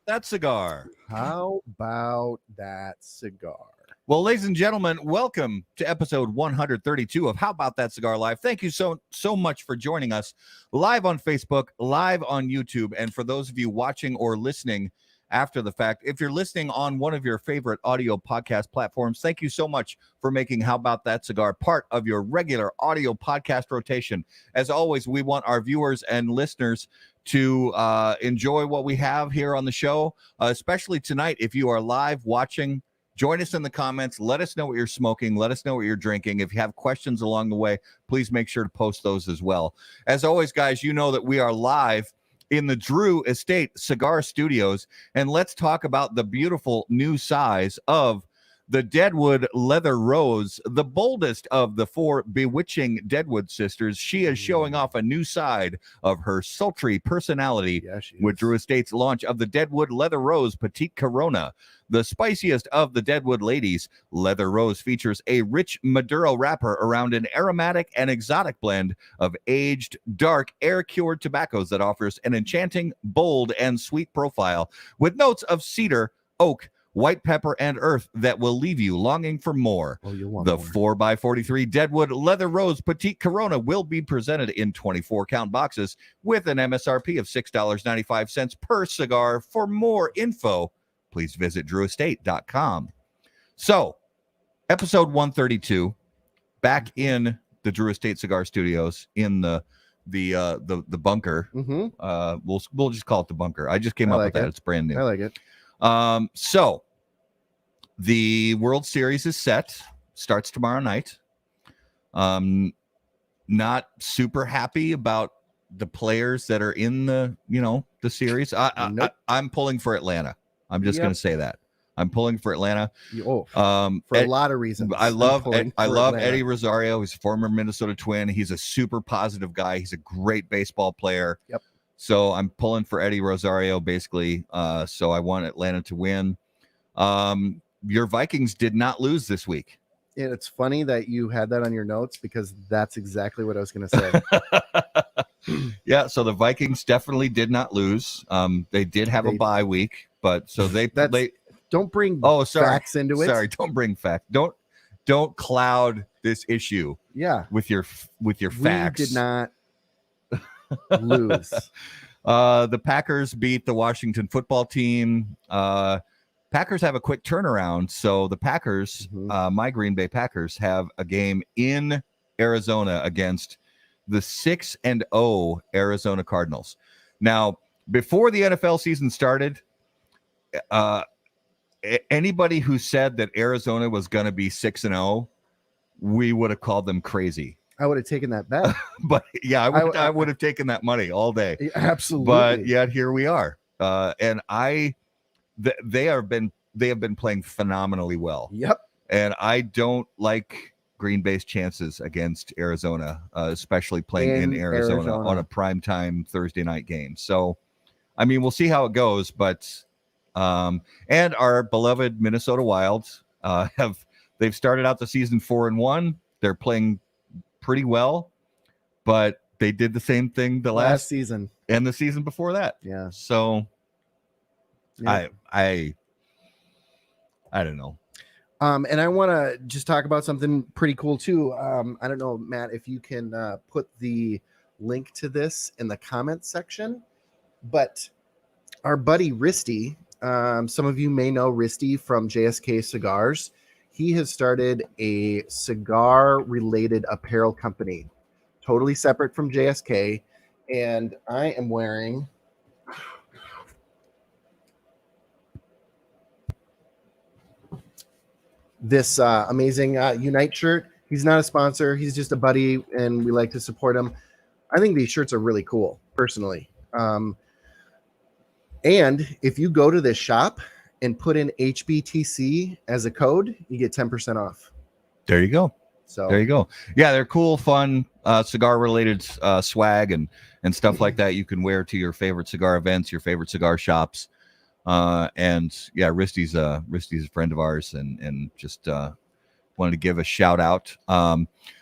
that cigar? How about that cigar? Well, ladies and gentlemen, welcome to episode 132 of How About That Cigar Live. Thank you so much for joining us live on Facebook, live on YouTube, and for those of you watching or listening after the fact, if you're listening on one of your favorite audio podcast platforms, thank you so much for making How About That Cigar part of your regular audio podcast rotation. As always, we want our viewers and listeners to enjoy what we have here on the show, especially tonight. If you are live watching, join us in the comments. Let us know what you're smoking. Let us know what you're drinking. If you have questions along the way, please make sure to post those as well. As always, guys, you know that we are live in the Drew Estate Cigar Studios, and let's talk about the beautiful new size of the Deadwood Leather Rose, the boldest of the four bewitching Deadwood sisters. She is showing off a new side of her sultry personality with Drew Estate's launch of the Deadwood Leather Rose Petite Corona. The spiciest of the Deadwood ladies, Leather Rose features a rich Maduro wrapper around an aromatic and exotic blend of aged, dark, air-cured tobaccos that offers an enchanting, bold, and sweet profile with notes of cedar, oak, white pepper, and earth that will leave you longing for more. Oh, you'll want the more. 4x43 Deadwood Leather Rose Petite Corona will be presented in 24-count boxes with an MSRP of $6.95 per cigar. For more info, please visit drewestate.com. So, episode 132, back in the Drew Estate Cigar Studios in the bunker. Mm-hmm. We'll just call it the bunker. I just came up with that. It's brand new. I like it. So the World Series is set, starts tomorrow night. Not super happy about the players that are in the series. I'm pulling for Atlanta. I'm just going to say that. I'm pulling for Atlanta. For a lot of reasons. I love Eddie Rosario. He's a former Minnesota Twin. He's a super positive guy. He's a great baseball player. Yep. So I'm pulling for Eddie Rosario, basically. So I want Atlanta to win. Your Vikings did not lose this week. And it's funny that you had that on your notes because that's exactly what I was going to say. Yeah, so the Vikings definitely did not lose. They did have a bye week, but so they don't bring facts into it. Sorry, don't bring facts. Don't cloud this issue. Yeah, with your facts. We did not lose. The Packers beat the Washington football team. Packers have a quick turnaround, so the Packers, my Green Bay Packers, have a game in Arizona against the 6-0 Arizona Cardinals. Now, before the NFL season started, anybody who said that Arizona was going to be 6-0, we would have called them crazy. I would have taken that bet. But yeah, I would have taken that money all day. Absolutely. But yet here we are. And they have been playing phenomenally well. Yep. And I don't like Green Bay's chances against Arizona, especially playing in Arizona on a primetime Thursday night game. So, I mean, we'll see how it goes. But and our beloved Minnesota Wild they've started out the season 4-1. They're playing pretty well, but they did the same thing the last season and the season before that. Yeah. So yeah. I don't know. And I want to just talk about something pretty cool too. I don't know, Matt, if you can put the link to this in the comments section, but our buddy Risty, some of you may know Risty from JSK Cigars. He has started a cigar-related apparel company, totally separate from JSK, and I am wearing this amazing Unite shirt. He's not a sponsor. He's just a buddy, and we like to support him. I think these shirts are really cool, personally. And if you go to this shop and put in HBTC as a code, you get 10% off. There you go. So there you go. Yeah, they're cool, fun, cigar-related swag and stuff like that you can wear to your favorite cigar events, your favorite cigar shops. And yeah, Risty's a friend of ours, and just wanted to give a shout out.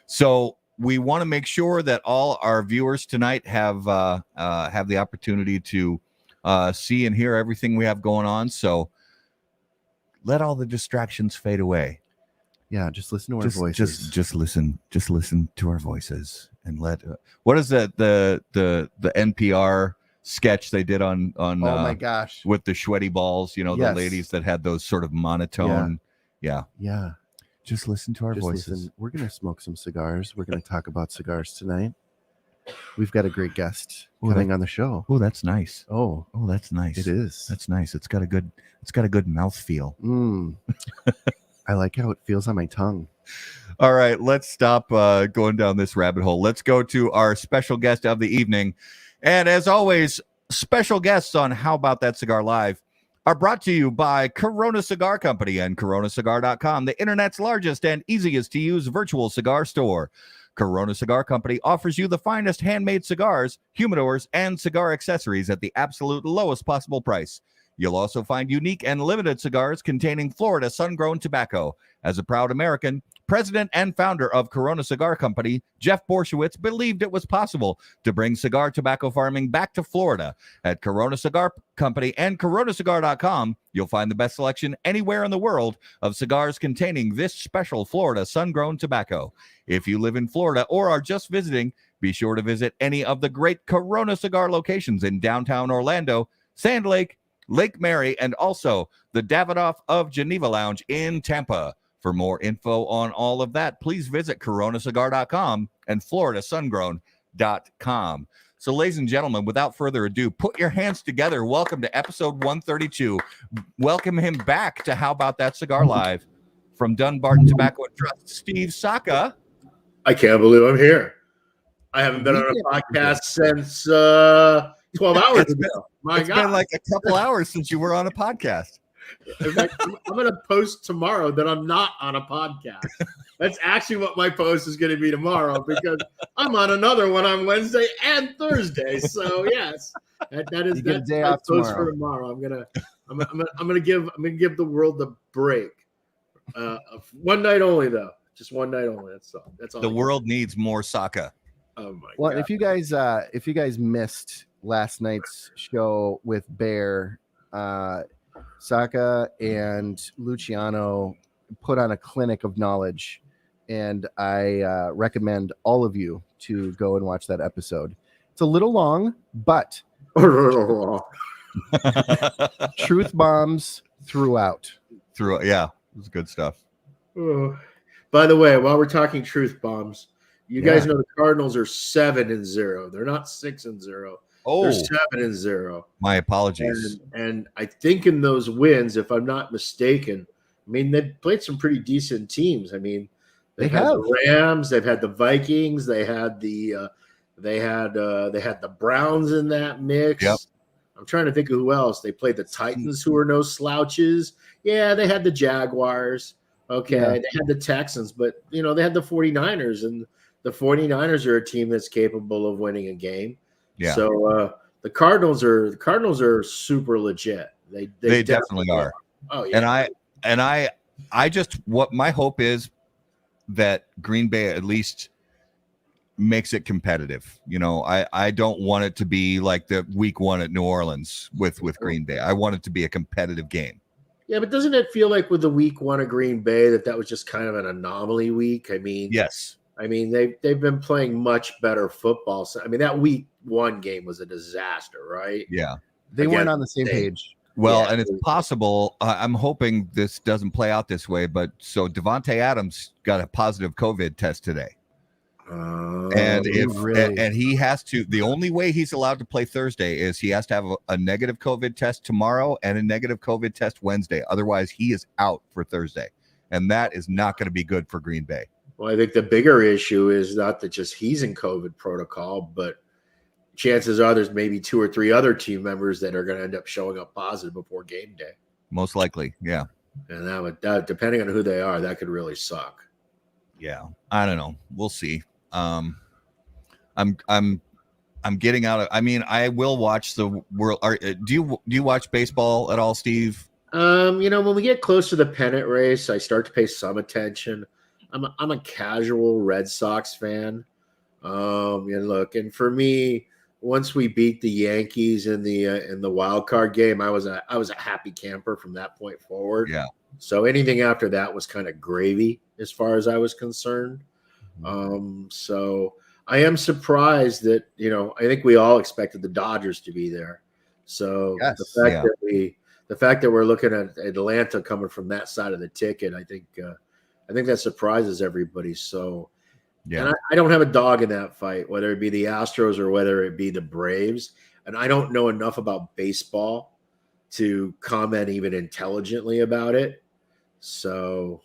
So we want to make sure that all our viewers tonight have the opportunity to see and hear everything we have going on. So let all the distractions fade away. Yeah, just listen to our voices. Just listen to our voices, and let what is that the NPR sketch they did on oh my gosh, with the sweaty balls, the Yes. ladies that had those sort of monotone. Yeah. Just listen to our voices. Listen. We're gonna smoke some cigars. We're gonna talk about cigars tonight. We've got a great guest coming on the show. Oh, that's nice. Oh, that's nice. It is. That's nice. It's got a good mouthfeel. I like how it feels on my tongue. All right, let's stop going down this rabbit hole. Let's go to our special guest of the evening. And as always, special guests on How About That Cigar Live are brought to you by Corona Cigar Company and coronacigar.com, the internet's largest and easiest to use virtual cigar store. Corona Cigar Company offers you the finest handmade cigars, humidors, and cigar accessories at the absolute lowest possible price. You'll also find unique and limited cigars containing Florida sun-grown tobacco. As a proud American, president and founder of Corona Cigar Company, Jeff Borshowitz believed it was possible to bring cigar tobacco farming back to Florida. At Corona Cigar Company and coronacigar.com, you'll find the best selection anywhere in the world of cigars containing this special Florida sun-grown tobacco. If you live in Florida or are just visiting, be sure to visit any of the great Corona Cigar locations in downtown Orlando, Sand Lake, Lake Mary, and also the Davidoff of Geneva Lounge in Tampa. For more info on all of that, please visit coronacigar.com and floridasungrown.com. So, ladies and gentlemen, without further ado, put your hands together. Welcome to episode 132. Welcome him back to How About That Cigar Live from Dunbarton Tobacco and Trust, Steve Saka. I can't believe I'm here. I haven't been on a podcast since 12 hours ago. It's been like a couple hours since you were on a podcast. In fact, I'm going to post tomorrow that I'm not on a podcast. That's actually what my post is going to be tomorrow, because I'm on another one on Wednesday and Thursday. So yes, that's day my off post tomorrow. for tomorrow. I'm gonna give the world the break. One night only, though. Just one night only. That's all. The world needs more Saka. Oh my Well, God. if you guys missed last night's show with Bear, Saka and Luciano put on a clinic of knowledge, and I recommend all of you to go and watch that episode. It's a little long, but truth bombs throughout. Yeah, it was good stuff. Oh. By the way, while we're talking truth bombs, you guys know the Cardinals are 7-0. They're not 6-0. Oh, they're 7-0. My apologies. And I think in those wins, if I'm not mistaken, I mean, they played some pretty decent teams. I mean, they've had the Rams, they've had the Vikings, they had the Browns in that mix. Yep. I'm trying to think of who else. They played the Titans, who are no slouches. Yeah, they had the Jaguars. Okay, they had the Texans, but they had the 49ers, and the 49ers are a team that's capable of winning a game. Yeah. So the Cardinals are super legit. They definitely are. Oh yeah. And I just, what my hope is that Green Bay at least makes it competitive. I don't want it to be like the week one at New Orleans with Green Bay. I want it to be a competitive game. Yeah, but doesn't it feel like with the week one of Green Bay that was just kind of an anomaly week? I mean, yes. I mean, they've been playing much better football. So, I mean, that week one game was a disaster, right? Yeah. They weren't on the same page. Well, and it's possible. I'm hoping this doesn't play out this way, but so Devontae Adams got a positive COVID test today. And he has to, the only way he's allowed to play Thursday is he has to have a negative COVID test tomorrow and a negative COVID test Wednesday. Otherwise, he is out for Thursday. And that is not going to be good for Green Bay. Well, I think the bigger issue is not that just he's in COVID protocol, but chances are there's maybe 2 or 3 other team members that are going to end up showing up positive before game day. Most likely. Yeah. And that depending on who they are, that could really suck. Yeah. I don't know. We'll see. I'm getting out of, I mean, I will watch the world. Do you watch baseball at all, Steve? When we get close to the pennant race, I start to pay some attention. I'm a casual Red Sox fan. And for me, once we beat the Yankees in the wild card game, I was a happy camper from that point forward. Yeah. So anything after that was kind of gravy as far as I was concerned. So I am surprised that, I think we all expected the Dodgers to be there. So Yes. the fact that we're looking at Atlanta coming from that side of the ticket, I think that surprises everybody. So Yeah. and I don't have a dog in that fight, whether it be the Astros or whether it be the Braves. And I don't know enough about baseball to comment even intelligently about it. So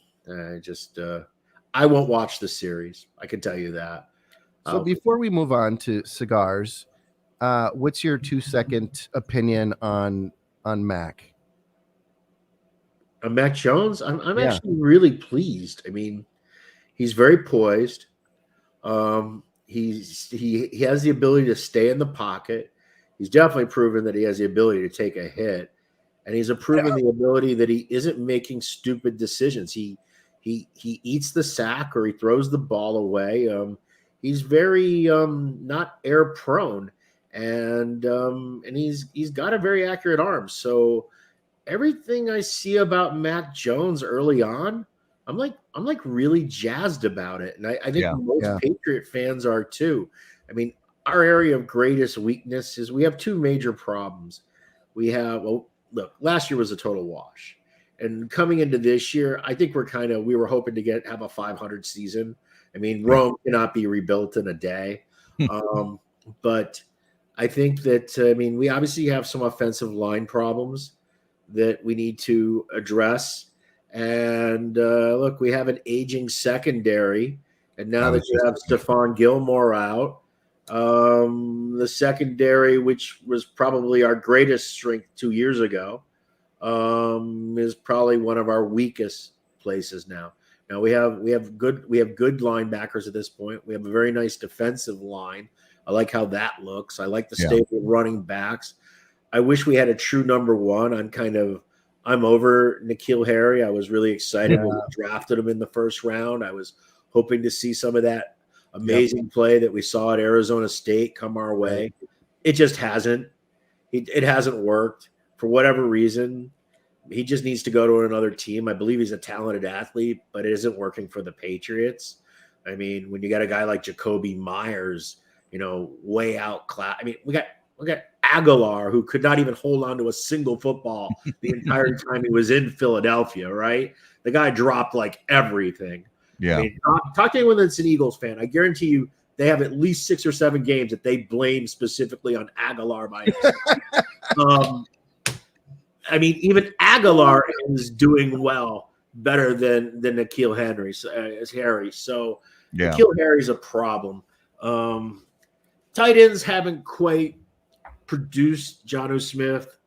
I won't watch the series. I can tell you that. So before we move on to cigars, what's your 2-second opinion on Mac? Mac Jones, I'm actually really pleased. I mean, he's very poised. He has the ability to stay in the pocket. He's definitely proven that he has the ability to take a hit, and he's proven the ability that he isn't making stupid decisions. He eats the sack or he throws the ball away. He's very not error prone, and he's got a very accurate arm. So everything I see about Mac Jones early on, I'm like really jazzed about it. And I think most Patriot fans are too. I mean, our area of greatest weakness is we have two major problems. We have, look, last year was a total wash. And coming into this year, I think we were hoping to have a 500 season. I mean, Rome cannot be rebuilt in a day. But I think that, we obviously have some offensive line problems that we need to address. And look, we have an aging secondary. And now that you have Stephon Gilmore out, the secondary, which was probably our greatest strength 2 years ago, is probably one of our weakest places now. Now we have good linebackers at this point. We have a very nice defensive line. I like how that looks. I like the stable running backs. I wish we had a true number one. I'm over N'Keal Harry. I was really excited when we drafted him in the first round. I was hoping to see some of that amazing play that we saw at Arizona State come our way. It just hasn't. It hasn't worked for whatever reason. He just needs to go to another team. I believe he's a talented athlete, but it isn't working for the Patriots. I mean, when you got a guy like Jacoby Myers, way out class. I mean, we got Aguilar, who could not even hold on to a single football the entire time he was in Philadelphia, right? The guy dropped like everything. Yeah. I mean, talk to anyone that's an Eagles fan. I guarantee you they have at least 6 or 7 games that they blame specifically on Aguilar by himself. Even Aguilar is doing well, better than N'Keal Harry. So N'Keal Harry's a problem. Tight ends haven't quite produced. Jonnu Smith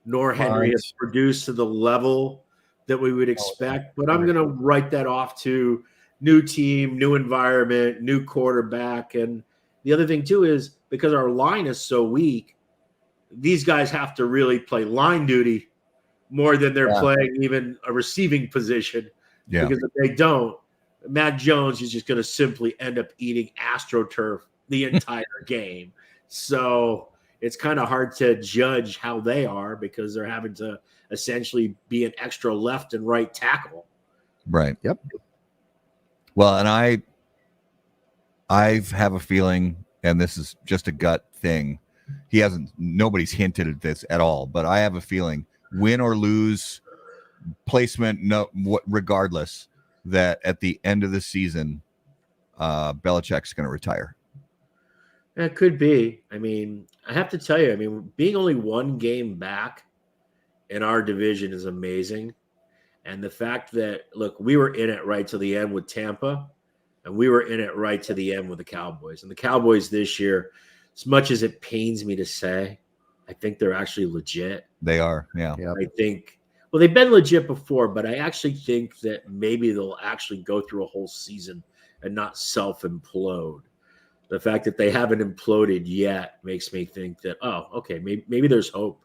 nor Henry has produced to the level that we would expect. But I'm going to write that off to new team, new environment, new quarterback. And the other thing, too, is because our line is so weak, these guys have to really play line duty more than they're playing even a receiving position. Yeah. Because if they don't, Matt Jones is just going to simply end up eating AstroTurf the entire game. So it's kind of hard to judge how they are because they're having to essentially be an extra left and right tackle. Right. Yep. Well, and I have a feeling, and this is just a gut thing. Nobody's hinted at this at all, but I have a feeling, win or lose placement, regardless, that at the end of the season, Belichick's going to retire. It could be. I mean, I have to tell you, being only one game back in our division is amazing. And the fact that, look, we were in it right to the end with Tampa, and we were in it right to the end with the Cowboys. And the Cowboys this year, as much as it pains me to say, I think they're actually legit. They are, yeah. I think, well, they've been legit before, but I actually think that maybe they'll actually go through a whole season and not self-implode. The fact that they haven't imploded yet makes me think that, maybe there's hope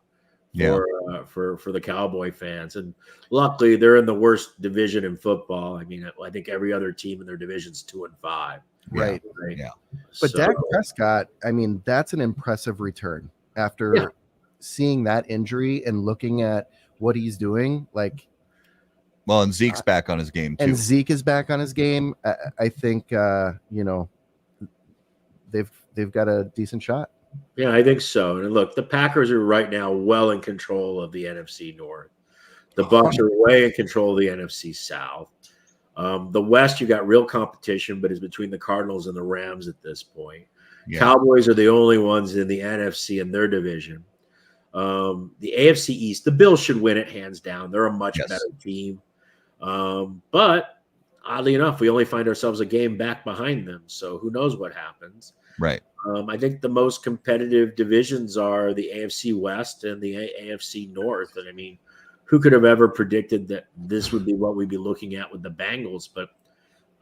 for the Cowboy fans. And luckily, they're in the worst division in football. I mean, I think every other team in their division's 2-5. Right. Yeah. But Dak Prescott, I mean, that's an impressive return after seeing that injury and looking at what he's doing. Like, well, and Zeke's back on his game too. And Zeke is back on his game. I think they've got a decent shot. Yeah, I think so. And look, the Packers are right now well in control of the NFC North. The Bucs are way in control of the NFC South. The West, you got real competition, but it's between the Cardinals and the Rams at this point. Yeah. Cowboys are the only ones in the NFC in their division. The AFC East, the Bills should win it hands down. They're a much better team. But oddly enough, we only find ourselves a game back behind them. So who knows what happens. Right. I think the most competitive divisions are the AFC West and the AFC North. And I mean, who could have ever predicted that this would be what we'd be looking at with the Bengals? But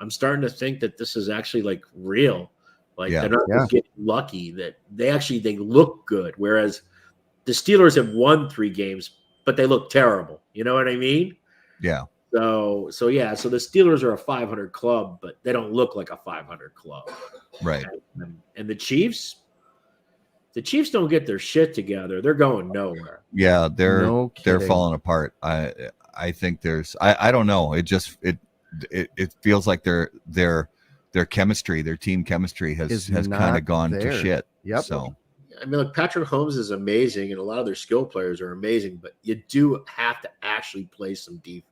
I'm starting to think that this is actually like real. Like they're not just getting lucky, that they look good. Whereas the Steelers have won 3 games, but they look terrible. You know what I mean? Yeah. So the Steelers are a 500 club, but they don't look like a 500 club. Right. And the Chiefs don't get their shit together. They're going nowhere. Yeah, they're falling apart. I think there's I don't know. It just it feels like their chemistry, their team chemistry has kind of gone to shit. Yep. So I mean, look, Patrick Mahomes is amazing, and a lot of their skill players are amazing, but you do have to actually play some defense.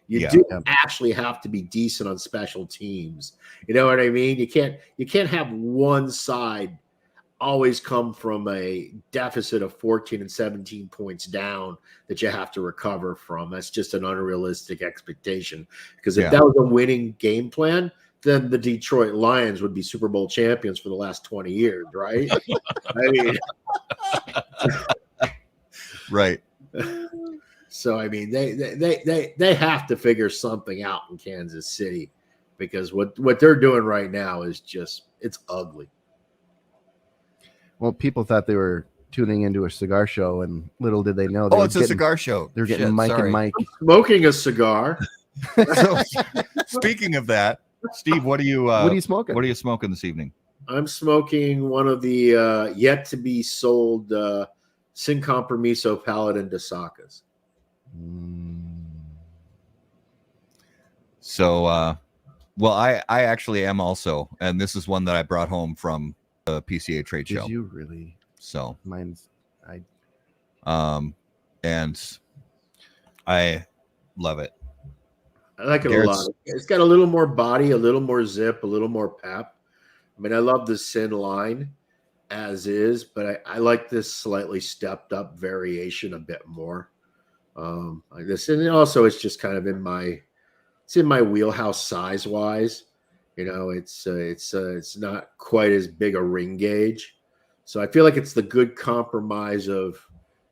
You do actually have to be decent on special teams. You know what I mean? You can't have one side always come from a deficit of 14 and 17 points down that you have to recover from. That's just an unrealistic expectation. Because if that was a winning game plan, then the Detroit Lions would be Super Bowl champions for the last 20 years, right? I mean, right. So I mean, they have to figure something out in Kansas City, because what they're doing right now is just, it's ugly. Well, people thought they were tuning into a cigar show, and little did they know. It's a cigar show. They're getting Mike and Mike. I'm smoking a cigar. So, speaking of that, Steve, what are you smoking? What are you smoking this evening? I'm smoking one of the yet to be sold Sin Compromiso Paladin de Sakas. So, well, I actually am also, and this is one that I brought home from the PCA trade show. Did you really? So mine's and I love it. I like it a lot. It's got a little more body, a little more zip, a little more pep. I mean, I love the Sin line as is, but I like this slightly stepped up variation a bit more. Like this, and also it's just kind of in my wheelhouse size wise. You know, it's not quite as big a ring gauge, so I feel like it's the good compromise of,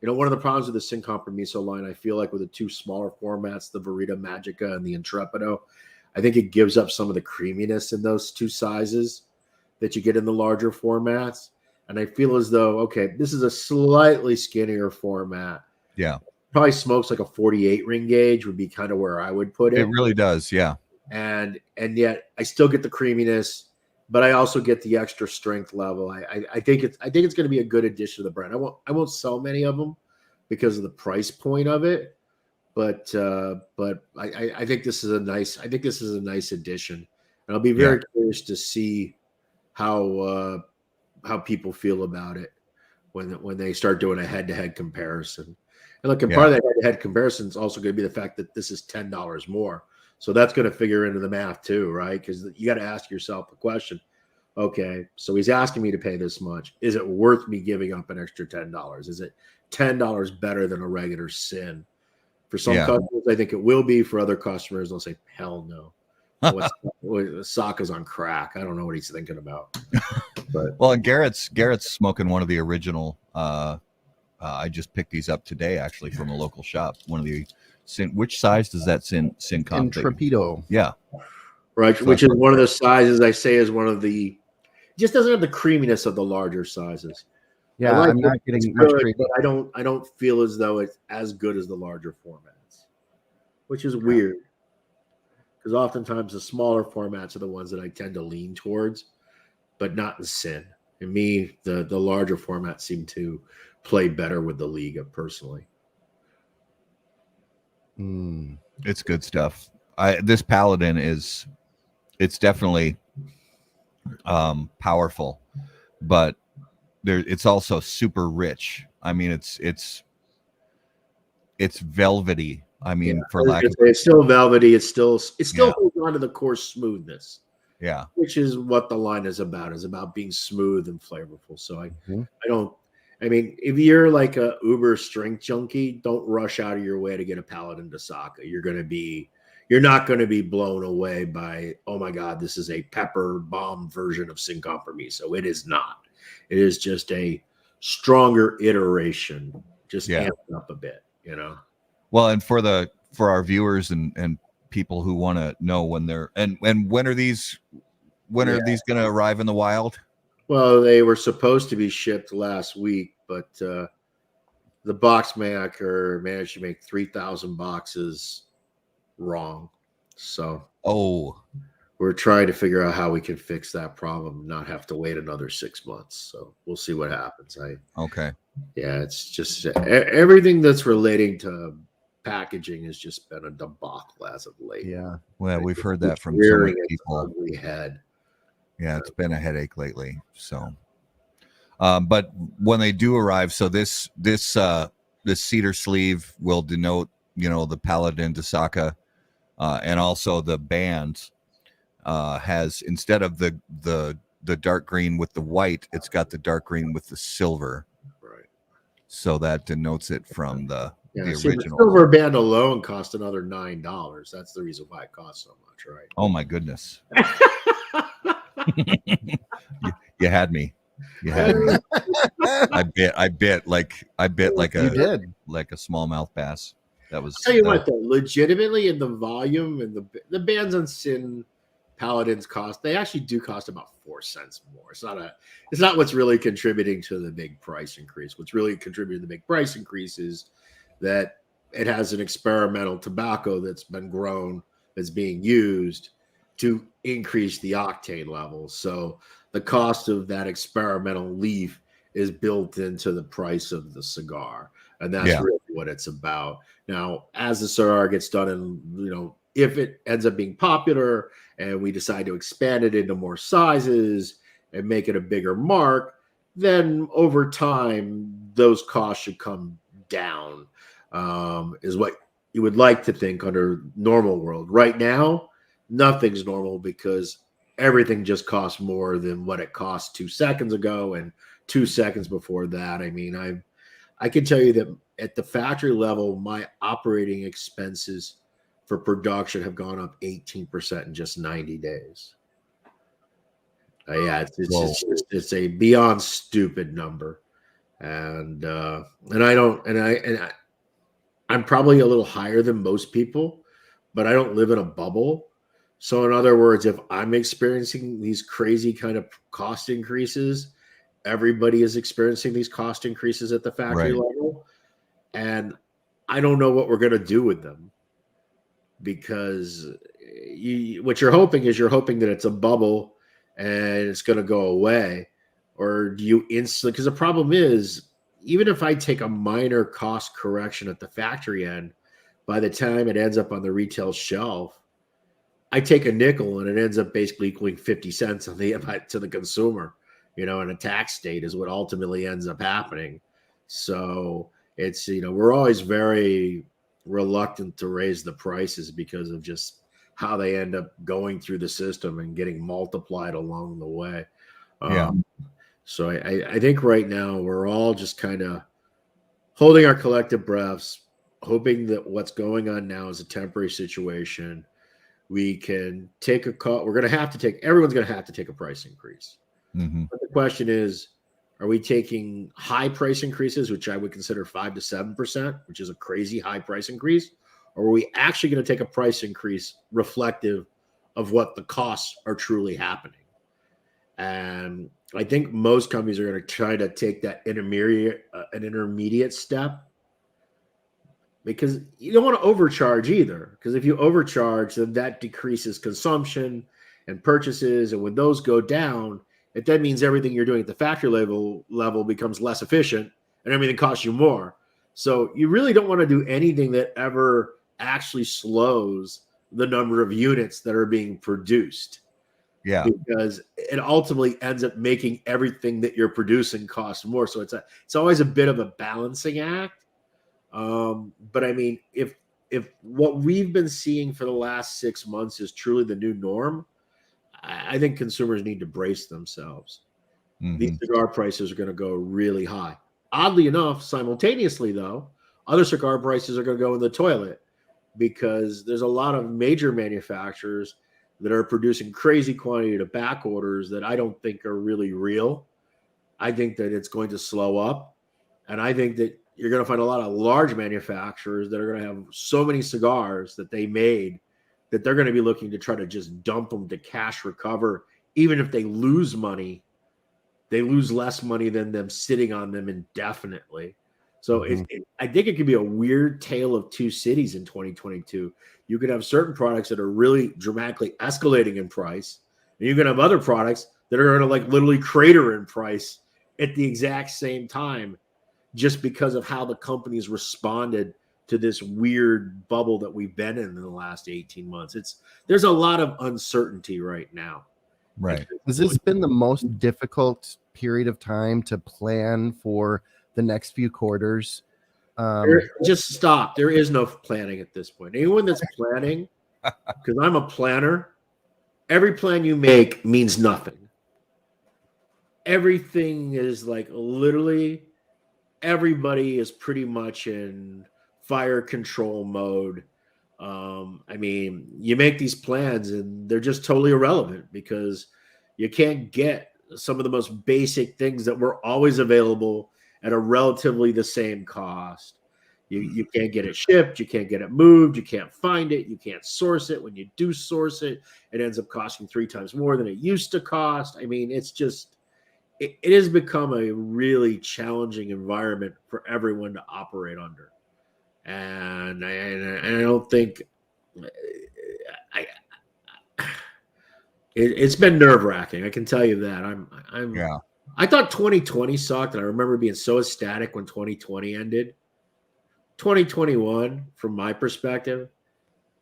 you know, one of the problems with the Sin Compromiso line, I feel like with the 2 smaller formats, the Verita Magica and the Intrepido, I think it gives up some of the creaminess in those 2 sizes that you get in the larger formats, and I feel as though, okay, this is a slightly skinnier format. Yeah. Probably smokes like a 48 ring gauge would be kind of where I would put it. It really does, yeah. And yet I still get the creaminess, but I also get the extra strength level. I think it's going to be a good addition to the brand. I won't sell many of them because of the price point of it, but I think this is a nice addition, and I'll be very curious to see how people feel about it when they start doing a head-to-head comparison. And look, and part of that head-to-head comparison is also going to be the fact that this is $10 more. So that's going to figure into the math too, right? Because you got to ask yourself the question, okay, so he's asking me to pay this much. Is it worth me giving up an extra $10? Is it $10 better than a regular Sin? For some customers, I think it will be. For other customers, they'll say, hell no. Saka's on crack. I don't know what he's thinking about. But well, and Garrett's smoking one of the original. I just picked these up today, actually, from a local shop. One of the Sin. Which size does that Sin come? Intrepido. Yeah, right. So which is one of the sizes I say is one of the. Just doesn't have the creaminess of the larger sizes. Yeah, I like I'm it. not It's getting much good, crazy. but I don't feel as though it's as good as the larger formats, which is weird because oftentimes the smaller formats are the ones that I tend to lean towards, but not in sin. And me, the larger formats seem to play better with the Liga personally. It's good stuff. This Paladin it's definitely powerful, but it's also super rich. I mean, it's velvety. I mean, for lack of It's still velvety. It still Yeah. holds on to the core smoothness, yeah. which is what the line is about being smooth and flavorful. So I don't. I mean, if you're like a Uber strength junkie, don't rush out of your way to get a Paladin de Saka. You're not going to be blown away by, oh my God, this is a pepper bomb version of Sin Compromiso. It is not. It is just a stronger iteration, just amped up a bit, you know? Well, and for our viewers and people who want to know when they're and when are these going to arrive in the wild? Well, they were supposed to be shipped last week, but the box maker managed to make 3,000 boxes wrong. So we're trying to figure out how we can fix that problem, not have to wait another 6 months. So we'll see what happens. Yeah, it's just everything that's relating to packaging has just been a debacle as of late. Yeah. Well, we've heard that from so many people. Head. Yeah, it's been a headache lately. So, but when they do arrive, so this cedar sleeve will denote, the Paladin de Saka, and also the band has, instead of the dark green with the white, it's got the dark green with the silver. Right. So that denotes it from the original. The silver band alone cost another $9. That's the reason why it costs so much, right? Oh my goodness. You had me. I bit like a smallmouth bass. That was. I'll tell you what, though, legitimately, in the volume and the bands on Sin Paladins they actually do cost about 4 cents more. It's not what's really contributing to the big price increase. What's really contributing to the big price increase is that it has an experimental tobacco that's been grown, that's being used to increase the octane level. So the cost of that experimental leaf is built into the price of the cigar. And that's really what it's about. Now, as the cigar gets done, and if it ends up being popular and we decide to expand it into more sizes and make it a bigger mark, then over time, those costs should come down, is what you would like to think under normal world. Right now, nothing's normal because everything just costs more than what it cost 2 seconds ago and 2 seconds before that. I mean, I can tell you that at the factory level, my operating expenses for production have gone up 18% in just 90 days. It's a beyond stupid number, and I'm probably a little higher than most people, but I don't live in a bubble. So in other words, if I'm experiencing these crazy kind of cost increases, everybody is experiencing these cost increases at the factory level. And I don't know what we're going to do with them, because what you're hoping that it's a bubble and it's going to go away. Or do you instantly, because the problem is, even if I take a minor cost correction at the factory end, by the time it ends up on the retail shelf, I take a nickel and it ends up basically equaling 50 cents to the consumer, in a tax state is what ultimately ends up happening. So it's, we're always very reluctant to raise the prices because of just how they end up going through the system and getting multiplied along the way. So I think right now we're all just kind of holding our collective breaths, hoping that what's going on now is a temporary situation. We can take everyone's going to have to take a price increase. Mm-hmm. But the question is, are we taking high price increases, which I would consider 5 to 7%, which is a crazy high price increase? Or are we actually going to take a price increase reflective of what the costs are truly happening? And I think most companies are going to try to take that intermediate step, because you don't want to overcharge either. Because if you overcharge, then that decreases consumption and purchases, and when those go down, it then means everything you're doing at the factory level becomes less efficient, and everything costs you more. So you really don't want to do anything that ever actually slows the number of units that are being produced. Yeah. Because it ultimately ends up making everything that you're producing cost more. So it's always a bit of a balancing act. But I mean, if what we've been seeing for the last 6 months is truly the new norm, I think consumers need to brace themselves. These cigar prices are going to go really high. Oddly enough, simultaneously though, other cigar prices are going to go in the toilet, because there's a lot of major manufacturers that are producing crazy quantity of back orders that I don't think are really real. I think that it's going to slow up. And I think that you're going to find a lot of large manufacturers that are going to have so many cigars that they made that they're going to be looking to try to just dump them to cash recover. Even if they lose money, they lose less money than them sitting on them indefinitely. So I think it could be a weird tale of two cities in 2022. You could have certain products that are really dramatically escalating in price, and you're going to have other products that are going to like literally crater in price at the exact same time, just because of how the companies responded to this weird bubble that we've been in the last 18 months. There's a lot of uncertainty right now. Right. Has this been the most difficult period of time to plan for the next few quarters? Just stop. There is no planning at this point. Anyone that's planning, because I'm a planner, every plan you make means nothing. Everything is like literally everybody is pretty much in fire control mode. I mean, you make these plans and they're just totally irrelevant, because you can't get some of the most basic things that were always available at a relatively the same cost. You can't get it shipped, you can't get it moved, you can't find it, you can't source it. When you do source it, it ends up costing 3 times more than it used to cost. I mean, it's just, it has become a really challenging environment for everyone to operate under. And I don't think it's been nerve-wracking. I can tell you that. I thought 2020 sucked, and I remember being so ecstatic when 2020 ended. 2021, from my perspective,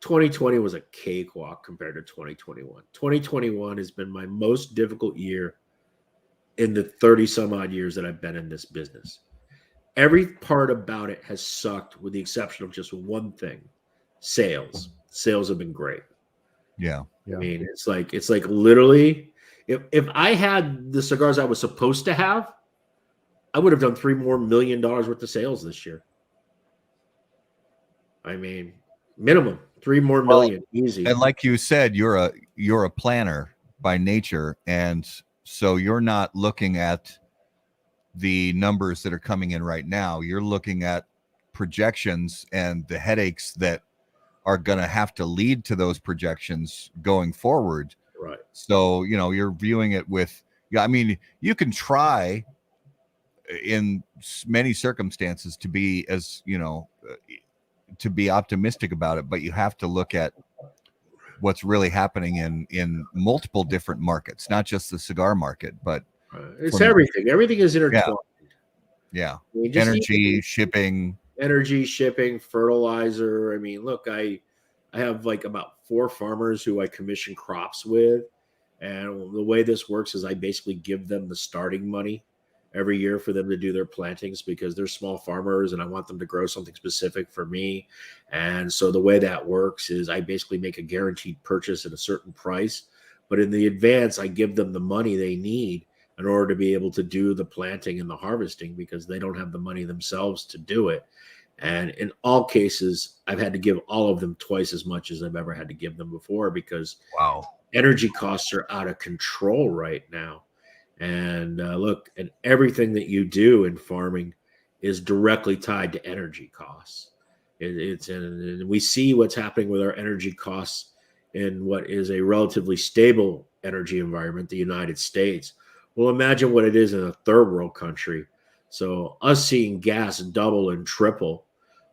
2020 was a cakewalk compared to 2021. 2021 has been my most difficult year in the 30 some odd years that I've been in this business. Every part about it has sucked, with the exception of just one thing: sales. Sales have been great. Yeah. I mean, it's like literally, if I had the cigars I was supposed to have, I would have done $3 more million worth of sales this year. I mean, minimum $3 more million, easy. And like you said, you're a planner by nature, and so you're not looking at the numbers that are coming in right now. You're looking at projections and the headaches that are going to have to lead to those projections going forward. Right. So, you're viewing it with, I mean, you can try in many circumstances to be to be optimistic about it, but you have to look at what's really happening in multiple different markets, not just the cigar market, but it's everything. Everything is intertwined. Yeah. I mean, energy, shipping, fertilizer. I mean, look, I have like about 4 farmers who I commission crops with. And the way this works is I basically give them the starting money every year for them to do their plantings, because they're small farmers and I want them to grow something specific for me. And so the way that works is I basically make a guaranteed purchase at a certain price, but in the advance, I give them the money they need in order to be able to do the planting and the harvesting, because they don't have the money themselves to do it. And in all cases, I've had to give all of them twice as much as I've ever had to give them before, because energy costs are out of control right now. And look, and everything that you do in farming is directly tied to energy costs. And we see what's happening with our energy costs in what is a relatively stable energy environment, the United States, Well, imagine what it is in a third world country. So us seeing gas double and triple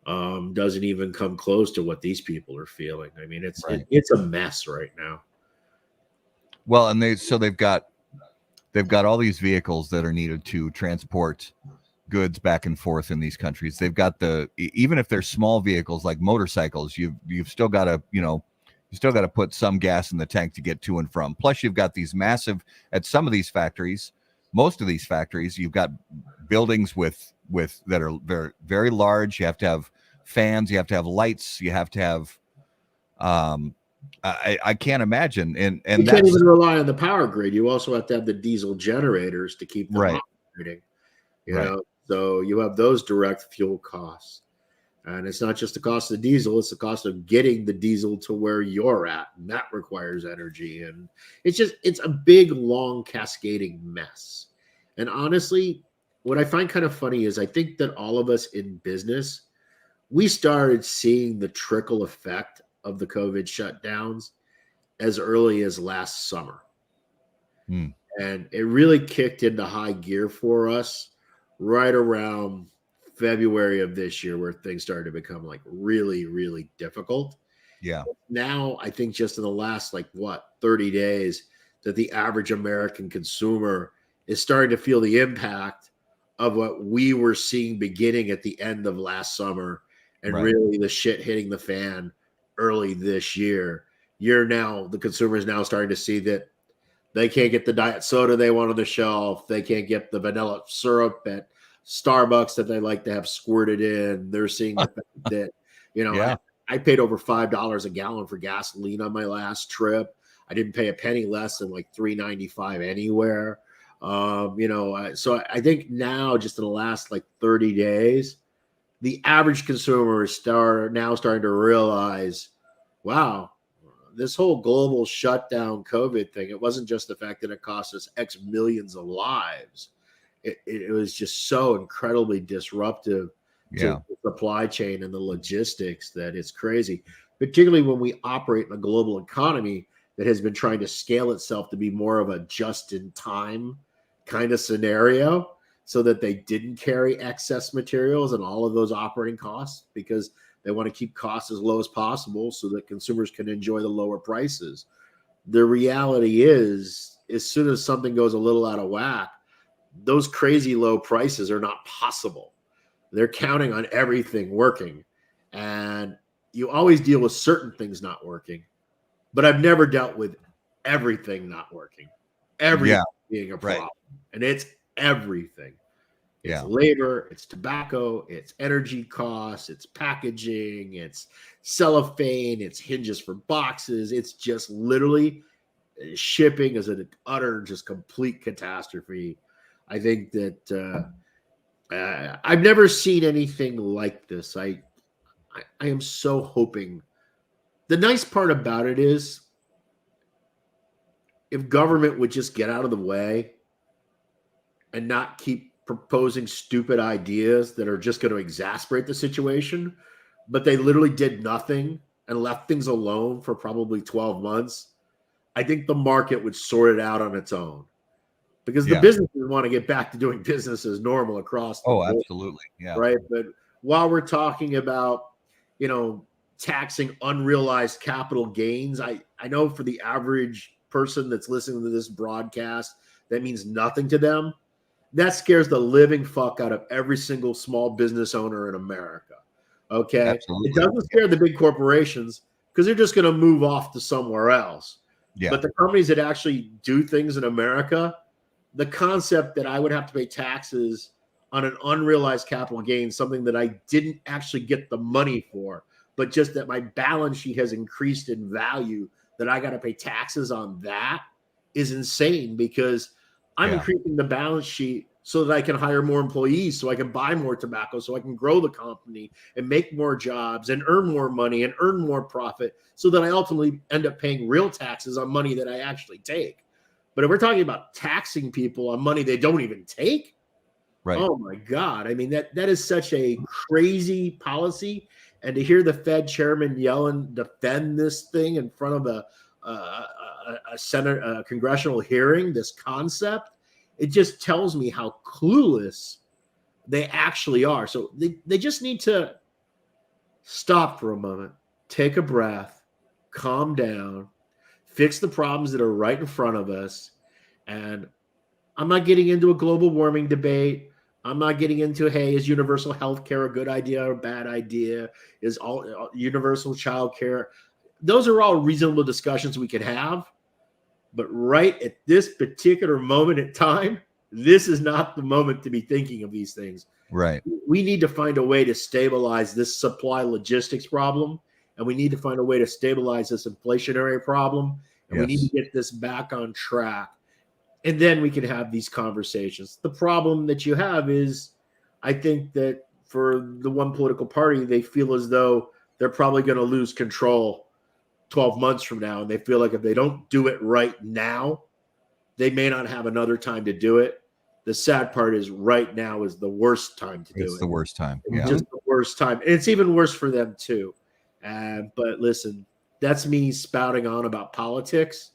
doesn't even come close to what these people are feeling. I mean, Right. it's a mess right now. Well, and they've got all these vehicles that are needed to transport goods back and forth in these countries. They've got even if they're small vehicles like motorcycles, you've still got to, you still got to put some gas in the tank to get to and from. Plus, you've got these massive, at some of these factories, most of these factories, you've got buildings with that are very, very large. You have to have fans, you have to have lights, you have to have I can't imagine. And you can't even rely on the power grid. You also have to have the diesel generators to keep them operating. You know, so you have those direct fuel costs. And it's not just the cost of diesel, it's the cost of getting the diesel to where you're at. And that requires energy. And it's a big, long, cascading mess. And honestly, what I find kind of funny is I think that all of us in business, we started seeing the trickle effect of the COVID shutdowns as early as last summer. And it really kicked into high gear for us right around February of this year, where things started to become like really, really difficult. Yeah. Now, I think just in the last 30 days, that the average American consumer is starting to feel the impact of what we were seeing beginning at the end of last summer, and really the shit hitting the fan early this year. The consumer is now starting to see that they can't get the diet soda they want on the shelf. They can't get the vanilla syrup at Starbucks that they like to have squirted in. They're seeing the fact that, I paid over $5 a gallon for gasoline on my last trip. I didn't pay a penny less than $3.95 anywhere. So I think now, just in the last 30 days, the average consumer is now starting to realize, wow, this whole global shutdown COVID thing, it wasn't just the fact that it cost us X millions of lives. It was just so incredibly disruptive to the supply chain and the logistics that it's crazy, particularly when we operate in a global economy that has been trying to scale itself to be more of a just-in-time kind of scenario, so that they didn't carry excess materials and all of those operating costs, because they want to keep costs as low as possible so that consumers can enjoy the lower prices. The reality is, as soon as something goes a little out of whack, those crazy low prices are not possible. They're counting on everything working. And you always deal with certain things not working, but I've never dealt with everything not working. Everything being a problem. And it's everything. It's labor, it's tobacco, it's energy costs, it's packaging, it's cellophane, it's hinges for boxes. It's just literally shipping is an utter, just complete catastrophe. I think that I've never seen anything like this. I am so hoping. The nice part about it is, if government would just get out of the way and not keep proposing stupid ideas that are just going to exacerbate the situation, but they literally did nothing and left things alone for probably 12 months, I think the market would sort it out on its own, because the businesses want to get back to doing business as normal across the board, absolutely. Yeah. Right. But while we're talking about, taxing unrealized capital gains, I know for the average person that's listening to this broadcast, that means nothing to them. That scares the living fuck out of every single small business owner in America. Okay. Absolutely. It doesn't scare the big corporations, because they're just going to move off to somewhere else. Yeah. But the companies that actually do things in America, the concept that I would have to pay taxes on an unrealized capital gain, something that I didn't actually get the money for, but just that my balance sheet has increased in value, that I got to pay taxes on, that is insane, because I'm increasing the balance sheet so that I can hire more employees, so I can buy more tobacco, so I can grow the company and make more jobs and earn more money and earn more profit, so that I ultimately end up paying real taxes on money that I actually take. But if we're talking about taxing people on money they don't even take, oh my God. I mean, that is such a crazy policy. And to hear the Fed chairman yell and defend this thing in front of a congressional hearing, this concept, it just tells me how clueless they actually are. So they just need to stop for a moment, take a breath, calm down, fix the problems that are right in front of us. And I'm not getting into a global warming debate. I'm not getting into, hey, is universal health care a good idea or a bad idea? Is all universal child care? Those are all reasonable discussions we could have. But right at this particular moment in time, this is not the moment to be thinking of these things. Right. We need to find a way to stabilize this supply logistics problem, and we need to find a way to stabilize this inflationary problem, and we need to get this back on track. And then we can have these conversations. The problem that you have is, I think that for the one political party, they feel as though they're probably going to lose control 12 months from now. And they feel like if they don't do it right now, they may not have another time to do it. The sad part is right now is the worst time to do it. It's the worst time. It's just the worst time. And it's even worse for them too. But listen, that's me spouting on about politics.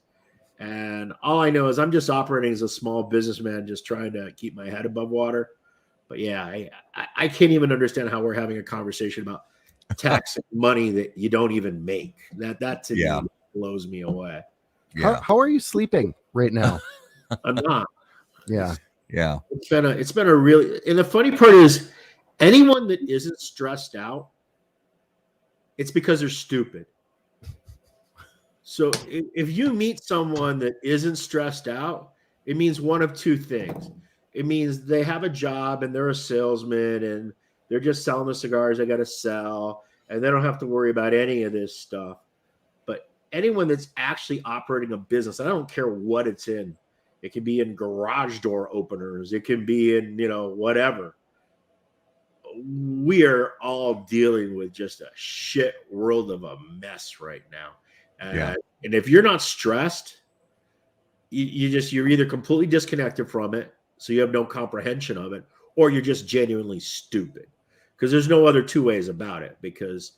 And all I know is I'm just operating as a small businessman, just trying to keep my head above water. But yeah, I can't even understand how we're having a conversation about taxing money that you don't even make. That to me blows me away. Yeah. How are you sleeping right now? I'm not. Yeah. Yeah. It's been a really, and the funny part is anyone that isn't stressed out, it's because they're stupid. So if you meet someone that isn't stressed out, it means one of two things. It means they have a job and they're a salesman and they're just selling the cigars they got to sell, and they don't have to worry about any of this stuff. But anyone that's actually operating a business, I don't care what it's in. It can be in garage door openers. It can be in, whatever. We are all dealing with just a shit world of a mess right now. And if you're not stressed, you're either completely disconnected from it, so you have no comprehension of it, or you're just genuinely stupid. Because there's no other two ways about it. Because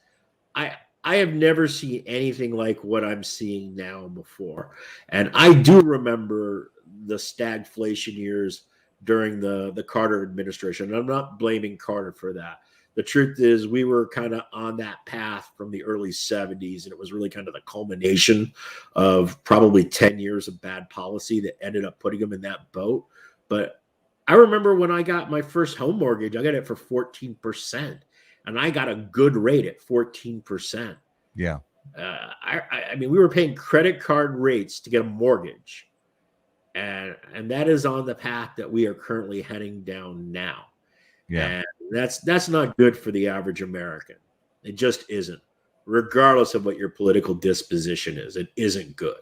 I have never seen anything like what I'm seeing now before. And I do remember the stagflation years during the Carter administration. And I'm not blaming Carter for that. The truth is we were kind of on that path from the early 70s, and it was really kind of the culmination of probably 10 years of bad policy that ended up putting them in that boat. But I remember when I got my first home mortgage, I got it for 14%, and I got a good rate at 14%. Yeah. I mean, we were paying credit card rates to get a mortgage, and that is on the path that we are currently heading down now. Yeah. And that's not good for the average American. It just isn't. Regardless of what your political disposition is, it isn't good.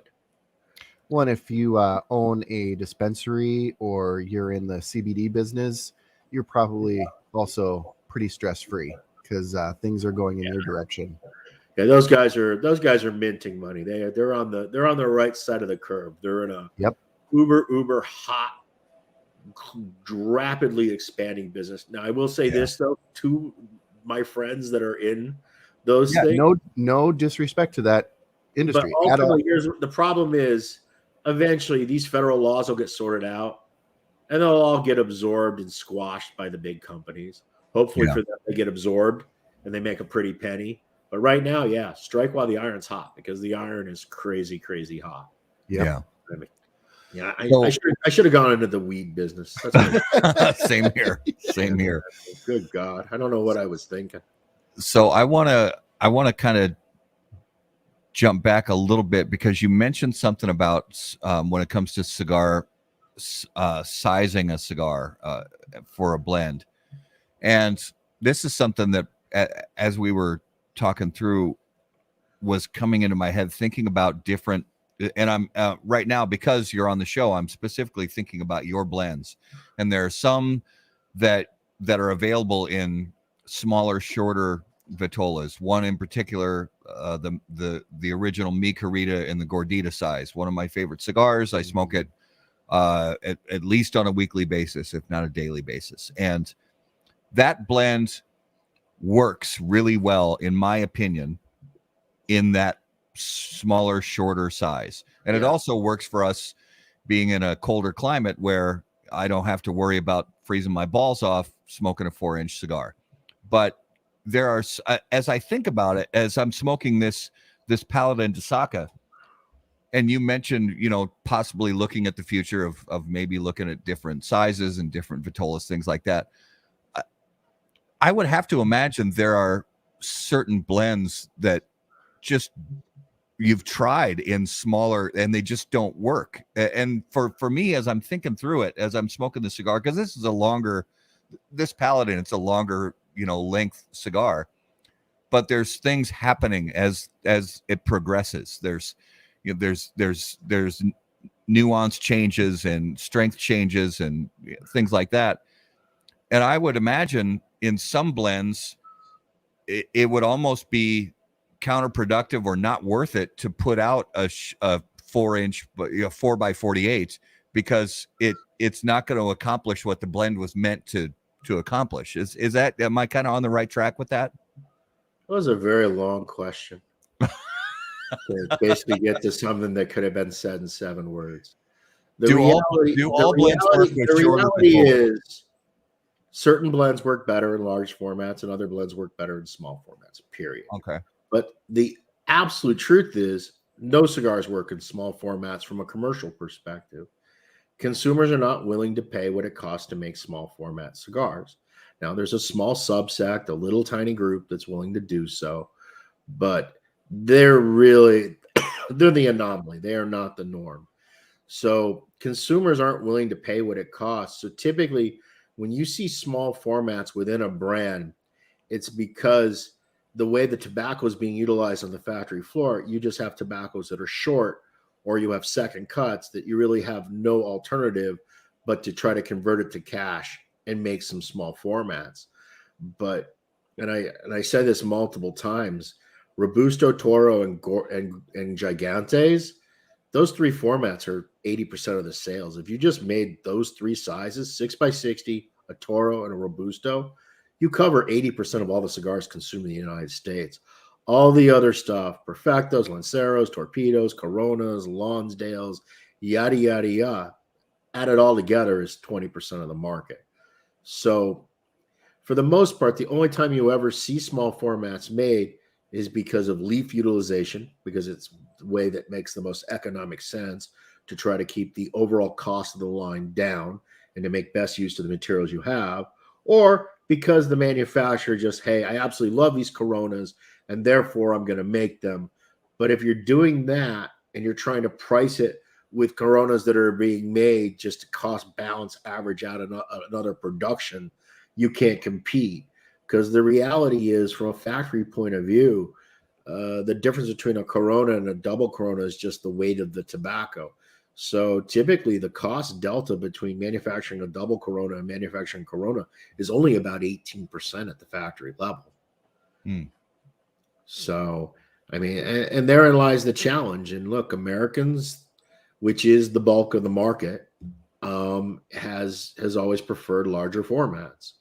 One, if you own a dispensary or you're in the CBD business, you're probably also pretty stress-free because things are going in your direction. Yeah, those guys are minting money. They're on the right side of the curve. They're in a uber hot, rapidly expanding business. Now, I will say this though, to my friends that are in those things. No disrespect to that industry. But ultimately, here's the problem is eventually these federal laws will get sorted out and they'll all get absorbed and squashed by the big companies. Hopefully for them, they get absorbed and they make a pretty penny. But right now, strike while the iron's hot, because the iron is crazy, crazy hot. Yeah. I should have gone into the weed business. Same here. Good God. I don't know what I was thinking. So I want to kind of jump back a little bit, because you mentioned something about when it comes to cigar sizing a cigar for a blend. And this is something that as we were talking through was coming into my head, thinking about different. And I'm right now, because you're on the show, I'm specifically thinking about your blends. And there are some that are available in smaller, shorter vitolas. One in particular, the original Mi Carita in the Gordita size. One of my favorite cigars. I smoke it at least on a weekly basis, if not a daily basis. And that blend works really well, in my opinion, in that smaller, shorter size. And it also works for us being in a colder climate where I don't have to worry about freezing my balls off smoking a 4-inch cigar. But there are, as I think about it, as I'm smoking this Paladin de Saka, and you mentioned, possibly looking at the future of maybe looking at different sizes and different vitolas, things like that. I would have to imagine there are certain blends that just you've tried in smaller and they just don't work. And for me, as I'm thinking through it, as I'm smoking the cigar, because this Paladin, it's a longer, length cigar, but there's things happening as it progresses. There's nuance changes and strength changes and things like that. And I would imagine in some blends, it would almost be counterproductive or not worth it to put out a 4-inch, but 4x48, because it's not going to accomplish what the blend was meant to accomplish. Am I kind of on the right track with that? That was a very long question. To basically get to something that could have been said in 7 words. The reality is certain blends work better in large formats and other blends work better in small formats, period. Okay. But the absolute truth is no cigars work in small formats from a commercial perspective. Consumers are not willing to pay what it costs to make small format cigars. Now, there's a small subsect, a little tiny group that's willing to do so, but they're the anomaly. They are not the norm. So consumers aren't willing to pay what it costs. So typically when you see small formats within a brand, it's because the way the tobacco is being utilized on the factory floor, you just have tobaccos that are short, or you have second cuts that you really have no alternative but to try to convert it to cash and make some small formats. But, and I said this multiple times, Robusto, Toro, and Gigantes, those 3 formats are 80% of the sales. If you just made those 3 sizes, 6x60, a Toro, and a Robusto, you cover 80% of all the cigars consumed in the United States. All the other stuff, Perfectos, Lanceros, Torpedos, Coronas, Lonsdales, yada, yada, yada, added all together is 20% of the market. So for the most part, the only time you ever see small formats made is because of leaf utilization, because it's the way that makes the most economic sense to try to keep the overall cost of the line down and to make best use of the materials you have, or because the manufacturer just, hey, I absolutely love these Coronas and therefore I'm going to make them. But if you're doing that and you're trying to price it with Coronas that are being made just to cost balance average out another production, you can't compete. Because the reality is, from a factory point of view, the difference between a Corona and a double Corona is just the weight of the tobacco. So typically the cost delta between manufacturing a double Corona and manufacturing Corona is only about 18% at the factory level. So, I mean, and therein lies the challenge. And look, Americans, which is the bulk of the market, has always preferred larger formats.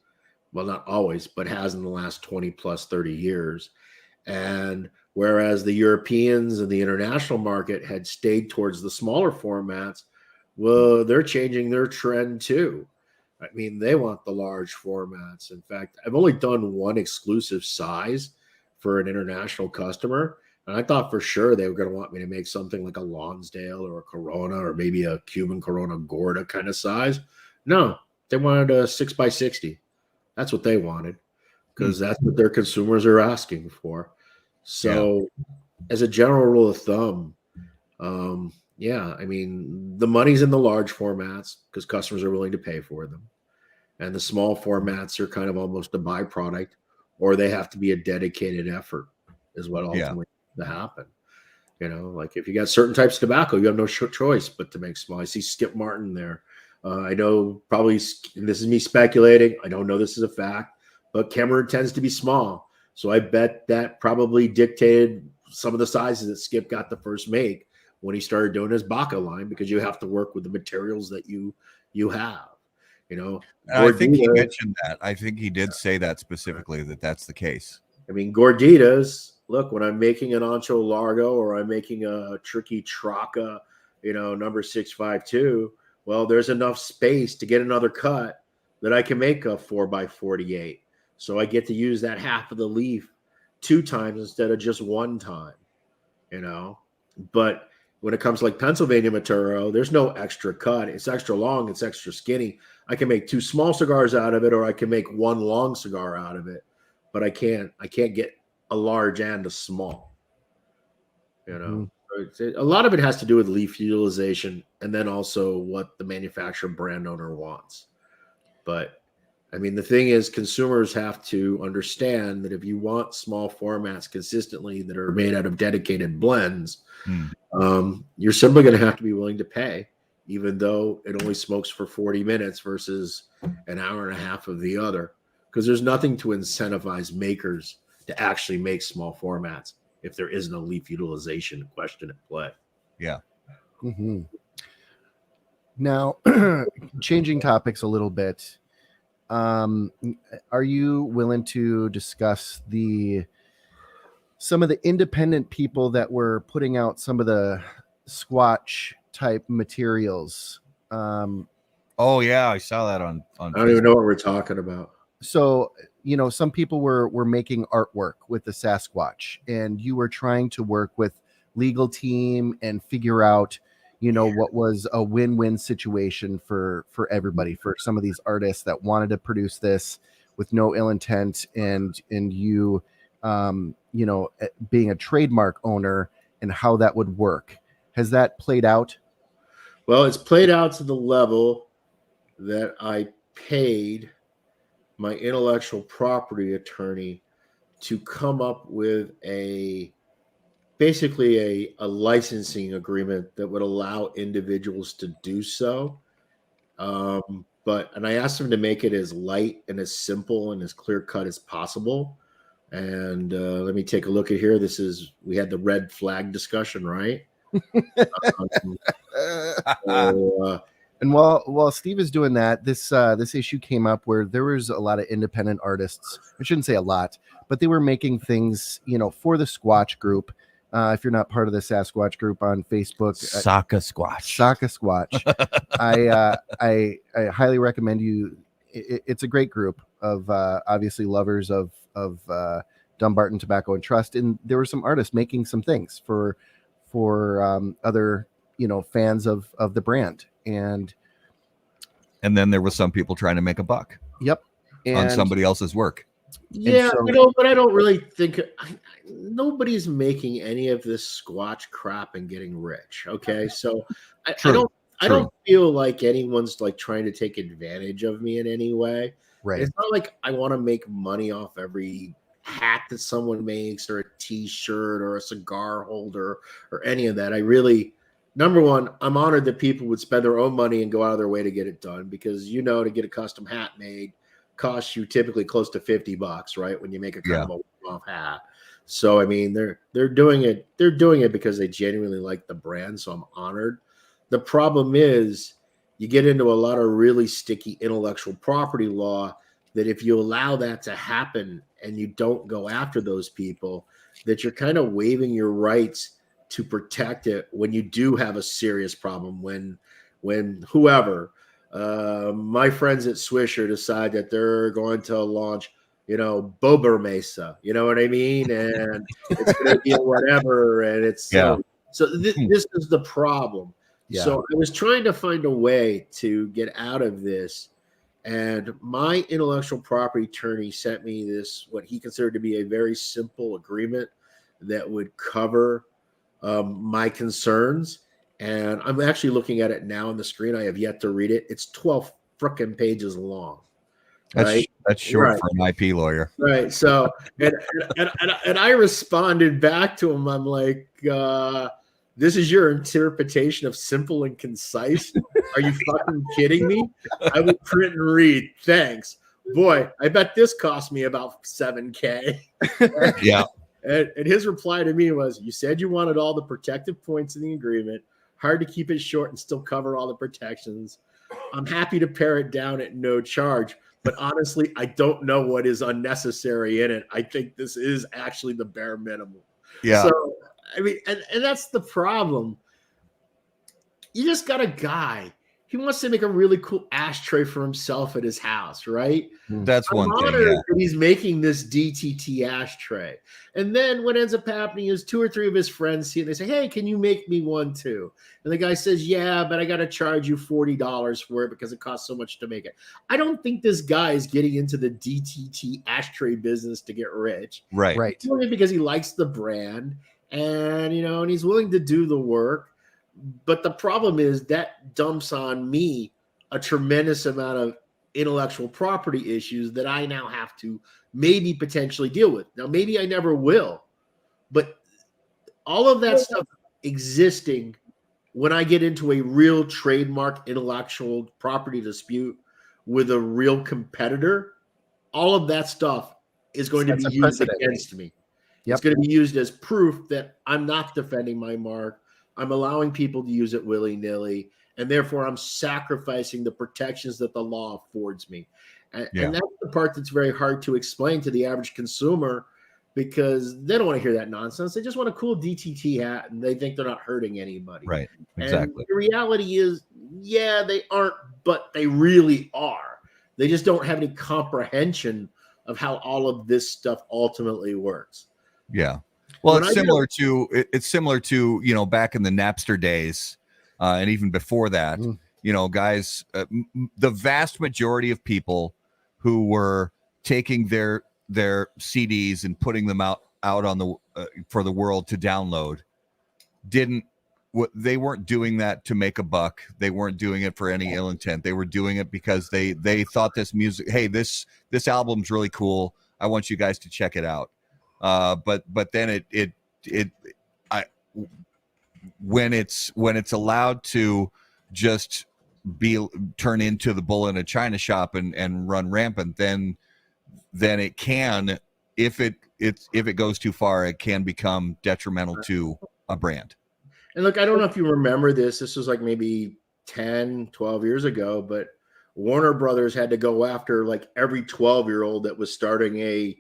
Well, not always, but has in the last 20 plus 30 years. And whereas the Europeans and the international market had stayed towards the smaller formats, well, they're changing their trend too. I mean, they want the large formats. In fact, I've only done one exclusive size for an international customer. And I thought for sure they were going to want me to make something like a Lonsdale or a Corona or maybe a Cuban Corona Gorda kind of size. No, they wanted a 6x60. That's what they wanted, because that's what their consumers are asking for. So as a general rule of thumb, I mean, the money's in the large formats because customers are willing to pay for them. And the small formats are kind of almost a byproduct, or they have to be a dedicated effort is what ultimately to happen. You know, like if you got certain types of tobacco, you have no choice but to make small. I see Skip Martin there. I know probably, and this is me speculating, I don't know this is a fact, but Cameroon tends to be small. So I bet that probably dictated some of the sizes that Skip got the first make when he started doing his Baca line, because you have to work with the materials that you have, you know. I think he mentioned that. I think he did say that specifically, that's the case. I mean, Gorditas, look, when I'm making an Ancho Largo or I'm making a Tricky Traca, you know, number 652, Well, there's enough space to get another cut that I can make a 4x48. So I get to use that half of the leaf 2 times instead of just 1 time, you know. But when it comes like Pennsylvania Maduro, there's no extra cut. It's extra long. It's extra skinny. I can make 2 small cigars out of it, or I can make 1 long cigar out of it. But I can't get a large and a small. You know, a lot of it has to do with leaf utilization, and then also what the manufacturer brand owner wants. But I mean, the thing is, consumers have to understand that if you want small formats consistently that are made out of dedicated blends, you're simply going to have to be willing to pay, even though it only smokes for 40 minutes versus an hour and a half of the other, because there's nothing to incentivize makers to actually make small formats if there isn't a leaf utilization question at play. Yeah. Mm-hmm. Now, changing topics a little bit, are you willing to discuss some of the independent people that were putting out some of the Squatch type materials? Oh yeah, I saw that on I don't even know what we're talking about. So, you know, some people were making artwork with the Sasquatch, and you were trying to work with legal team and figure out, you know, what was a win-win situation for everybody, for some of these artists that wanted to produce this with no ill intent, and you, you know, being a trademark owner, and how that would work. Has that played out? Well, it's played out to the level that I paid my intellectual property attorney to come up with basically a licensing agreement that would allow individuals to do so. And I asked him to make it as light and as simple and as clear cut as possible. And let me take a look at here. We had the red flag discussion, right? And while Steve is doing that, this issue came up where there was a lot of independent artists. I shouldn't say a lot, but they were making things, you know, for the Squatch group. If you're not part of the Sasquatch group on Facebook, Saka Squatch. Saka Squatch. I highly recommend you. It's a great group of obviously lovers of Dumbarton Tobacco and Trust, and there were some artists making some things for other, you know, fans of the brand, and then there was some people trying to make a buck. Yep. On somebody else's work. Yeah, but I don't really think nobody's making any of this Squatch crap and getting rich. Okay, so I don't feel like anyone's like trying to take advantage of me in any way. Right. It's not like I want to make money off every hat that someone makes, or a T-shirt, or a cigar holder, or any of that. I really, number one, I'm honored that people would spend their own money and go out of their way to get it done, because, you know, to get a custom hat made costs you typically close to $50, right? When you make a kind of a one-off hat. So I mean, they're doing it because they genuinely like the brand. So I'm honored. The problem is you get into a lot of really sticky intellectual property law that if you allow that to happen and you don't go after those people, that you're kind of waiving your rights to protect it when you do have a serious problem. When whoever, my friends at Swisher decide that they're going to launch, you know, Bober Mesa, you know what I mean? And it's going to be whatever. And it's this is the problem. Yeah. So I was trying to find a way to get out of this. And my intellectual property attorney sent me this, what he considered to be a very simple agreement that would cover my concerns. And I'm actually looking at it now on the screen. I have yet to read it. It's 12 frickin' pages long. That's short for an IP lawyer. Right. So, and I responded back to him. I'm like, this is your interpretation of simple and concise? Are you fucking kidding me? I will print and read. Thanks. Boy, I bet this cost me about $7,000. Yeah. And his reply to me was, you said you wanted all the protective points in the agreement. Hard to keep it short and still cover all the protections. I'm happy to pare it down at no charge. But honestly, I don't know what is unnecessary in it. I think this is actually the bare minimum. Yeah. So, I mean, and that's the problem. You just got a guy. he wants to make a really cool ashtray for himself at his house, right? That's I'm one thing. honored Yeah. that he's making this DTT ashtray. And then what ends up happening is 2 or 3 of his friends see it. They say, hey, can you make me one too? And the guy says, yeah, but I got to charge you $40 for it because it costs so much to make it. I don't think this guy is getting into the DTT ashtray business to get rich. Right. Right. He's doing it because he likes the brand and, and he's willing to do the work. But the problem is that dumps on me a tremendous amount of intellectual property issues that I now have to maybe potentially deal with. Now, maybe I never will, but all of that stuff existing when I get into a real trademark intellectual property dispute with a real competitor, all of that stuff is going to be used against me. It's going to be used as proof that I'm not defending my mark. I'm allowing people to use it willy-nilly, and therefore I'm sacrificing the protections that the law affords me. And that's the part that's very hard to explain to the average consumer because they don't want to hear that nonsense. They just want a cool DTT hat, and they think they're not hurting anybody. Right, exactly. And the reality is, yeah, they aren't, but they really are. They just don't have any comprehension of how all of this stuff ultimately works. Yeah. Well, When it's similar to back in the Napster days, and even before that, guys, the vast majority of people who were taking their CDs and putting them out on the for the world to download they weren't doing that to make a buck. They weren't doing it for any ill intent. They were doing it because they thought this music, hey, this album's really cool. I want you guys to check it out. But then when it's allowed to just turn into the bull in a china shop and run rampant, then it can, if it goes too far, it can become detrimental to a brand. And look, I don't know if you remember this. This was like maybe 10, 12 years ago, but Warner Brothers had to go after like every 12-year-old that was starting a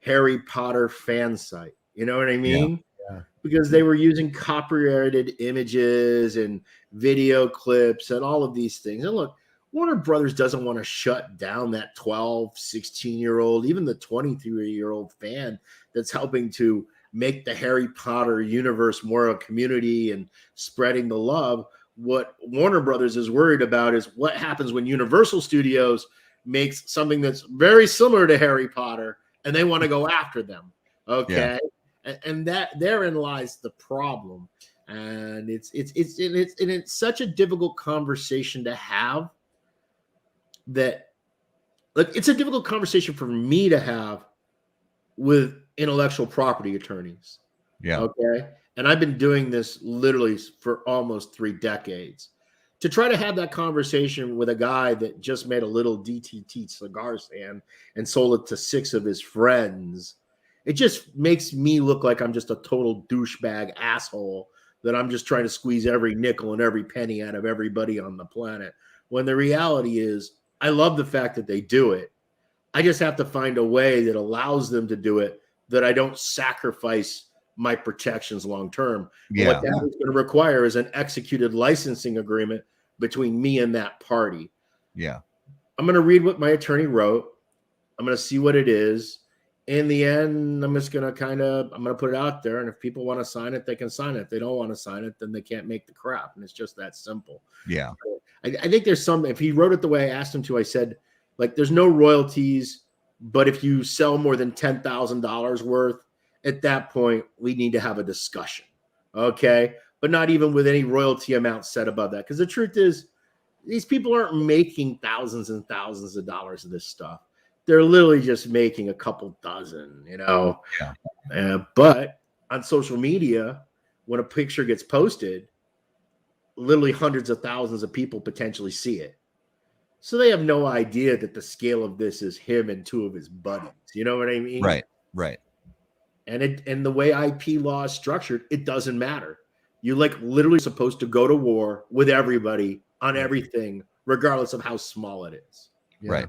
Harry Potter fan site. You know what I mean? Yeah. Because they were using copyrighted images and video clips and all of these things. And look, Warner Brothers doesn't want to shut down that 12, 16-year-old, even the 23-year-old fan that's helping to make the Harry Potter universe more a community and spreading the love. What Warner Brothers is worried about is what happens when Universal Studios makes something that's very similar to Harry Potter and they want to go after them. Okay. Yeah. And that therein lies the problem. And it's such a difficult conversation to have that, like, it's a difficult conversation for me to have with intellectual property attorneys. Yeah. Okay. And I've been doing this literally for almost 3 decades. To try to have that conversation with a guy that just made a little DTT cigar stand and sold it to 6 of his friends, it just makes me look like I'm just a total douchebag asshole, that I'm just trying to squeeze every nickel and every penny out of everybody on the planet. When the reality is, I love the fact that they do it. I just have to find a way that allows them to do it, that I don't sacrifice my protections long term. Yeah. What that is going to require is an executed licensing agreement between me and that party. Yeah. I'm going to read what my attorney wrote. I'm going to see what it is. In the end, I'm just going to put it out there. And if people want to sign it, they can sign it. If they don't want to sign it, then they can't make the crap. And it's just that simple. Yeah. I think there's some, if he wrote it the way I asked him to, I said, like, there's no royalties, but if you sell more than $10,000 worth, at that point, we need to have a discussion. Okay. But not even with any royalty amount set above that. Because the truth is, these people aren't making thousands and thousands of dollars of this stuff. They're literally just making a couple dozen, Yeah. But on social media, when a picture gets posted, literally hundreds of thousands of people potentially see it. So they have no idea that the scale of this is him and 2 of his buddies. You know what I mean? Right. And the way IP law is structured, it doesn't matter. You're like literally supposed to go to war with everybody on everything, regardless of how small it is. Yeah. Right.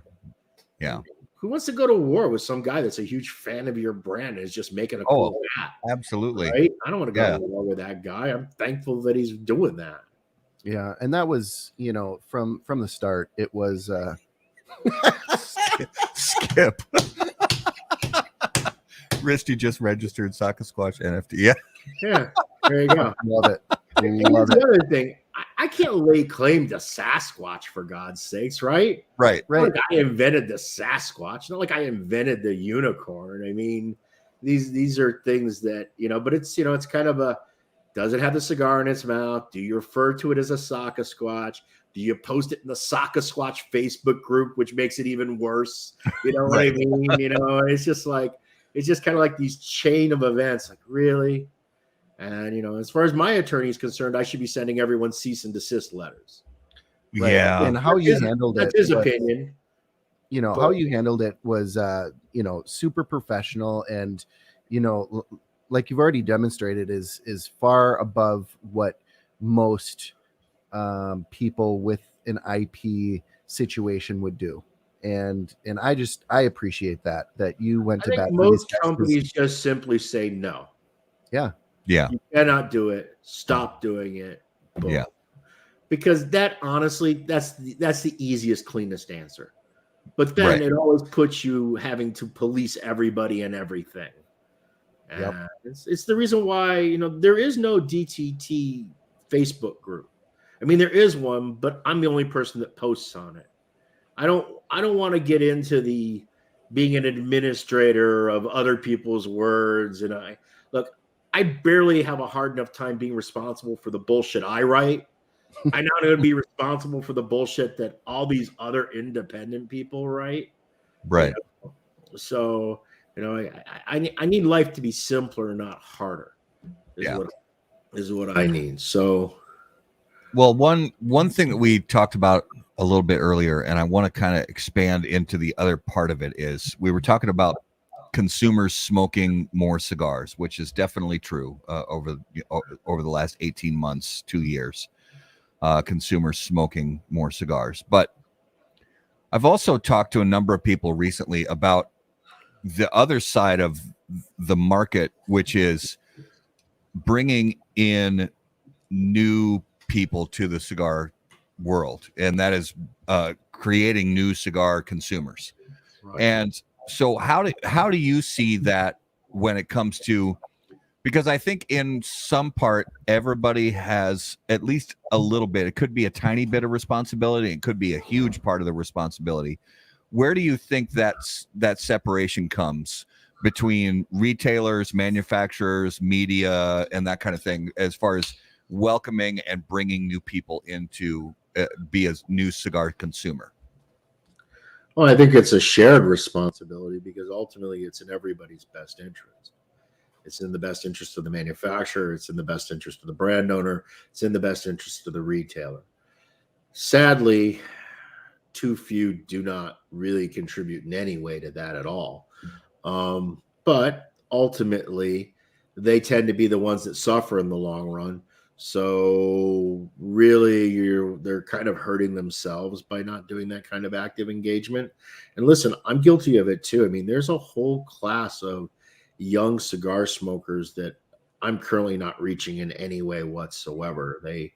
Yeah. Who wants to go to war with some guy that's a huge fan of your brand and is just making a cool hat? Absolutely. Right? I don't want to go to war with that guy. I'm thankful that he's doing that. Yeah, and that was, from the start, it was Skip. Risty just registered Saka Squatch NFT. Yeah. Yeah, there you go. love it. And here's Love the it. other thing. I can't lay claim to Sasquatch, for God's sakes, right? Right. Right. Not like I invented the Sasquatch. Not like I invented the unicorn. I mean, these are things that, but it's, it's kind of does it have the cigar in its mouth? Do you refer to it as a Saka Squatch? Do you post it in the Saka Squatch Facebook group, which makes it even worse? You know what I mean? It's just kind of like these chain of events. Like, really? And, as far as my attorney is concerned, I should be sending everyone cease and desist letters. Right. Yeah. And how you handled it. That's his opinion. How you handled it was, super professional, and, like you've already demonstrated, is far above what most people with an IP situation would do. And I appreciate that you went to bat. Most companies just simply say no. Yeah. Yeah. You cannot do it. Stop doing it. Boom. Yeah. Because that, honestly, that's the easiest, cleanest answer. But then it always puts you having to police everybody and everything. Yep. It's the reason why, there is no DTT Facebook group. I mean, there is one, but I'm the only person that posts on it. I don't want to get into the being an administrator of other people's words. And I barely have a hard enough time being responsible for the bullshit I write. I'm not going to be responsible for the bullshit that all these other independent people write. Right. So, I need life to be simpler, not harder. Is what I need. So, well, one thing that we talked about a little bit earlier, and I want to kind of expand into the other part of it, is we were talking about consumers smoking more cigars, which is definitely true over the last 18 months, 2 years. Consumers smoking more cigars. But I've also talked to a number of people recently about the other side of the market, which is bringing in new people to the cigar world, and that is creating new cigar consumers. right. And so how do you see that when it comes to, because I think in some part everybody has at least a little bit, it could be a tiny bit of responsibility, it could be a huge part of the responsibility. Where do you think that separation comes between retailers, manufacturers, media, and that kind of thing, as far as welcoming and bringing new people into be a new cigar consumer? Well, I think it's a shared responsibility, because ultimately it's in everybody's best interest. It's in the best interest of the manufacturer. It's in the best interest of the brand owner. It's in the best interest of the retailer. Sadly, too few do not really contribute in any way to that at all. But ultimately, they tend to be the ones that suffer in the long run. So really, they're kind of hurting themselves by not doing that kind of active engagement. And listen, I'm guilty of it too. I mean, there's a whole class of young cigar smokers that I'm currently not reaching in any way whatsoever. They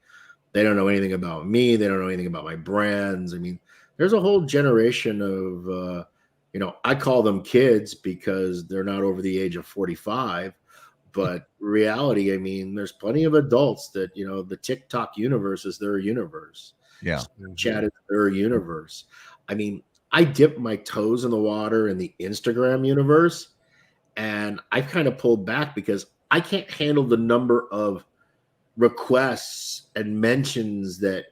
don't know anything about me. They don't know anything about my brands. I mean, there's a whole generation of, I call them kids because they're not over the age of 45. But reality, I mean, there's plenty of adults that, the TikTok universe is their universe. Yeah. Chat is their universe. I mean, I dip my toes in the water in the Instagram universe, and I've kind of pulled back because I can't handle the number of requests and mentions that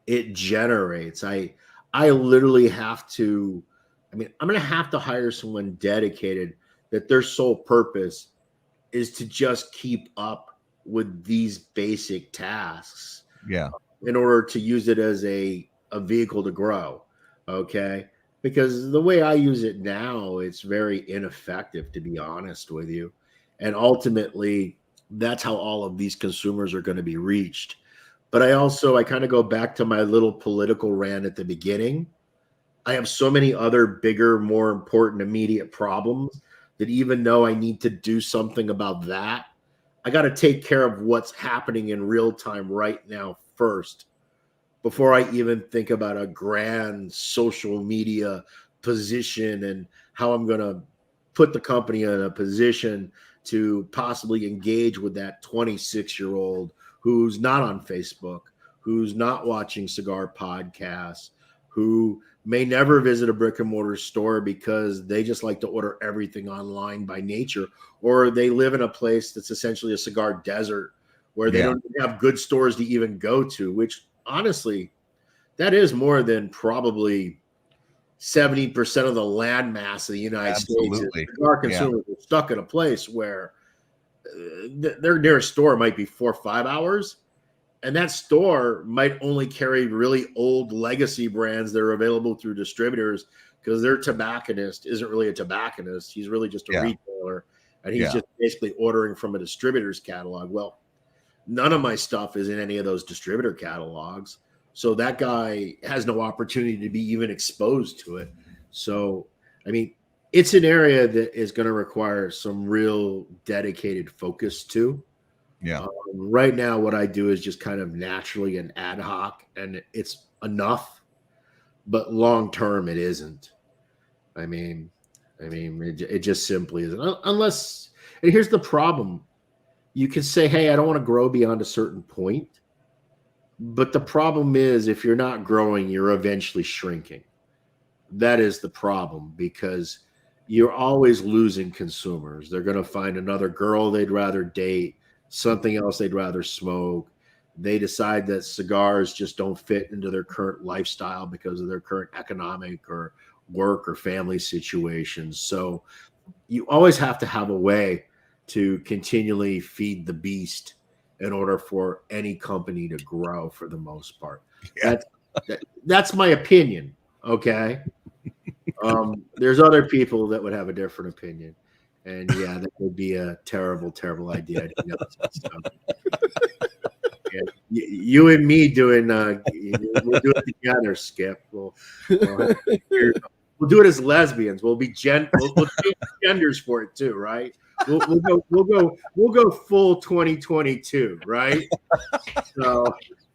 it generates. I literally have to, I'm going to have to hire someone dedicated that their sole purpose is to just keep up with these basic tasks. Yeah. In order to use it as a vehicle to grow. Okay. Because the way I use it now, it's very ineffective, to be honest with you. And ultimately, that's how all of these consumers are going to be reached. But I kind of go back to my little political rant at the beginning. I have so many other bigger, more important, immediate problems that even though I need to do something about that, I got to take care of what's happening in real time right now first before I even think about a grand social media position and how I'm going to put the company in a position to possibly engage with that 26-year-old who's not on Facebook, who's not watching cigar podcasts, who may never visit a brick and mortar store because they just like to order everything online by nature, or they live in a place that's essentially a cigar desert where they don't have good stores to even go to, which honestly, that is more than probably 70% of the land mass of the United States. Cigar consumers are stuck in a place where their nearest store might be 4 or 5 hours. And that store might only carry really old legacy brands that are available through distributors because their tobacconist isn't really a tobacconist. He's really just a retailer. And he's just basically ordering from a distributor's catalog. Well, none of my stuff is in any of those distributor catalogs. So that guy has no opportunity to be even exposed to it. So, I mean, it's an area that is going to require some real dedicated focus to. Yeah. Right now, what I do is just kind of naturally and ad hoc, and it's enough. But long term, it isn't. I mean, it just simply isn't. Unless, and here's the problem: you can say, "Hey, I don't want to grow beyond a certain point," but the problem is, if you're not growing, you're eventually shrinking. That is the problem because you're always losing consumers. They're going to find another girl they'd rather date, something else they'd rather smoke. They decide that cigars just don't fit into their current lifestyle because of their current economic or work or family situations. So you always have to have a way to continually feed the beast in order for any company to grow for the most part. Yeah. That's my opinion. Okay. There's other people that would have a different opinion. And yeah, that would be a terrible, terrible idea. Yeah, you and me doing, we'll do it together, Skip. We'll do it as lesbians. We'll be we'll change genders for it too, right? We'll go full 2022, right? So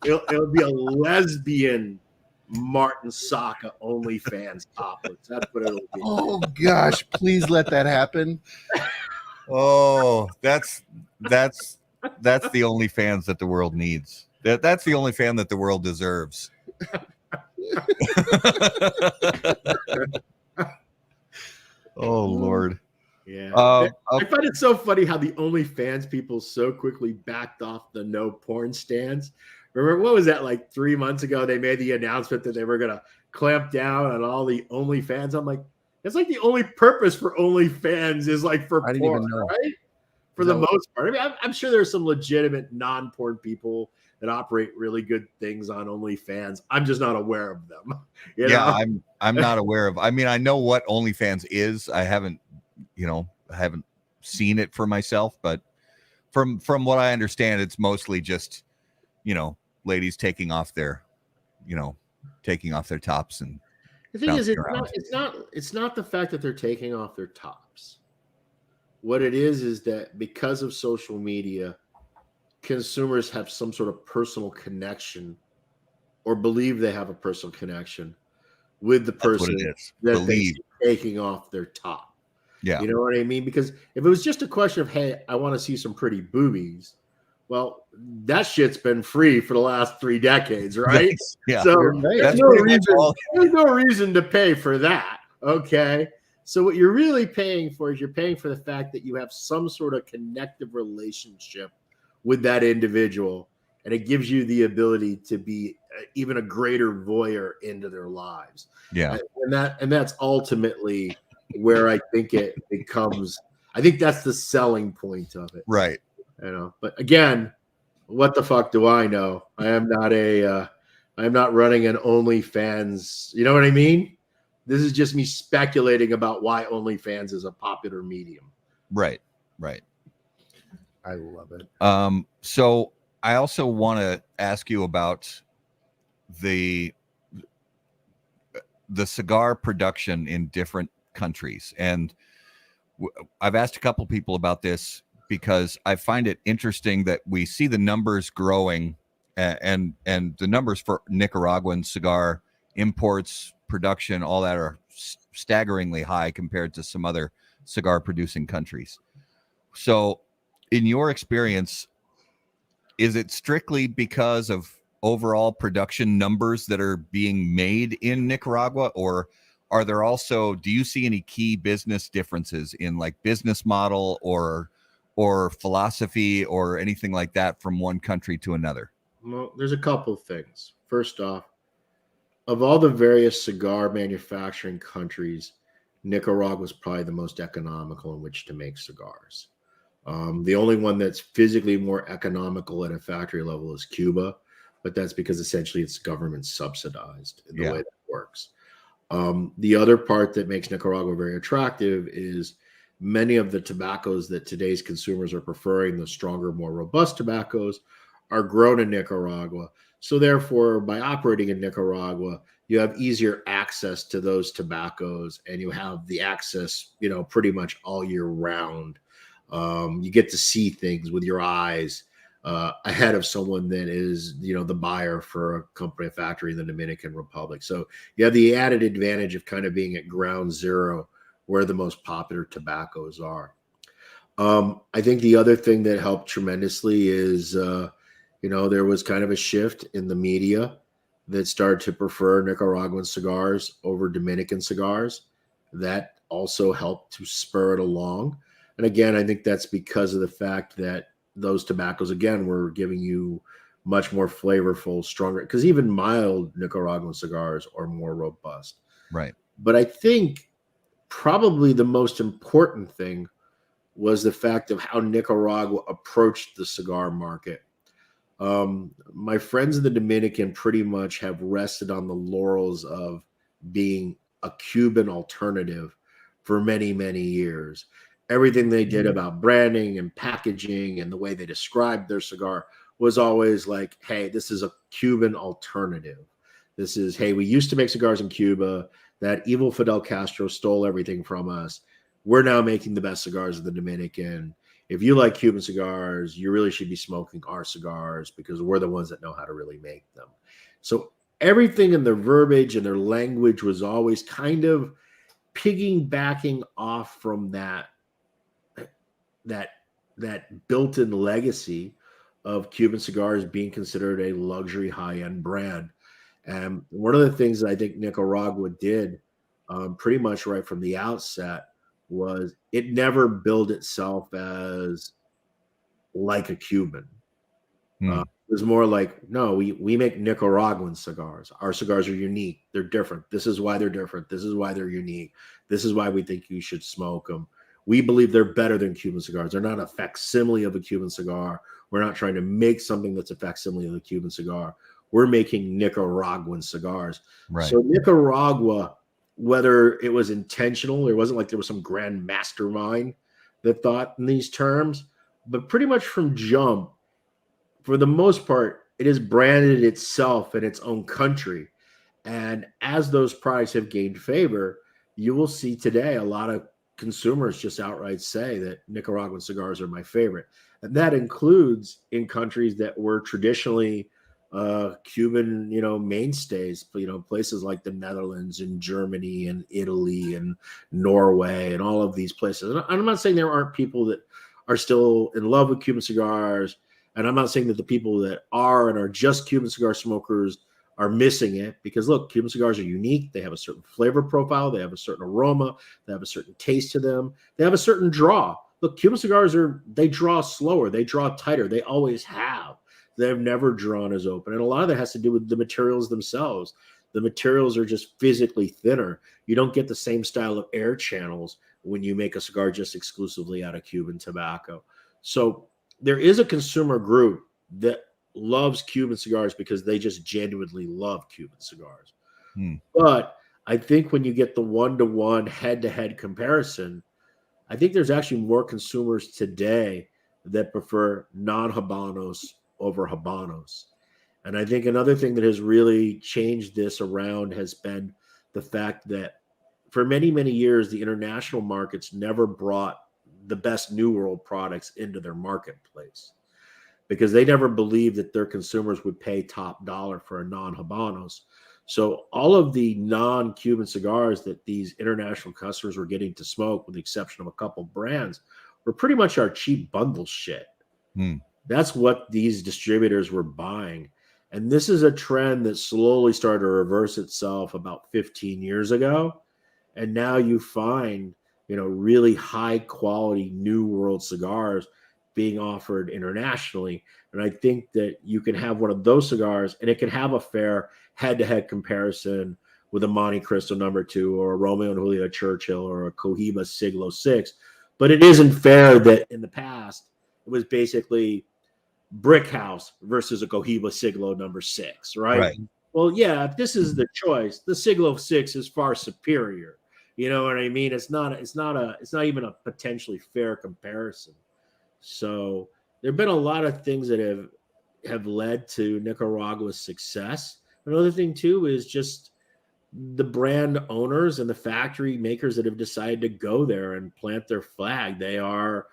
it'll be a lesbian Martin Saka OnlyFans toplets. That's what it'll be. Oh gosh, please let that happen. Oh, that's the OnlyFans that the world needs. That's the OnlyFans that the world deserves. Oh Lord. Yeah. I find it so funny how the OnlyFans people so quickly backed off the no porn stance. Remember, what was that, like 3 months ago? They made the announcement that they were going to clamp down on all the OnlyFans. I'm like, it's like the only purpose for OnlyFans is like for porn, right? For the most part. I mean, I'm sure there's some legitimate non-porn people that operate really good things on OnlyFans. I'm just not aware of them. You know? I'm not aware of. I mean, I know what OnlyFans is. I haven't seen it for myself, but from what I understand, it's mostly just, ladies taking off their tops. And the thing is, it's not the fact that they're taking off their tops. What it is that because of social media, consumers have some sort of personal connection or believe they have a personal connection with the person that they're taking off their top. Yeah. You know what I mean? Because if it was just a question of, hey, I want to see some pretty boobies, well, that shit's been free for the last 3 decades, right? Yeah. So there's no reason to pay for that. Okay. So what you're really paying for is you're paying for the fact that you have some sort of connective relationship with that individual, and it gives you the ability to be even a greater voyeur into their lives. Yeah. And that's ultimately where I think it becomes. I think that's the selling point of it. Right. But again, what the fuck do I know? I am not running an OnlyFans. You know what I mean? This is just me speculating about why OnlyFans is a popular medium. Right. I love it. So I also want to ask you about the cigar production in different countries. And I've asked a couple people about this because I find it interesting that we see the numbers growing and the numbers for Nicaraguan cigar imports, production, all that are staggeringly high compared to some other cigar producing countries. So, in your experience, is it strictly because of overall production numbers that are being made in Nicaragua, or are there also, do you see any key business differences in like business model or philosophy or anything like that from one country to another? Well, there's a couple of things. First off, of all the various cigar manufacturing countries, Nicaragua is probably the most economical in which to make cigars. The only one that's physically more economical at a factory level is Cuba, but that's because essentially it's government subsidized in the way that works. The other part that makes Nicaragua very attractive is many of the tobaccos that today's consumers are preferring, the stronger, more robust tobaccos, are grown in Nicaragua. So therefore, by operating in Nicaragua, you have easier access to those tobaccos, and you have the access, pretty much all year round. You get to see things with your eyes ahead of someone that is, the buyer for a company, a factory in the Dominican Republic. So you have the added advantage of kind of being at ground zero where the most popular tobaccos are. I think the other thing that helped tremendously is, there was kind of a shift in the media that started to prefer Nicaraguan cigars over Dominican cigars. That also helped to spur it along. And again, I think that's because of the fact that those tobaccos, again, were giving you much more flavorful, stronger, because even mild Nicaraguan cigars are more robust. Right. But I think probably the most important thing was the fact of how Nicaragua approached the cigar market. My friends in the Dominican pretty much have rested on the laurels of being a Cuban alternative for many, many years. Everything they did about branding and packaging and the way they described their cigar was always like, hey, this is a Cuban alternative. This is, hey, we used to make cigars in Cuba. That evil Fidel Castro stole everything from us. We're now making the best cigars in the Dominican. If you like Cuban cigars, you really should be smoking our cigars because we're the ones that know how to really make them. So everything in their verbiage and their language was always kind of piggybacking off from that built-in legacy of Cuban cigars being considered a luxury high-end brand. And one of the things that I think Nicaragua did pretty much right from the outset was it never billed itself as like a Cuban. It was more like, no, we make Nicaraguan cigars. Our cigars are unique. They're different. This is why they're different. This is why they're unique. This is why we think you should smoke them. We believe they're better than Cuban cigars. They're not a facsimile of a Cuban cigar. We're not trying to make something that's a facsimile of a Cuban cigar. We're making Nicaraguan cigars. Right. So Nicaragua, whether it was intentional, it wasn't like there was some grand mastermind that thought in these terms, but pretty much from jump, for the most part, it has branded itself in its own country. And as those products have gained favor, you will see today a lot of consumers just outright say that Nicaraguan cigars are my favorite. And that includes in countries that were traditionally Cuban, mainstays, places like the Netherlands and Germany and Italy and Norway and all of these places. And I'm not saying there aren't people that are still in love with Cuban cigars. And I'm not saying that the people that are and are just Cuban cigar smokers are missing it, because look, Cuban cigars are unique. They have a certain flavor profile. They have a certain aroma. They have a certain taste to them. They have a certain draw. Look, Cuban cigars they draw slower. They draw tighter. They always have. They've never drawn as open. And a lot of that has to do with the materials themselves. The materials are just physically thinner. You don't get the same style of air channels when you make a cigar just exclusively out of Cuban tobacco. So there is a consumer group that loves Cuban cigars because they just genuinely love Cuban cigars. But I think when you get the one-to-one head-to-head comparison, I think there's actually more consumers today that prefer non-Habanos over Habanos. And I think another thing that has really changed this around has been the fact that for many, many years, the international markets never brought the best New World products into their marketplace. because they never believed that their consumers would pay top dollar for a non-Habanos. So all of the non-Cuban cigars that these international customers were getting to smoke, with the exception of a couple brands, were pretty much our cheap bundle shit. That's what these distributors were buying. And this is a trend that slowly started to reverse itself about 15 years ago. And now you find, really high quality New World cigars being offered internationally. And I think that you can have one of those cigars and it can have a fair head-to-head comparison with a Monte Cristo No. 2 or a Romeo and Julieta Churchill or a Cohiba Siglo 6. But it isn't fair that in the past it was basically Brick House versus a Cohiba Siglo No. 6, right? Well, yeah, if this is the choice, the Siglo 6 is far superior. You know what I mean? It's not even a potentially fair comparison. So there have been a lot of things that have led to Nicaragua's success. Another thing too is just the brand owners and the factory makers that have decided to go there and plant their flag. They are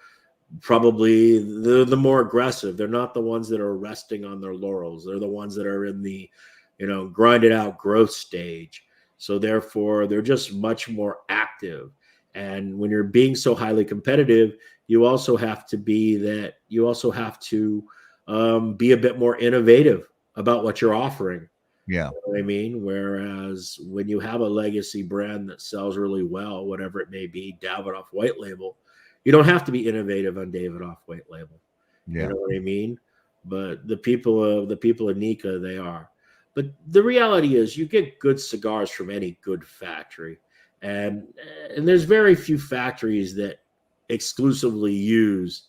probably the more aggressive. They're not the ones that are resting on their laurels. They're the ones that are in the, grinded out growth stage. So therefore, they're just much more active. And when you're being so highly competitive, you also have to be a bit more innovative about what you're offering. Yeah. You know what I mean? Whereas when you have a legacy brand that sells really well, whatever it may be, Davidoff White Label, you don't have to be innovative on Davidoff White Label. Yeah. You know what I mean? But the people of Nika, they are. But the reality is you get good cigars from any good factory. And there's very few factories that exclusively use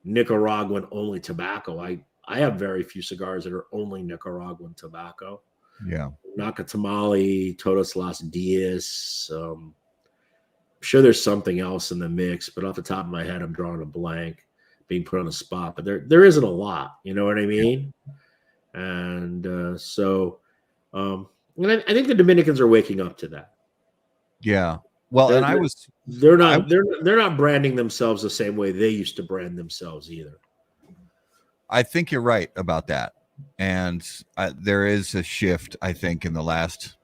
Nicaraguan only tobacco. I have very few cigars that are only Nicaraguan tobacco. Yeah. Nacatamale, Todos Los Dias. I'm sure there's something else in the mix, but off the top of my head, I'm drawing a blank, being put on the spot. But there isn't a lot. You know what I mean? And and I think the Dominicans are waking up to that. Yeah. Well, they're not branding themselves the same way they used to brand themselves either. I think you're right about that. And there is a shift, I think, in the last,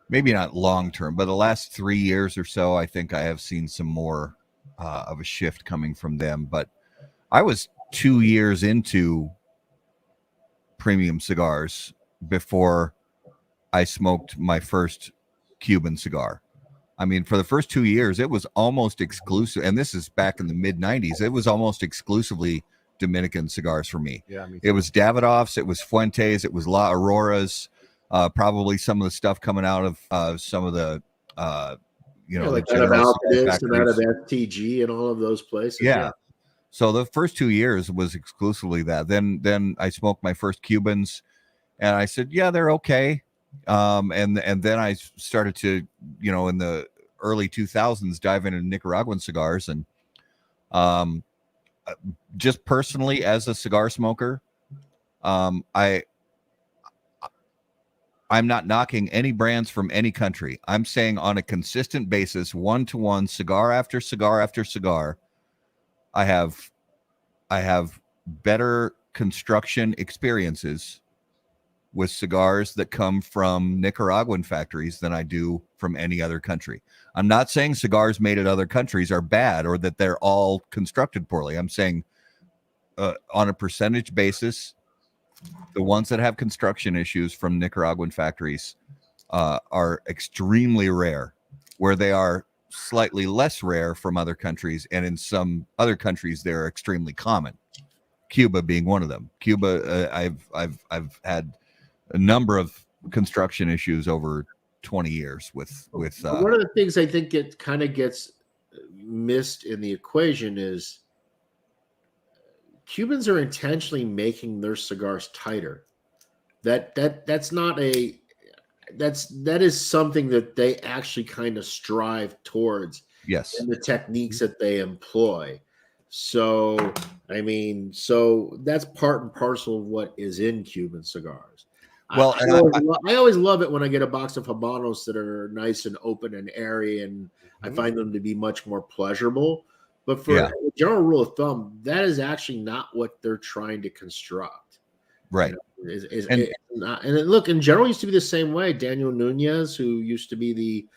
maybe not long term, but the last 3 years or so, I think I have seen some more of a shift coming from them. But I was 2 years into premium cigars before I smoked my first Cuban cigar. I mean, for the first 2 years, it was almost exclusive. And this is back in the mid 90s. It was almost exclusively Dominican cigars for me. Yeah, it was Davidoff's, it was Fuentes, it was La Auroras, probably some of the stuff coming out of some of the like out of Alcadis and out of FTG and all of those places. Yeah. So the first 2 years was exclusively that. Then I smoked my first Cubans, and I said, yeah, they're okay. And then I started to, in the early 2000s, dive into Nicaraguan cigars, and just personally as a cigar smoker, I'm not knocking any brands from any country. I'm saying on a consistent basis, 1-to-1, cigar after cigar after cigar, I have better construction experiences with cigars that come from Nicaraguan factories than I do from any other country. I'm not saying cigars made at other countries are bad or that they're all constructed poorly. I'm saying on a percentage basis, the ones that have construction issues from Nicaraguan factories are extremely rare, where they are slightly less rare from other countries. And in some other countries, they're extremely common. Cuba being one of them. Cuba, I've had a number of construction issues over 20 years with one of the things I think it kind of gets missed in the equation is Cubans are intentionally making their cigars tighter. That is something that they actually kind of strive towards. Yes. And the techniques that they employ. So that's part and parcel of what is in Cuban cigars. Well, I always love it when I get a box of Habanos that are nice and open and airy, and I find them to be much more pleasurable. But for a general rule of thumb, that is actually not what they're trying to construct. Right. And look, in general, it used to be the same way. Daniel Nunez, who used to be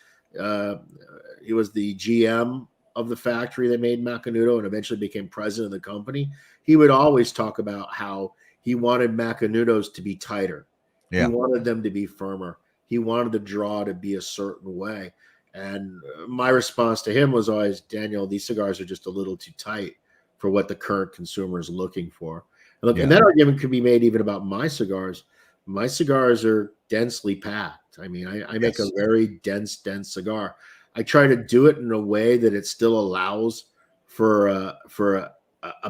he was the GM of the factory that made Macanudo and eventually became president of the company. He would always talk about how he wanted Macanudos to be tighter. Yeah. He wanted them to be firmer. He wanted the draw to be a certain way. And my response to him was always, Daniel, these cigars are just a little too tight for what the current consumer is looking for. And look, and that argument could be made even about my cigars. My cigars are densely packed. I mean, I make a very dense cigar. I try to do it in a way that it still allows for a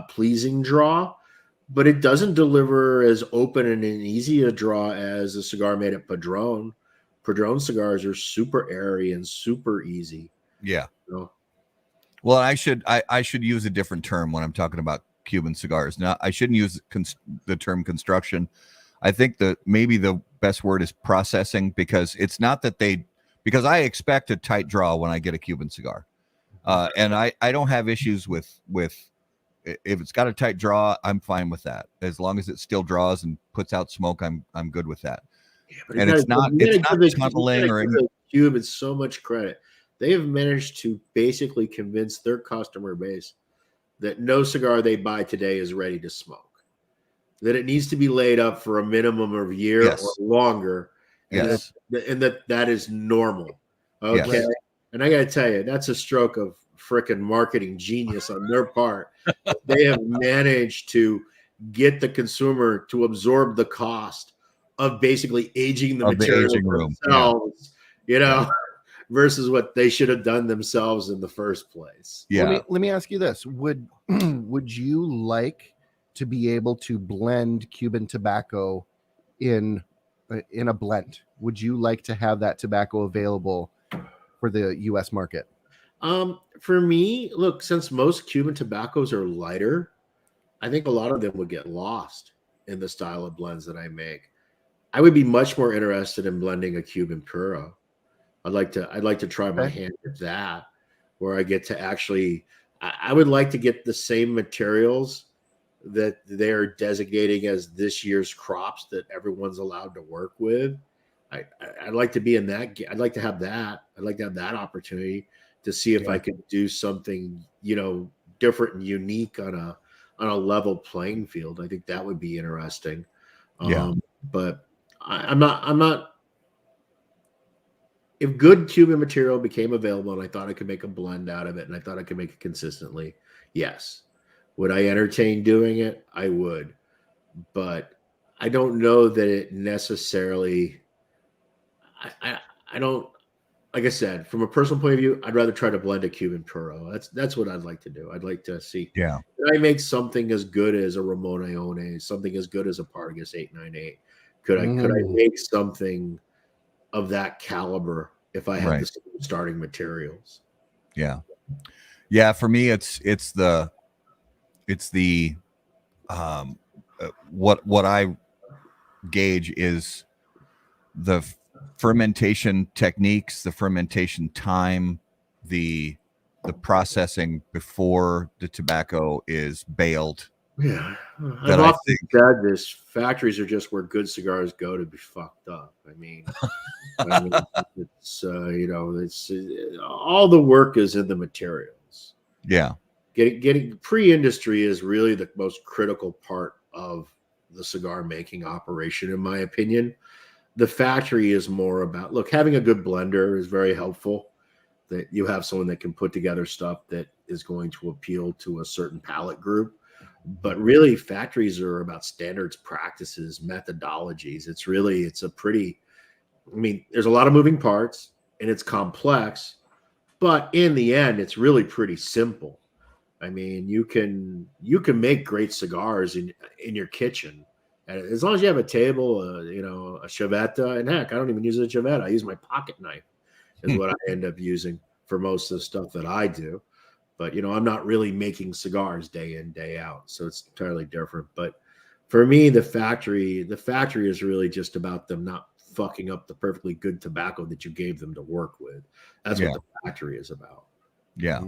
pleasing draw, but it doesn't deliver as open and easy a draw as a cigar made at Padron. Padron cigars are super airy and super easy. Yeah. You know? Well, I should use a different term when I'm talking about Cuban cigars. Now, I shouldn't use the term construction. I think that maybe the best word is processing, because it's not that because I expect a tight draw when I get a Cuban cigar. And I don't have issues with if it's got a tight draw, I'm fine with that. As long as it still draws and puts out smoke, I'm good with that. Yeah, and it's not tunneling or anything. Cuban so much credit. They have managed to basically convince their customer base that no cigar they buy today is ready to smoke. That it needs to be laid up for a minimum of a year or longer. And that is normal. Okay. Yes. And I got to tell you, that's a stroke of freaking marketing genius on their part. They have managed to get the consumer to absorb the cost of basically aging the material themselves, versus what they should have done themselves in the first place. Yeah. Let me ask you this. Would you like to be able to blend Cuban tobacco in a blend? Would you like to have that tobacco available for the U.S. market? For me, look, since most Cuban tobaccos are lighter, I think a lot of them would get lost in the style of blends that I make. I would be much more interested in blending a Cuban Puro. I'd like to try my hand at that, where I get to actually, I would like to get the same materials that they're designating as this year's crops that everyone's allowed to work with. I'd like to be in that. I'd like to have that. I'd like to have that opportunity to see if I could do something, different and unique on a level playing field. I think that would be interesting. But I'm not. If good Cuban material became available and I thought I could make a blend out of it and I thought I could make it consistently, yes. Would I entertain doing it? I would. But I don't know that it necessarily, I don't, like I said, from a personal point of view, I'd rather try to blend a Cuban Puro. That's what I'd like to do. I'd like to see. Yeah. Could I make something as good as a Ramon Ione, something as good as a Partagas 898? Could I make something of that caliber if I had the starting materials? Yeah. Yeah. For me, it's the what I gauge is the fermentation techniques, the fermentation time, the processing before the tobacco is baled. Yeah, I've often said this: factories are just where good cigars go to be fucked up. I mean, it's it's all the work is in the materials. Yeah, getting pre-industry is really the most critical part of the cigar making operation, in my opinion. The factory is more about, look, having a good blender is very helpful. That you have someone that can put together stuff that is going to appeal to a certain palate group. But really, factories are about standards, practices, methodologies. There's a lot of moving parts and it's complex, but in the end, it's really pretty simple. I mean, you can make great cigars in your kitchen. And as long as you have a table, a chaveta, and heck, I don't even use a chaveta. I use my pocket knife is what I end up using for most of the stuff that I do. But, I'm not really making cigars day in, day out. So it's entirely different. But for me, the factory is really just about them not fucking up the perfectly good tobacco that you gave them to work with. That's what the factory is about. Yeah.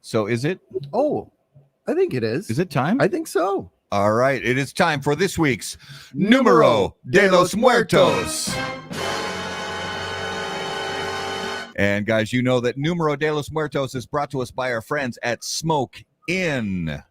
So is it? Oh, I think it is. Is it time? I think so. All right. It is time for this week's Numero de los Muertos. And guys, you know that Numero de los Muertos is brought to us by our friends at Smoke Inn.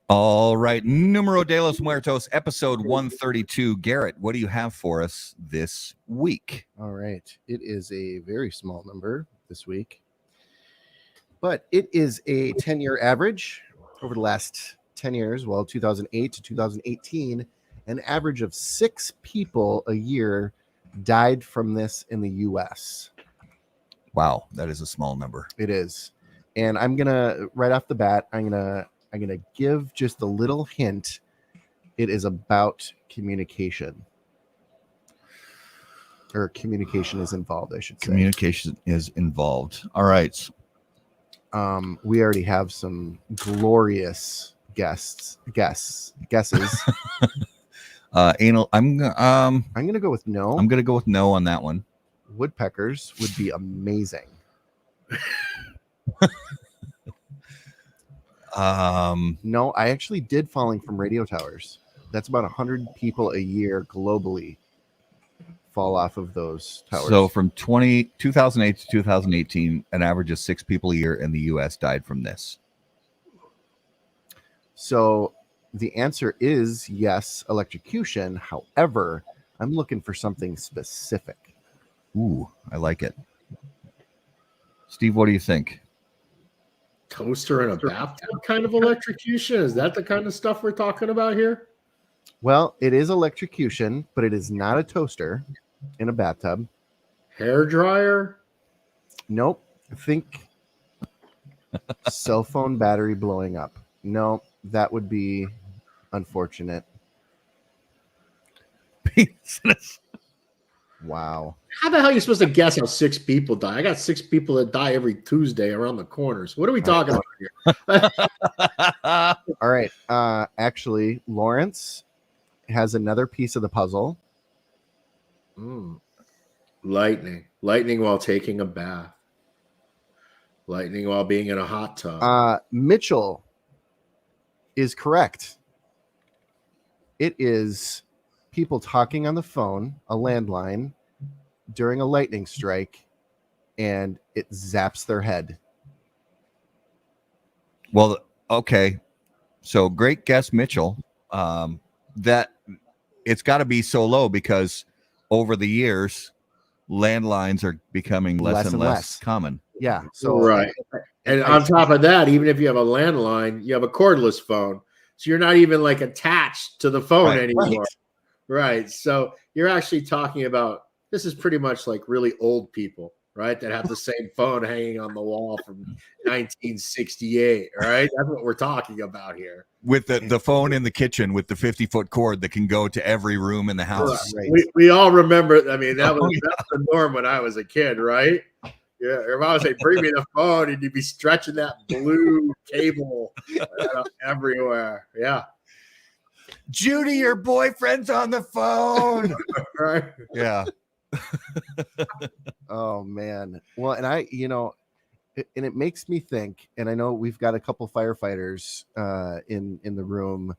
All right, Numero de los Muertos, episode 132. Garrett, what do you have for us this week? All right. It is a very small number this week, but it is a 10-year average over the last 10 years. Well, 2008 to 2018, an average of 6 people a year died from this in the U.S. Wow, that is a small number. It is. And I'm going to, right off the bat, I'm going to give just a little hint. It is about communication. Or communication is involved, I should say. Communication is involved. All right. We already have some glorious guesses. Anal. I'm gonna go with no. I'm gonna go with no on that one. Woodpeckers would be amazing. No, I actually did falling from radio towers. That's about 100 people a year globally fall off of those towers. So from 2008 to 2018, an average of 6 people a year in the U.S. died from this. So the answer is yes, electrocution. However, I'm looking for something specific. Ooh, I like it. Steve, what do you think? Toaster in a bathtub kind of electrocution? Is that the kind of stuff we're talking about here? Well, it is electrocution, but it is not a toaster in a bathtub. Hair dryer? Nope. Think cell phone battery blowing up. No, that would be unfortunate. Wow. How the hell are you supposed to guess how 6 people die? I got 6 people that die every Tuesday around the corners. What are we talking about here? All right. Actually, Lawrence has another piece of the puzzle. Lightning. Lightning while taking a bath. Lightning while being in a hot tub. Mitchell is correct. It is people talking on the phone, a landline, during a lightning strike, and it zaps their head. Well, okay. So great guess, Mitchell. That it's got to be so low because over the years, landlines are becoming less and less common. Yeah. So right. And on top of that, even if you have a landline, you have a cordless phone. So you're not even like attached to the phone anymore. Right. So you're actually talking about, this is pretty much like really old people, right? That have the same phone hanging on the wall from 1968, right? That's what we're talking about here. With the phone in the kitchen with the 50-foot cord that can go to every room in the house. Right. We all remember, I mean, that's the norm when I was a kid, right? Yeah, if I was say, bring me the phone, and you'd be stretching that blue cable everywhere. Yeah. Judy, your boyfriend's on the phone. Right. Yeah. Oh man. Well, and and it makes me think, and I know we've got a couple firefighters in the room.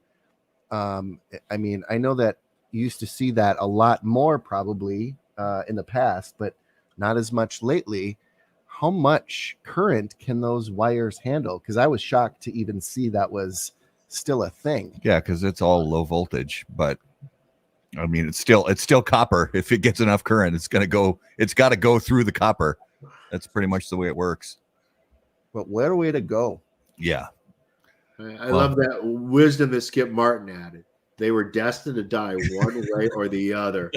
I mean, I know that you used to see that a lot more probably in the past, but not as much lately. how much current can those wires handle? Because I was shocked to even see that was still a thing. Yeah, because it's all low voltage, but I mean, it's still copper. If it gets enough current, it's got to go through the copper. That's pretty much the way it works. But what a way to go. Yeah. I love that wisdom that Skip Martin added. They were destined to die one way or the other.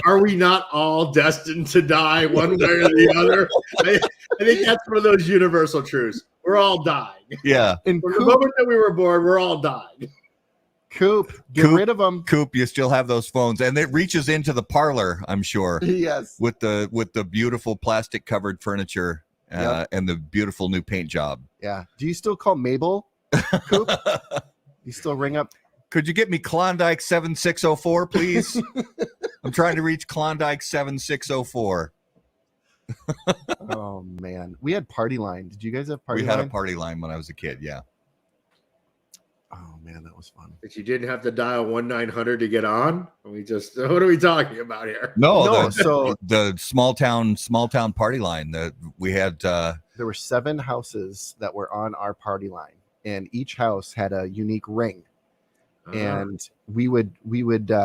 Are we not all destined to die one way or the other? I think that's one of those universal truths. We're all dying. Yeah. And From the moment that we were born, we're all dying. Get rid of them. Coop, you still have those phones, and it reaches into the parlor, I'm sure. Yes. With the beautiful plastic covered furniture and the beautiful new paint job. Yeah. Do you still call Mabel, Coop? You still ring up? Could you get me Klondike 7604, please? I'm trying to reach Klondike 7604. Oh man, we had Party Line. Did you guys have Party We Line? had a party line when I was a kid. Yeah. Oh man, that was fun. But you didn't have to dial 1-900 to get on. What are we talking about here? No, so the small town party line that we had. there were 7 houses that were on our party line, and each house had a unique ring. And we would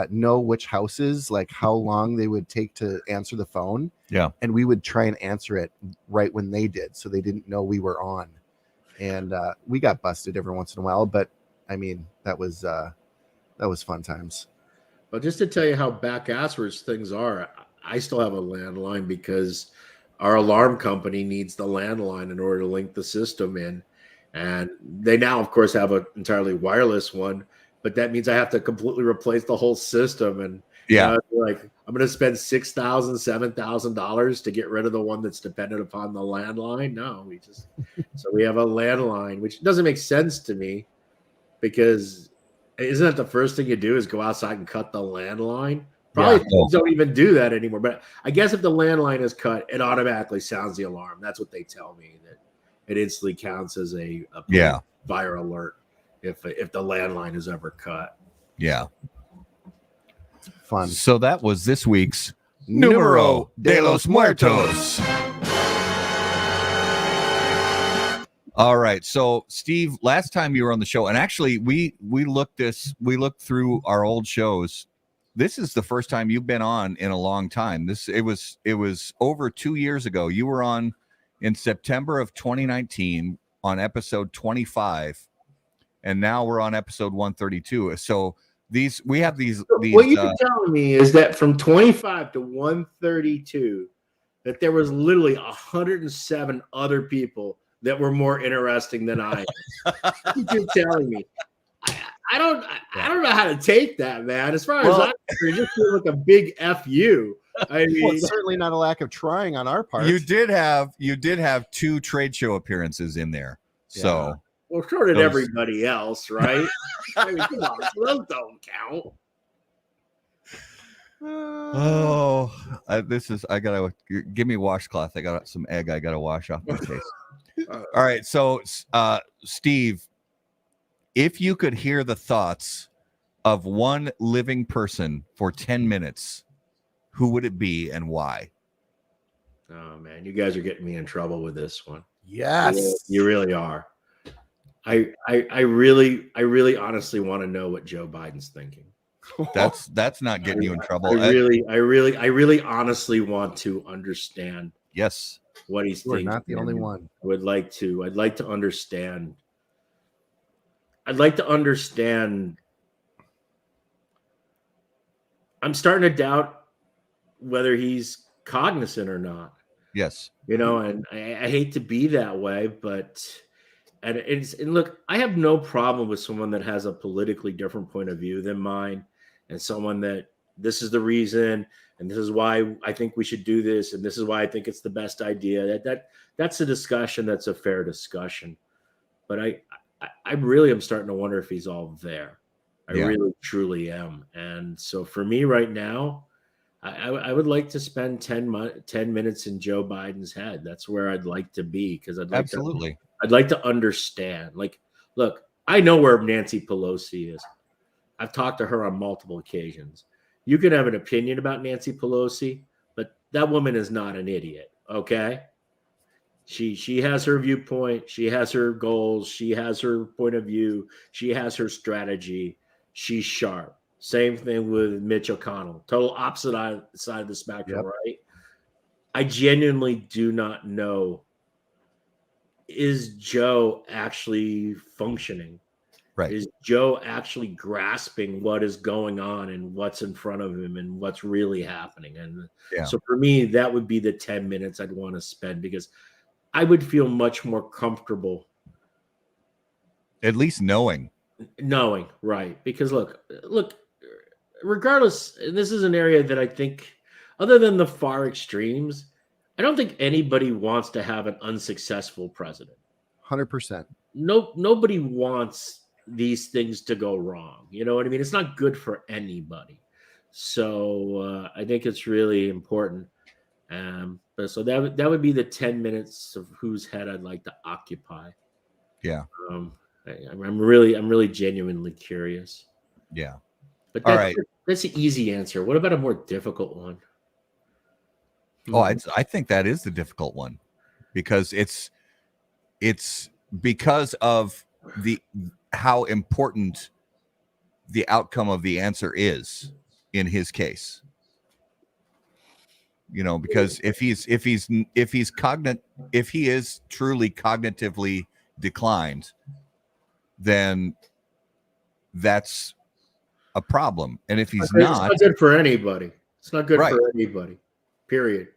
know which houses, like how long they would take to answer the phone. Yeah. And we would try and answer it right when they did, so they didn't know we were on. And we got busted every once in a while, but I mean that was fun times. Well, just to tell you how back-asswards things are, I still have a landline because our alarm company needs the landline in order to link the system in. And they now, of course, have an entirely wireless one, but that means I have to completely replace the whole system. And like I'm going to spend $6,000, $7,000 to get rid of the one that's dependent upon the landline. No, so we have a landline, which doesn't make sense to me because isn't that the first thing you do is go outside and cut the landline? Probably don't even do that anymore. But I guess if the landline is cut, it automatically sounds the alarm. That's what they tell me, that it instantly counts as a fire alert if the landline is ever cut. Yeah. Fun. So that was this week's Numero de los Muertos. All right. So Steve, last time you were on the show, and actually we looked through our old shows. This is the first time you've been on in a long time. It was over 2 years ago. You were on in September of 2019 on episode 25, and now we're on episode 132. So we have these. What you're telling me is that from 25 to 132, that there was literally 107 other people that were more interesting than I am. You're telling me. I don't know how to take that, man. As far as I'm concerned, just feel like a big FU. I mean, well, it's certainly not a lack of trying on our part. You did have 2 trade show appearances in there. Yeah. So well, so did everybody else, right? I mean, come on, those don't count. I gotta give me a washcloth. I got some egg I gotta wash off my face. All right, so Steve, if you could hear the thoughts of one living person for 10 minutes, who would it be and why? Oh man, you guys are getting me in trouble with this one. Yes, you really are. I really honestly want to know what Joe Biden's thinking. That's not getting you in trouble. I really honestly want to understand. Yes, what he's thinking. We're not the only one. I'd like to understand. I'd like to understand. I'm starting to doubt whether he's cognizant or not. Yes. And I hate to be that way, but and look, I have no problem with someone that has a politically different point of view than mine, and someone that this is the reason, and this is why I think we should do this, and this is why I think it's the best idea. That's a discussion. That's a fair discussion. But I really am starting to wonder if he's all there. I really, truly am. And so for me right now, I would like to spend 10 minutes in Joe Biden's head. That's where I'd like to be, because I'd like to understand. Like, look, I know where Nancy Pelosi is. I've talked to her on multiple occasions. You can have an opinion about Nancy Pelosi, but that woman is not an idiot, okay? She has her viewpoint, she has her goals, she has her point of view, she has her strategy. She's sharp. Same thing with Mitch O'Connell. Total opposite side of the spectrum, right? I genuinely do not know, is Joe actually functioning? Right. Is Joe actually grasping what is going on and what's in front of him and what's really happening? And so for me, that would be the 10 minutes I'd want to spend, because I would feel much more comfortable. At least knowing, right? Because look, regardless, this is an area that I think, other than the far extremes, I don't think anybody wants to have an unsuccessful president. 100%. Nobody wants these things to go wrong. You know what I mean? It's not good for anybody. So I think it's really important. But so that would be the 10 minutes of whose head I'd like to occupy. Yeah. I'm really genuinely curious. Yeah. But all right, that's the easy answer. What about a more difficult one? Oh, I think that is the difficult one, because it's because of how important the outcome of the answer is in his case. You know, because if he is truly cognitively declined, then that's a problem. And if he's not, it's not good for anybody. It's not good for anybody. Period.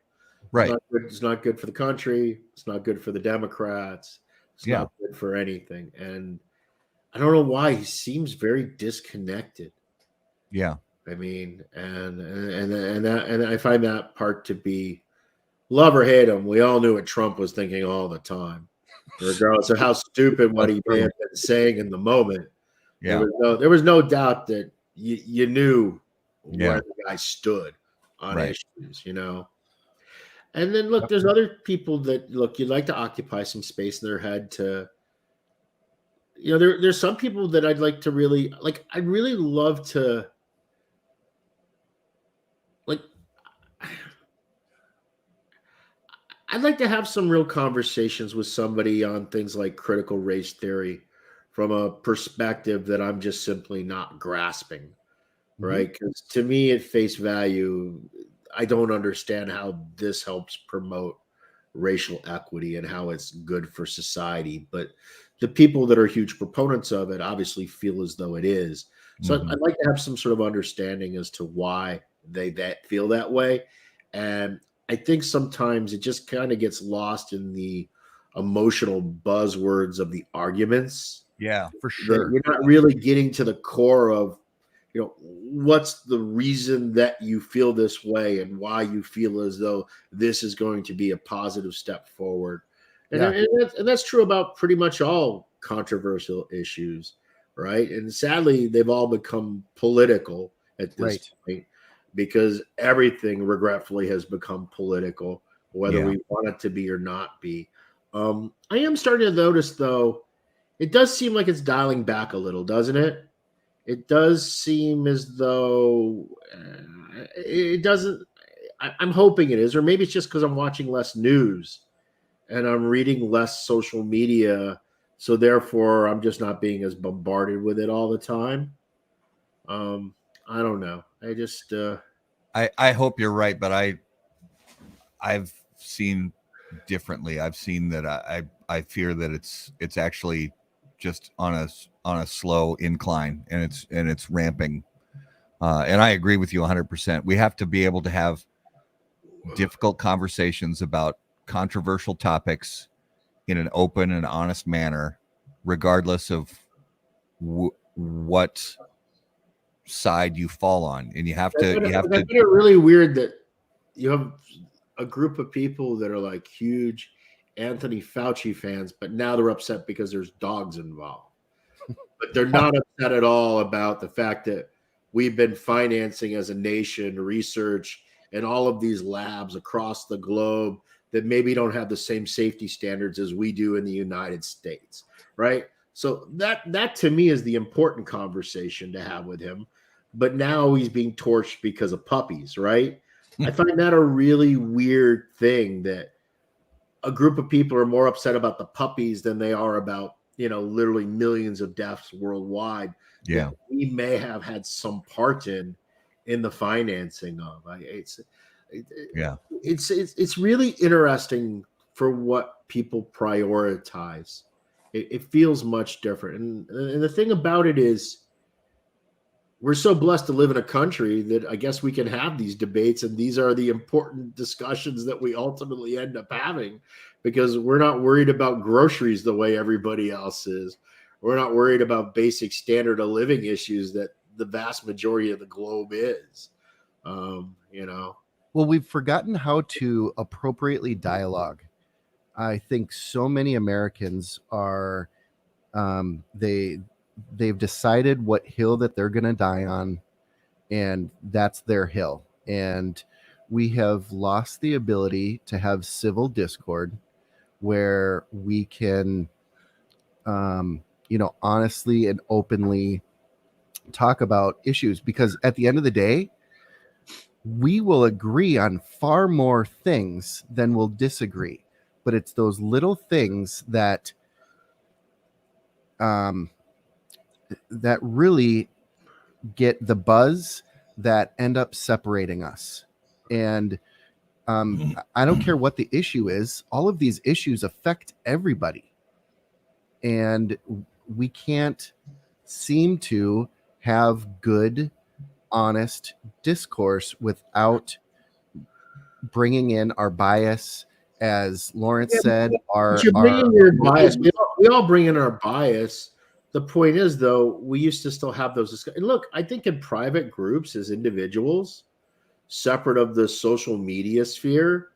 Right. It's not good for the country. It's not good for the Democrats. It's not good for anything. And I don't know why he seems very disconnected. Yeah. I mean, and I find that part to be, love or hate him, we all knew what Trump was thinking all the time, regardless of how stupid what he may have been saying in the moment. Yeah. There was no doubt that you knew where the guy stood on issues, you know. And then look, there's other people that you'd like to occupy some space in their head to, you know, there's some people that I'd like to really like. I'd really love to, like, I'd like to have some real conversations with somebody on things like critical race theory from a perspective that I'm just simply not grasping, right? Because to me, at face value, I don't understand how this helps promote racial equity and how it's good for society. But the people that are huge proponents of it obviously feel as though it is. So I'd like to have some sort of understanding as to why they feel that way. And I think sometimes it just kind of gets lost in the emotional buzzwords of the arguments. Yeah, for sure. You're not really getting to the core of, you know, what's the reason that you feel this way and why you feel as though this is going to be a positive step forward. And that's true about pretty much all controversial issues, right? And sadly, they've all become political at this point, because everything regretfully has become political, whether we want it to be or not be. I am starting to notice, though, it does seem like it's dialing back a little, doesn't it? It does seem as though it doesn't. I'm hoping it is, or maybe it's just because I'm watching less news and I'm reading less social media, so therefore I'm just not being as bombarded with it all the time. I don't know. I just I hope you're right, but I've seen differently. I've seen that I fear that it's actually just on a slow incline, and it's ramping. And I agree with you 100%. We have to be able to have difficult conversations about controversial topics in an open and honest manner, regardless of what side you fall on. And you have to. It's really weird that you have a group of people that are like huge Anthony Fauci fans, but now they're upset because there's dogs involved. But they're not upset at all about the fact that we've been financing as a nation research and all of these labs across the globe that maybe don't have the same safety standards as we do in the United States, right? So that to me is the important conversation to have with him. But now he's being torched because of puppies, right? I find that a really weird thing, that a group of people are more upset about the puppies than they are about, literally millions of deaths worldwide. Yeah. That we may have had some part in the financing of. It's really interesting for what people prioritize. It feels much different. And the thing about it is, we're so blessed to live in a country that I guess we can have these debates, and these are the important discussions that we ultimately end up having, because we're not worried about groceries the way everybody else is. We're not worried about basic standard of living issues that the vast majority of the globe is. Well, we've forgotten how to appropriately dialogue. I think so many Americans are, they've decided what hill that they're going to die on, and that's their hill. And we have lost the ability to have civil discord where we can, honestly and openly talk about issues, because at the end of the day, we will agree on far more things than we'll disagree. But it's those little things that that really get the buzz that end up separating us. And I don't care what the issue is. All of these issues affect everybody. And we can't seem to have good, honest discourse without bringing in our bias. As Lawrence said, you're bringing your bias. We all bring in our bias. The point is, though, we used to still have those discussions. And look, I think in private groups as individuals, separate of the social media sphere,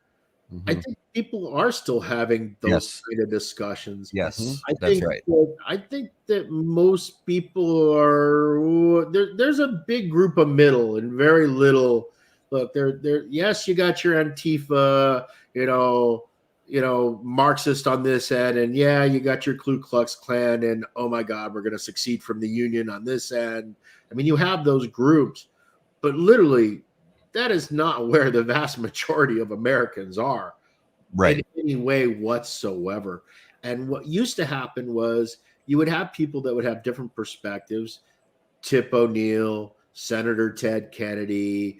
I think people are still having those kind of discussions. Yes, that's right. I think that most people are there's a big group of middle and very little. Look, there. Yes, you got your Antifa, Marxist on this end, and yeah, you got your Ku Klux Klan, and oh my God, we're going to succeed from the Union on this end. I mean, you have those groups, but literally, that is not where the vast majority of Americans are, right, in any way whatsoever. And what used to happen was you would have people that would have different perspectives. Tip O'Neill, Senator Ted Kennedy,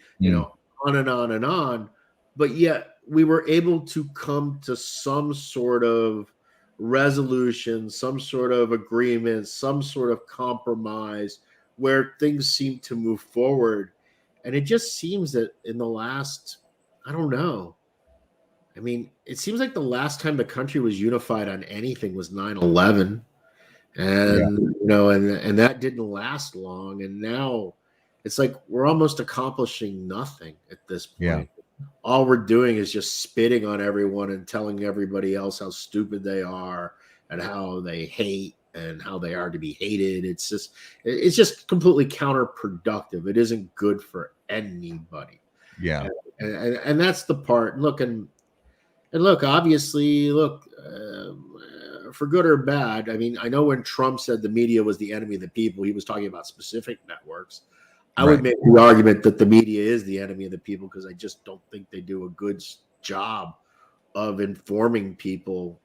on and on and on. But yet we were able to come to some sort of resolution, some sort of agreement, some sort of compromise where things seem to move forward. And it just seems that in the last, I don't know. I mean, it seems like the last time the country was unified on anything was 9/11. And, and that didn't last long. And now it's like we're almost accomplishing nothing at this point. Yeah. All we're doing is just spitting on everyone and telling everybody else how stupid they are and how they hate and how they are to be hated. It's just completely counterproductive. It isn't good for anybody. Yeah. And that's the part. Look, and look, obviously, for good or bad, I mean, I know when Trump said the media was the enemy of the people, he was talking about specific networks. I would make the argument that the media is the enemy of the people, because I just don't think they do a good job of informing people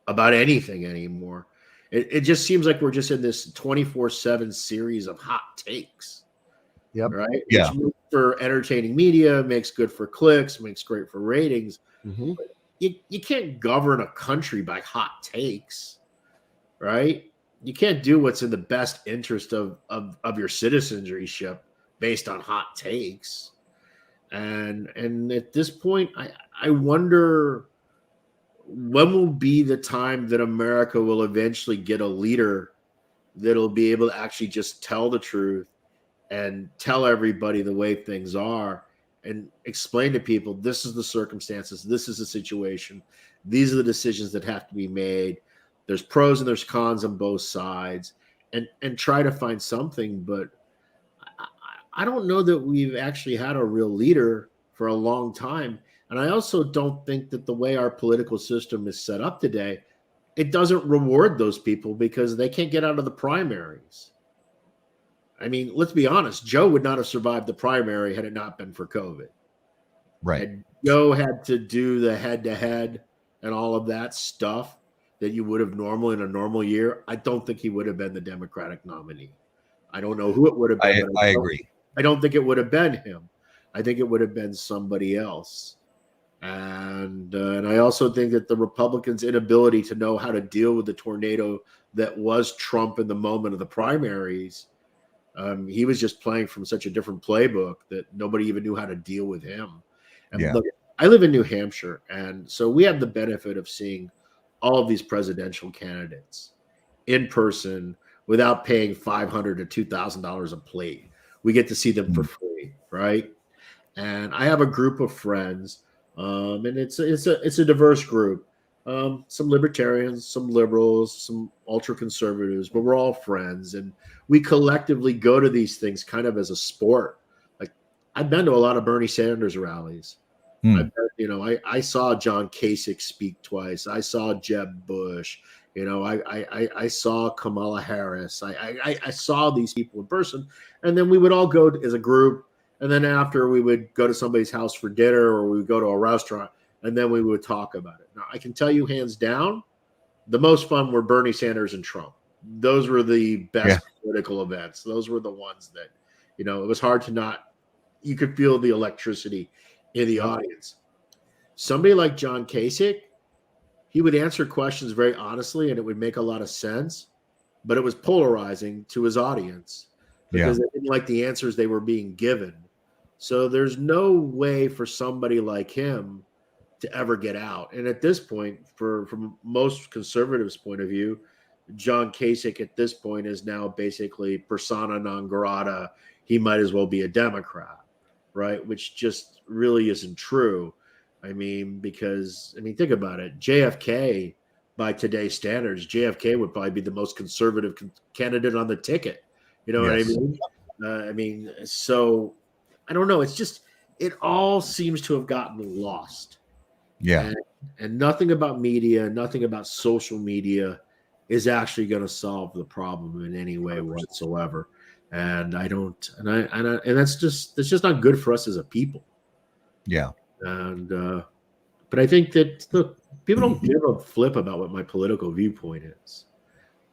about anything anymore. It just seems like we're just in this 24/7 series of hot takes. Yep. Right? Yeah. Which makes for entertaining media, makes good for clicks, makes great for ratings. But you can't govern a country by hot takes, right? You can't do what's in the best interest of your citizenship based on hot takes. And at this point, I wonder when will be the time that America will eventually get a leader that'll be able to actually just tell the truth and tell everybody the way things are and explain to people, this is the circumstances, this is the situation, these are the decisions that have to be made. There's pros and there's cons on both sides, and try to find something. But I don't know that we've actually had a real leader for a long time. And I also don't think that the way our political system is set up today, it doesn't reward those people because they can't get out of the primaries. I mean, let's be honest. Joe would not have survived the primary had it not been for COVID. Right. And Joe had to do the head-to-head and all of that stuff that you would have normally in a normal year, I don't think he would have been the Democratic nominee. I don't know who it would have been. I agree. I don't think it would have been him. I think it would have been somebody else. And I also think that the Republicans' inability to know how to deal with the tornado that was Trump in the moment of the primaries, he was just playing from such a different playbook that nobody even knew how to deal with him. And look, I live in New Hampshire, and so we have the benefit of seeing all of these presidential candidates in person without paying $500 to $2,000 a plate. We get to see them for free, right? And I have a group of friends, and it's a diverse group. Some libertarians, some liberals, some ultra conservatives, but we're all friends, and we collectively go to these things kind of as a sport. Like, I've been to a lot of Bernie Sanders rallies. I saw John Kasich speak twice. I saw Jeb Bush. I saw Kamala Harris. I saw these people in person, and then we would all go as a group. And then after, we would go to somebody's house for dinner, or we would go to a restaurant, and then we would talk about it. Now, I can tell you hands down, the most fun were Bernie Sanders and Trump. Those were the best political events. Those were the ones that, it was hard to not, you could feel the electricity in the audience. Somebody like John Kasich, he would answer questions very honestly, and it would make a lot of sense, but it was polarizing to his audience because they didn't like the answers they were being given. So there's no way for somebody like him to ever get out. And at this point, from most conservatives' point of view, John Kasich at this point is now basically persona non grata. He might as well be a Democrat, right? Which just really isn't true. Because think about it. JFK, by today's standards, JFK would probably be the most conservative candidate on the ticket. You know what I mean? So I don't know. It's just, it all seems to have gotten lost. Yeah. And nothing about media, nothing about social media is actually going to solve the problem in any way whatsoever. And that's just not good for us as a people. Yeah. And, but I think that, look, people don't give a flip about what my political viewpoint is.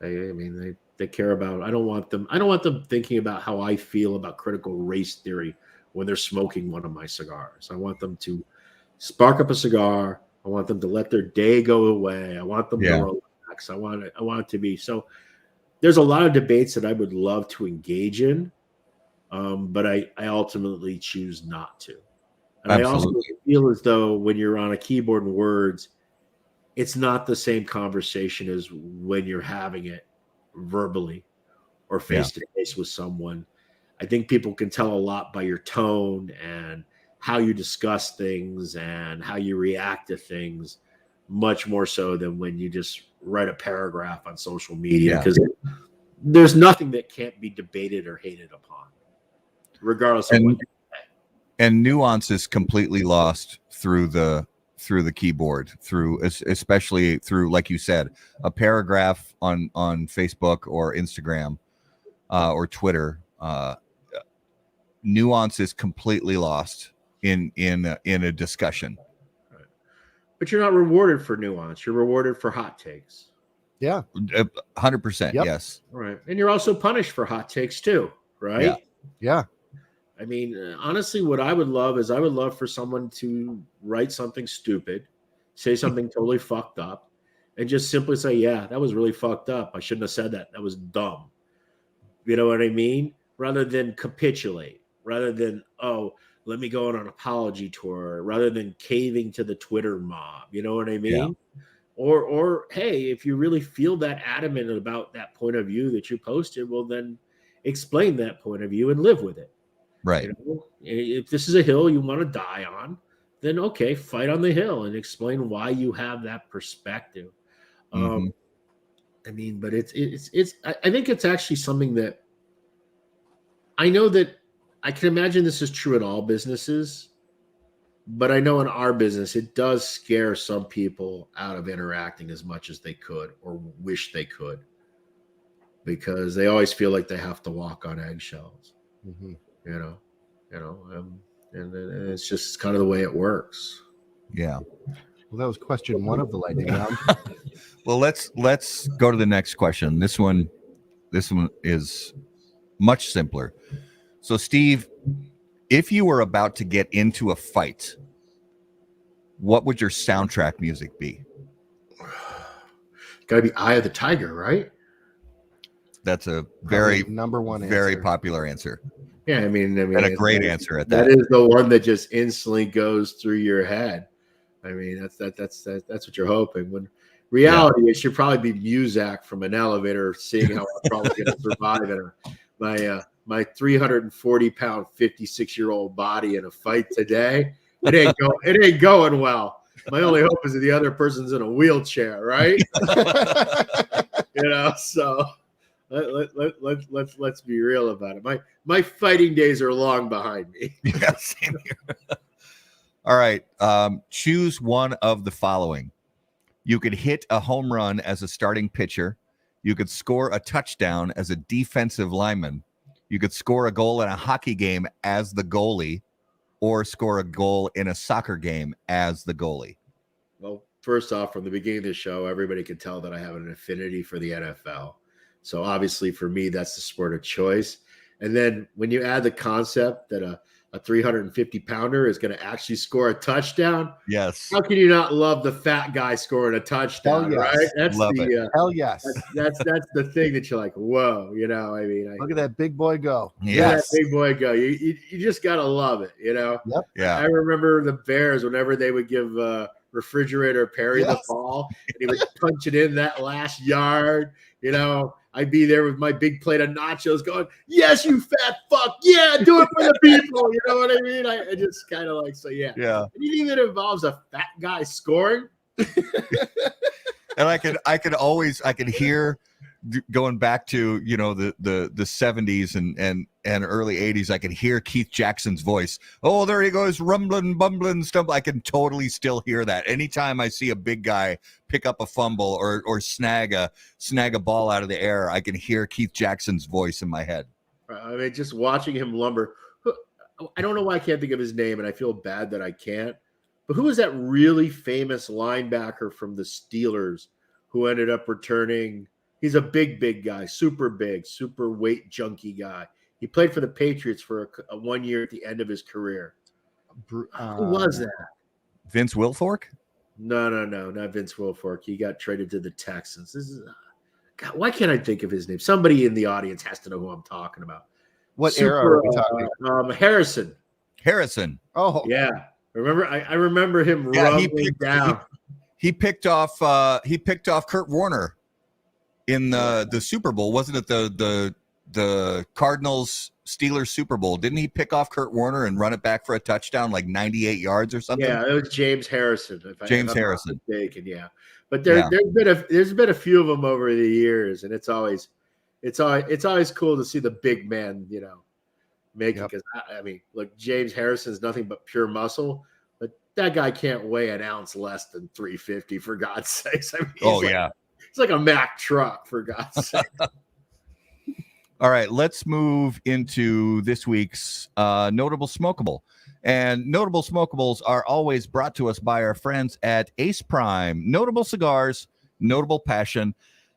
They care about, I don't want them thinking about how I feel about critical race theory when they're smoking one of my cigars. I want them to spark up a cigar. I want them to let their day go away. I want them to relax. I want it to be. So there's a lot of debates that I would love to engage in, but I ultimately choose not to. And Absolutely. I also feel as though when you're on a keyboard and words, it's not the same conversation as when you're having it verbally or face to face with someone. I think people can tell a lot by your tone and how you discuss things and how you react to things, much more so than when you just write a paragraph on social media, because there's nothing that can't be debated or hated upon, regardless of what. And nuance is completely lost through the keyboard, especially through, like you said, a paragraph on Facebook or Instagram or Twitter. Nuance is completely lost in a discussion. Right. But you're not rewarded for nuance. You're rewarded for hot takes. Yeah. 100%. Yep. Yes. Right. And you're also punished for hot takes too. Right. Yeah. Honestly, what I would love for someone to write something stupid, say something totally fucked up, and just simply say, yeah, that was really fucked up. I shouldn't have said that. That was dumb. You know what I mean? Rather than capitulate, rather than, oh, let me go on an apology tour, rather than caving to the Twitter mob. You know what I mean? Yeah. Or hey, if you really feel that adamant about that point of view that you posted, well, then explain that point of view and live with it. Right. If this is a hill you want to die on, then okay, fight on the hill and explain why you have that perspective. But I think it's actually something that I know that I can imagine this is true in all businesses, but I know in our business, it does scare some people out of interacting as much as they could or wish they could, because they always feel like they have to walk on eggshells. Mm-hmm. And it's just kind of the way it works. Yeah. Well, that was question 1 of the lightning round. Well, let's go to the next question. This one is much simpler. So, Steve, if you were about to get into a fight, what would your soundtrack music be? Got to be Eye of the Tiger, right? That's a very number one, very answer. popular answer. Yeah, I mean, And a great answer at that. That is the one that just instantly goes through your head. I mean, that's what you're hoping. When reality, it should probably be Muzak from An Elevator, seeing how I'm probably going to survive in my 340-pound, 56-year-old body in a fight today. It ain't going well. My only hope is that the other person's in a wheelchair, right? So let's be real about it. My fighting days are long behind me. Yeah, same here. All right. Choose one of the following. You could hit a home run as a starting pitcher. You could score a touchdown as a defensive lineman. You could score a goal in a hockey game as the goalie, or score a goal in a soccer game as the goalie. Well, first off, from the beginning of the show, everybody could tell that I have an affinity for the NFL. So obviously for me, that's the sport of choice. And then when you add the concept that a 350-pounder is going to actually score a touchdown, yes, how can you not love the fat guy scoring a touchdown? Hell yes. Right? That's Love it. Hell yes. That's the thing that you're like, whoa, I mean, Look at that big boy go. yes, that big boy go. You just gotta love it, Yep. yeah. I remember the Bears whenever they would give Refrigerator Perry the ball, and he would punch it in that last yard. I'd be there with my big plate of nachos going, yes, you fat fuck. Yeah, do it for the people. You know what I mean? I just kind of like, so yeah. Yeah. Anything that involves a fat guy scoring. And I could hear, going back to the 70s and early 80s, I could hear Keith Jackson's voice. Oh, there he goes, rumbling, bumbling, stumbling. I can totally still hear that. Anytime I see a big guy pick up a fumble or snag a ball out of the air, I can hear Keith Jackson's voice in my head. I mean, just watching him lumber. I don't know why I can't think of his name, and I feel bad that I can't. But who was that really famous linebacker from the Steelers who ended up returning? He's a big guy, super big, super weight junkie guy. He played for the Patriots for a 1 year at the end of his career. Who was that? Vince Wilfork? No, not Vince Wilfork. He got traded to the Texans. This is God, why can't I think of his name? Somebody in the audience has to know who I'm talking about. What era are we talking about? Harrison. Oh, yeah. Remember, I remember him rumbling down. He picked off Kurt Warner in the Super Bowl. Wasn't it the Cardinals Steelers Super Bowl? Didn't he pick off Kurt Warner and run it back for a touchdown, like 98 yards or something? Yeah, it was James Harrison. If I'm not mistaken, yeah. But there's been a few of them over the years, and it's always cool to see the big man, make it. Because I mean, look, James Harrison is nothing but pure muscle, but that guy can't weigh an ounce less than 350 for God's sakes. I mean, it's like a Mack truck for God's sake. All right, let's move into this week's Notable Smokable. And Notable Smokables are always brought to us by our friends at Ace Prime. Notable cigars, notable passion,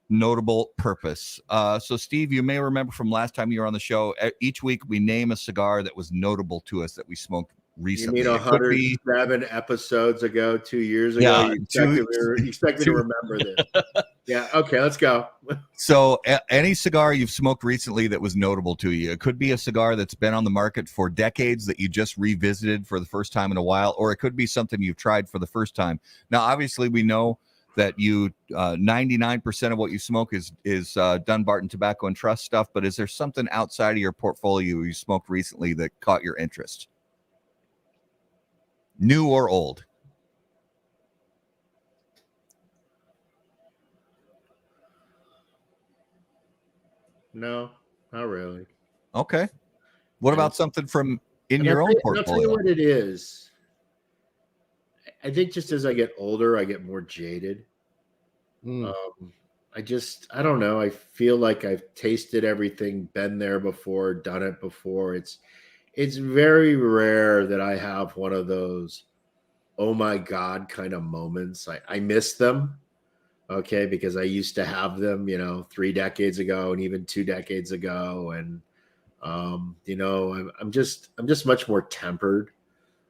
notable purpose. So, Steve, you may remember from last time you were on the show, each week we name a cigar that was notable to us that we smoked recently. You mean 107 episodes ago, 2 years ago? Yeah, you expect me to remember this? Yeah, okay, let's go. So any cigar you've smoked recently that was notable to you, it could be a cigar that's been on the market for decades that you just revisited for the first time in a while, or it could be something you've tried for the first time. Now, obviously, we know that 99% of what you smoke is Dunbarton Tobacco and Trust stuff, but is there something outside of your portfolio you smoked recently that caught your interest? New or old? No, not really. Okay. What about something from your own portfolio? I'll tell you what it is. I think just as I get older, I get more jaded. I don't know. I feel like I've tasted everything, been there before, done it before. It's very rare that I have one of those oh my God kind of moments. I miss them. Okay. Because I used to have them, 3 decades ago and even 2 decades ago. And, I'm just much more tempered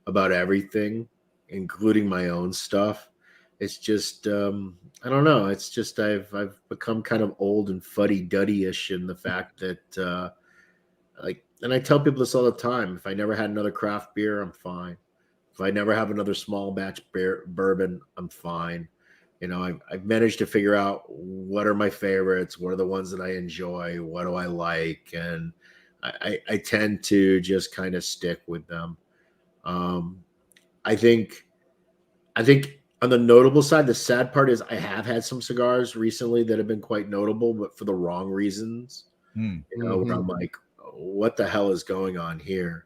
about everything, including my own stuff. It's just, I don't know. It's just, I've become kind of old and fuddy-duddy-ish in the fact that, and I tell people this all the time. If I never had another craft beer, I'm fine. If I never have another small batch bourbon, I'm fine. I've managed to figure out what are my favorites, what are the ones that I enjoy, what do I like, and I tend to just kind of stick with them. I think on the notable side, the sad part is I have had some cigars recently that have been quite notable, but for the wrong reasons. Where I'm like, what the hell is going on here?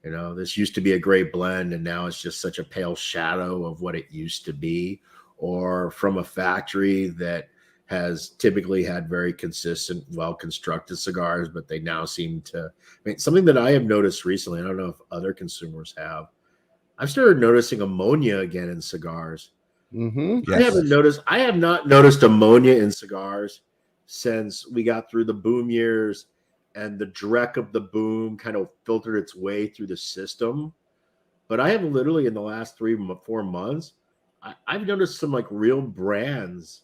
This used to be a great blend, and now it's just such a pale shadow of what it used to be, or from a factory that has typically had very consistent, well-constructed cigars, but they now seem to, something that I have noticed recently, I don't know if other consumers have, I've started noticing ammonia again in cigars. Yes. I have not noticed ammonia in cigars since we got through the boom years and the dreck of the boom kind of filtered its way through the system. But I have literally in the last 3-4 months, I've noticed some like real brands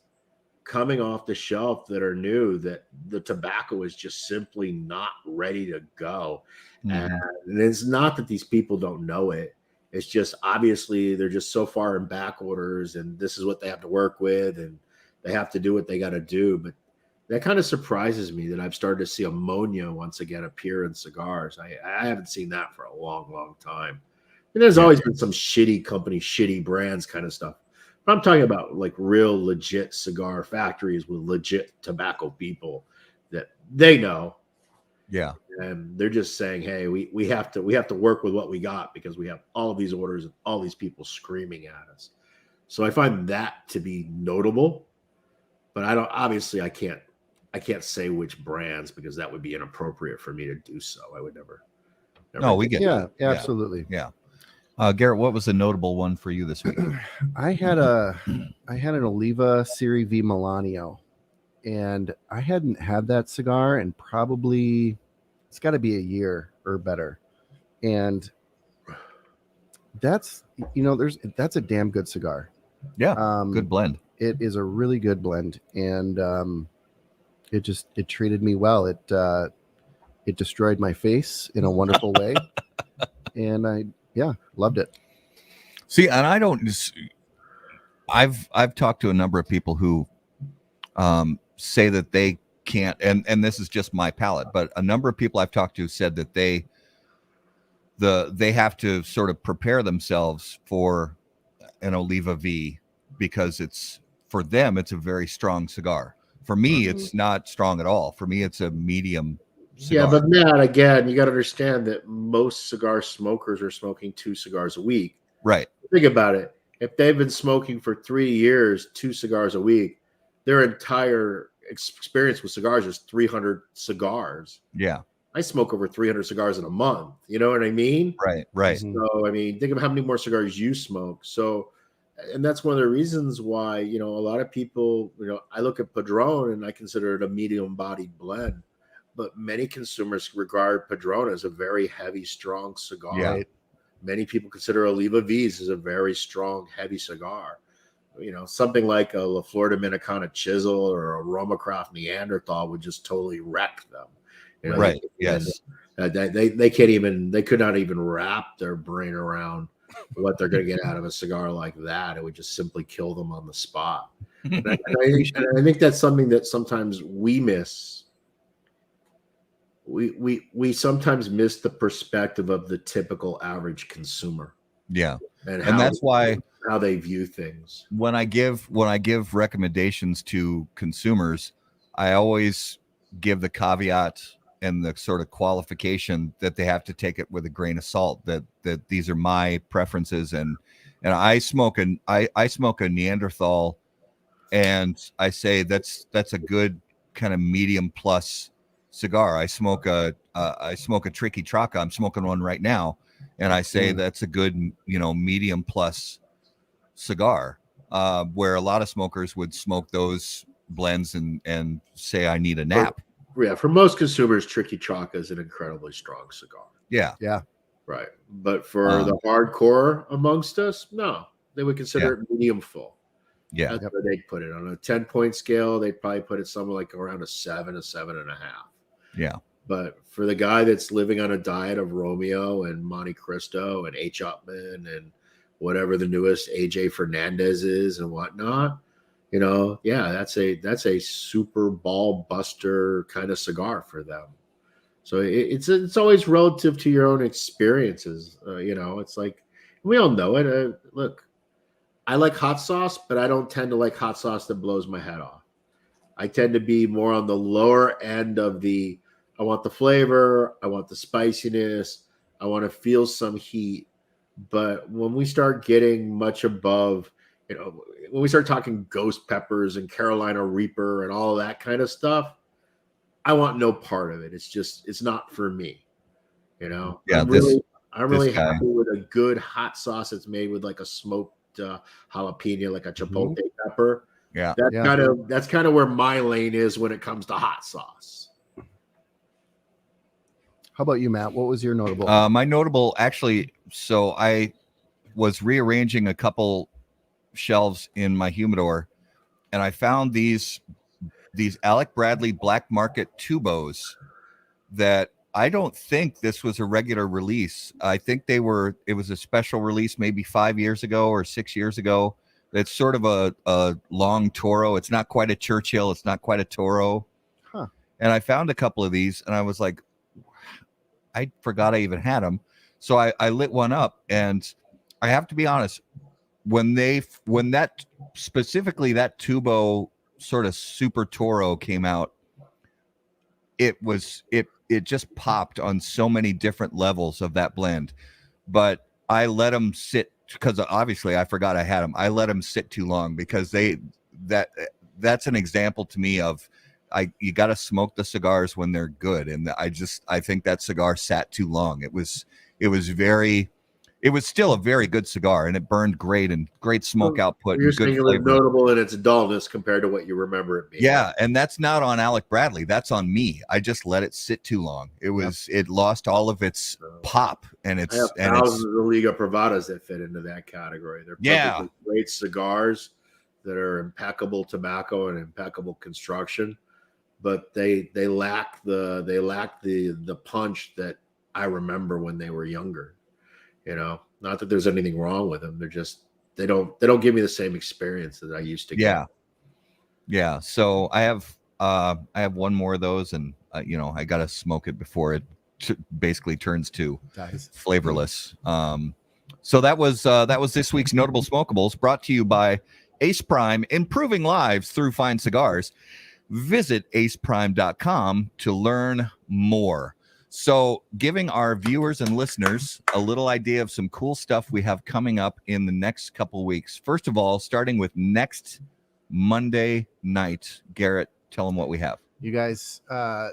coming off the shelf that are new, that the tobacco is just simply not ready to go. And it's not that these people don't know it. It's just obviously they're just so far in back orders, and this is what they have to work with, and they have to do what they got to do. But that kind of surprises me that I've started to see ammonia once again appear in cigars. I haven't seen that for a long, long time. And there's always been some shitty companies, shitty brands kind of stuff. But I'm talking about like real legit cigar factories with legit tobacco people that they know. Yeah. And they're just saying, hey, we have to work with what we got because we have all of these orders and all these people screaming at us. So I find that to be notable, but I can't say which brands because that would be inappropriate for me to do so. I would never No, we get Yeah, absolutely. Yeah. Garrett, what was the notable one for you this week? I had an Oliva Serie V Milanio, and I hadn't had that cigar in probably, it's got to be a year or better. And that's a damn good cigar. Yeah. Good blend. It is a really good blend, and it treated me well. It destroyed my face in a wonderful way, and I loved it. See, and I've talked to a number of people who say that they can't, and this is just my palate, but a number of people I've talked to said that they have to sort of prepare themselves for an Oliva V because for them it's a very strong cigar. For me, it's not strong at all. For me, it's a medium cigar. Yeah, but Matt, again, you got to understand that most cigar smokers are smoking 2 cigars a week. Right. Think about it. If they've been smoking for 3 years, 2 cigars a week, their entire experience with cigars is 300 cigars. Yeah. I smoke over 300 cigars in a month. You know what I mean? Right. So, I mean, think of how many more cigars you smoke. So, and that's one of the reasons why, a lot of people, I look at Padron and I consider it a medium-bodied blend. But many consumers regard Padron as a very heavy, strong cigar. Yeah. Many people consider Oliva V's as a very strong, heavy cigar. Something like a La Flor Dominicana Chisel or a Roma Craft Neanderthal would just totally wreck them. Right. Yes. They could not even wrap their brain around what they're going to get out of a cigar like that. It would just simply kill them on the spot. And I think that's something that sometimes we miss. We sometimes miss the perspective of the typical average consumer. Yeah. And that's why how they view things. When I give recommendations to consumers, I always give the caveat and the sort of qualification that they have to take it with a grain of salt, that these are my preferences. And I smoke a Neanderthal, and I say that's a good kind of medium plus cigar. I smoke a Tricky Traca. I'm smoking one right now, and I say that's a good medium plus cigar, where a lot of smokers would smoke those blends and say, I need a nap. Yeah, for most consumers, Tricky Chaka is an incredibly strong cigar. Yeah. Right. But for the hardcore amongst us, no, they would consider it medium full. Yeah. That's where they'd put it. On a 10-point scale, they'd probably put it somewhere like around a 7.5. Yeah. But for the guy that's living on a diet of Romeo and Monte Cristo and H. Upman and whatever the newest AJ Fernandez is and whatnot, that's a super ball buster kind of cigar for them. So it's always relative to your own experiences. It's like, we all know it. Look, I like hot sauce, but I don't tend to like hot sauce that blows my head off. I tend to be more on the lower end of I want the flavor, I want the spiciness, I want to feel some heat. But when we start getting much above, when we start talking ghost peppers and Carolina Reaper and all that kind of stuff, I want no part of it. It's not for me. Yeah, I'm really happy with a good hot sauce that's made with like a smoked jalapeno, like a chipotle pepper. Yeah. That's kind of where my lane is when it comes to hot sauce. How about you, Matt? What was your notable? My notable, actually, so I was rearranging a couple shelves in my humidor, and I found these Alec Bradley Black Market Tubos that I don't think this was a regular release. I think it was a special release maybe 5 years ago or 6 years ago. It's sort of a long Toro. It's not quite a Churchill. It's not quite a Toro. Huh. And I found a couple of these, and I was like, I forgot I even had them. So I lit one up, and I have to be honest, when that specifically that Tubo sort of Super Toro came out, it just popped on so many different levels of that blend. But I let them sit, because obviously I forgot I had them. I let them sit too long, because that's an example to me of you got to smoke the cigars when they're good. And I think that cigar sat too long. It was still a very good cigar, and it burned great and great smoke output. You're and good saying it was notable in its dullness compared to what you remember it being. Yeah, and that's not on Alec Bradley. That's on me. I just let it sit too long. It lost all of its pop, and I have thousands of Liga Privadas that fit into that category. They're perfectly great cigars that are impeccable tobacco and impeccable construction, but they lack the punch that I remember when they were younger. Not that there's anything wrong with them. They're just, they don't give me the same experience that I used to get. Yeah. So I have one more of those, and I got to smoke it before it basically turns to flavorless. So that was this week's Notable Smokables, brought to you by Ace Prime, improving lives through fine cigars. Visit aceprime.com to learn more. So, giving our viewers and listeners a little idea of some cool stuff we have coming up in the next couple of weeks. First of all, starting with next Monday night. Garrett, tell them what we have. You guys,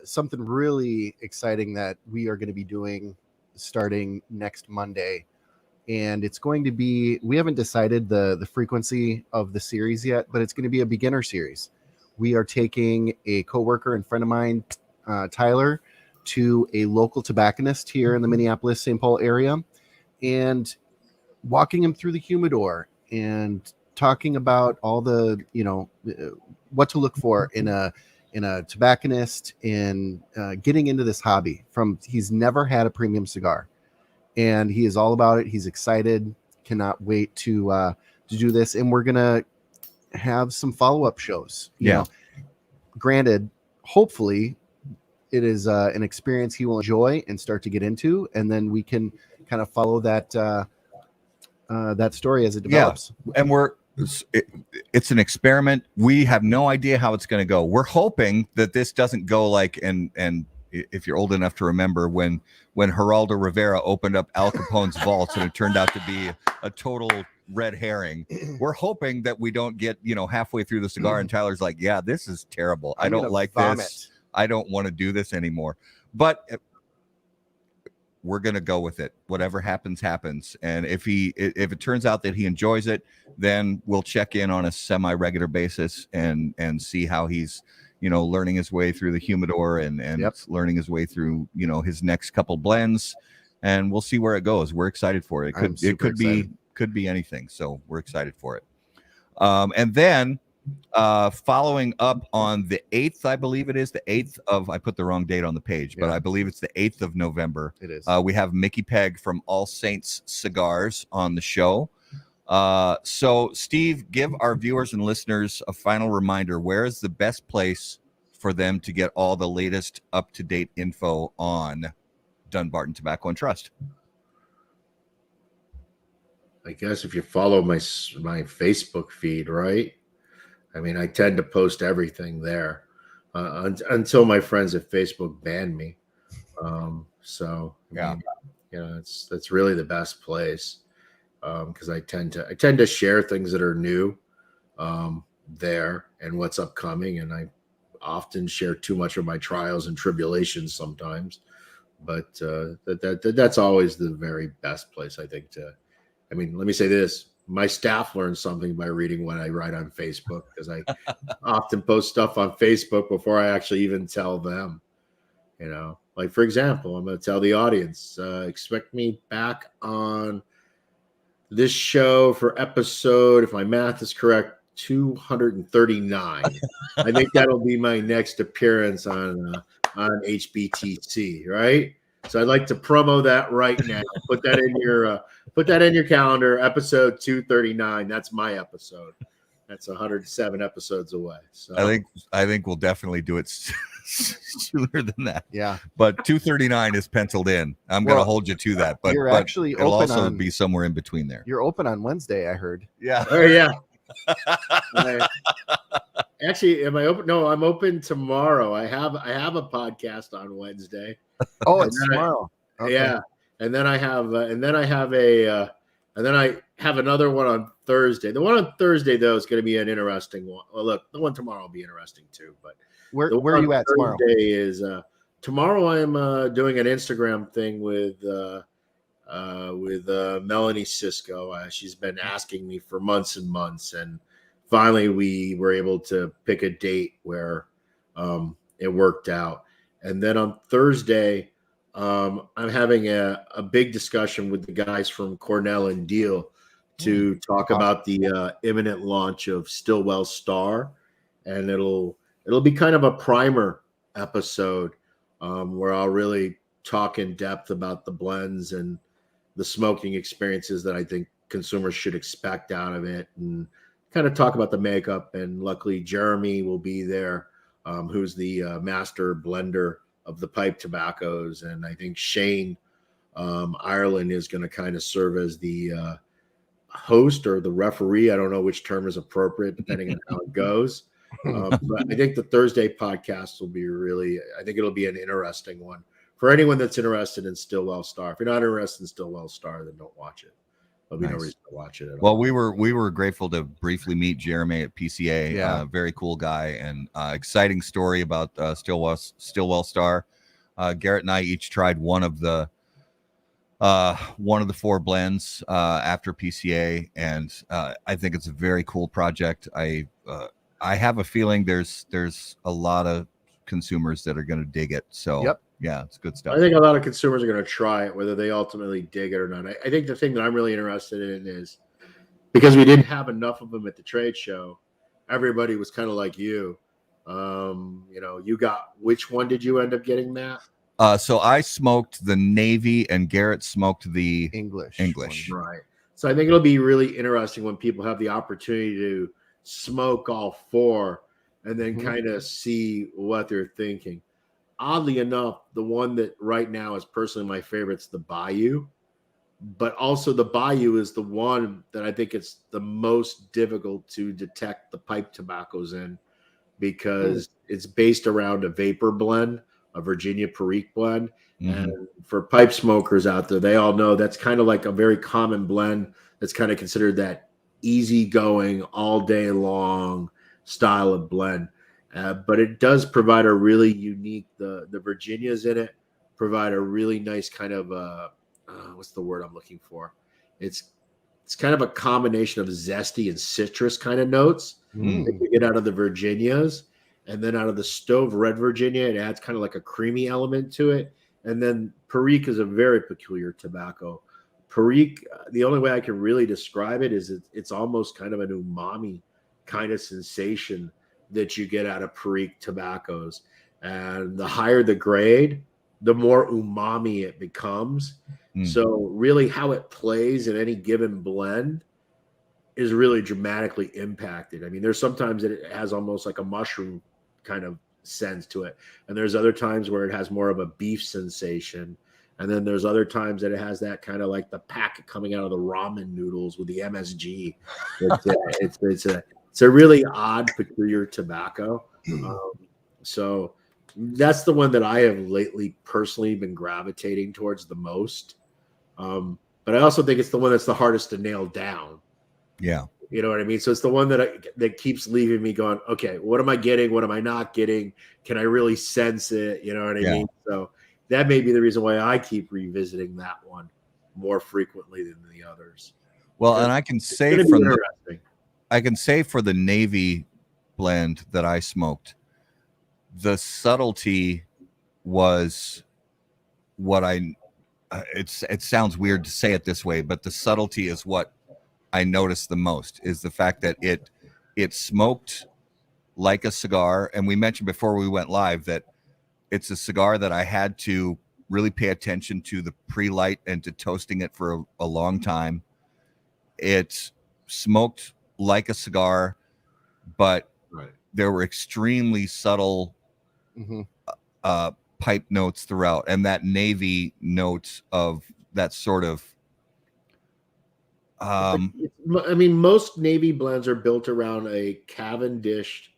something really exciting that we are going to be doing starting next Monday. And it's going to be, we haven't decided the frequency of the series yet, but it's going to be a beginner series. We are taking a coworker and friend of mine, Tyler, to a local tobacconist here in the Minneapolis-St. Paul area, and walking him through the humidor and talking about all the, what to look for in a tobacconist, and getting into this hobby. He's never had a premium cigar, and he is all about it. He's excited, cannot wait to do this. And we're going to have some follow-up shows. You know, granted, hopefully it is an experience he will enjoy and start to get into, and then we can kind of follow that story as it develops. Yeah. And it's an experiment. We have no idea how it's going to go. We're hoping that this doesn't go like, and if you're old enough to remember when Geraldo Rivera opened up Al Capone's vaults and it turned out to be a total red herring. We're hoping that we don't get, halfway through the cigar and Tyler's like, yeah, this is terrible. I don't like this. I don't want to do this anymore. But we're going to go with it. Whatever happens, happens. And if it turns out that he enjoys it, then we'll check in on a semi-regular basis and see how he's, learning his way through the humidor and learning his way through, his next couple blends, and we'll see where it goes. We're excited for it. It could be anything. So we're excited for it. And then following up on the 8th, I believe it is the 8th of, I put the wrong date on the page, but I believe it's the 8th of November. It is. We have Mickey Pegg from All Saints Cigars on the show. So Steve, give our viewers and listeners a final reminder. Where is the best place for them to get all the latest up-to-date info on Dunbarton Tobacco and Trust? I guess if you follow my Facebook feed, right? I mean, I tend to post everything there until my friends at Facebook ban me. So I mean, that's really the best place because I tend to share things that are new there and what's upcoming, and I often share too much of my trials and tribulations sometimes. But that's always the very best place, I think. I mean, let me say this. My staff learns something by reading what I write on Facebook because I often post stuff on Facebook before I actually even tell them. Like, for example, I'm going to tell the audience, expect me back on this show for episode, if my math is correct, 239. I think that'll be my next appearance on HBTC, right? So I'd like to promo that right now. Put that in your calendar. Episode 239. That's my episode. That's 107 episodes away. So I think we'll definitely do it sooner than that. Yeah. But 239 is penciled in. I'm going to hold you to that. But you're actually it'll open also on, be somewhere in between there. You're open on Wednesday, I heard. Yeah. Oh yeah. Actually, am I open? No, I'm open tomorrow. I have a podcast on Wednesday. Oh, it's tomorrow. Okay. Yeah, and then I have another one on Thursday. The one on Thursday though is going to be an interesting one. Well, look, the one tomorrow will be interesting too. But where are you at tomorrow? Thursday is tomorrow. I'm doing an Instagram thing with Melanie Cisco. She's been asking me for months and months, and finally we were able to pick a date where it worked out. And then on Thursday, I'm having a big discussion with the guys from Cornell and Deal to talk about the imminent launch of Stillwell Star, and it'll be kind of a primer episode where I'll really talk in depth about the blends and the smoking experiences that I think consumers should expect out of it, and kind of talk about the makeup. And luckily, Jeremy will be there, who's the master blender of the pipe tobaccos, and I think Shane Ireland is going to kind of serve as the host or the referee. I don't know which term is appropriate depending on how it goes. But I think the Thursday podcast will be I think it'll be an interesting one for anyone that's interested in Stillwell Star. If you're not interested in Stillwell Star, then don't watch it. There'll be no reason to watch it at all. Well, we were grateful to briefly meet Jeremy at PCA. Yeah. Very cool guy, and exciting story about Stillwell Star. Garrett and I each tried one of the 4 blends after PCA, and I think it's a very cool project. I have a feeling there's a lot of consumers that are going to dig it. So yeah, it's good stuff. I think a lot of consumers are going to try it, whether they ultimately dig it or not. I think the thing that I'm really interested in is because we didn't have enough of them at the trade show, everybody was kind of like you. You got, which one did you end up getting, Matt? So I smoked the Navy and Garrett smoked the English. Right. So I think it'll be really interesting when people have the opportunity to smoke all 4 and then kind of see what they're thinking. Oddly enough, the one that right now is personally my favorite is the Bayou, but also the Bayou is the one that I think it's the most difficult to detect the pipe tobaccos in, because it's based around a vapor blend, a Virginia Perique blend. And for pipe smokers out there, they all know that's kind of like a very common blend that's kind of considered that easygoing, all day long style of blend. But it does provide a really unique, the Virginias in it provide a really nice kind of what's the word I'm looking for? It's kind of a combination of zesty and citrus kind of notes that you get out of the Virginias, and then out of the stove red Virginia, it adds kind of like a creamy element to it. And then Perique is a very peculiar tobacco. Perique, the only way I can really describe it is it's almost kind of an umami kind of sensation that you get out of Perique tobaccos. And the higher the grade, the more umami it becomes. So really how it plays in any given blend is really dramatically impacted. I mean, there's sometimes that it has almost like a mushroom kind of sense to it. And there's other times where it has more of a beef sensation. And then there's other times that it has that kind of like the packet coming out of the ramen noodles with the MSG. It's a really odd, peculiar tobacco. So that's the one that I have lately personally been gravitating towards the most. But I also think it's the one that's the hardest to nail down. Yeah. You know what I mean? So it's the one that keeps leaving me going, okay, what am I getting? What am I not getting? Can I really sense it? You know what I mean? So that may be the reason why I keep revisiting that one more frequently than the others. Well, and I can say for the Navy blend that I smoked, the subtlety was what it sounds weird to say it this way, but the subtlety is what I noticed the most, is the fact that it smoked like a cigar. And we mentioned before we went live that it's a cigar that I had to really pay attention to the pre-light and to toasting it for a long time. It smoked like a cigar, but there were extremely subtle pipe notes throughout, and that Navy note of that sort of I mean, most Navy blends are built around a Cavendish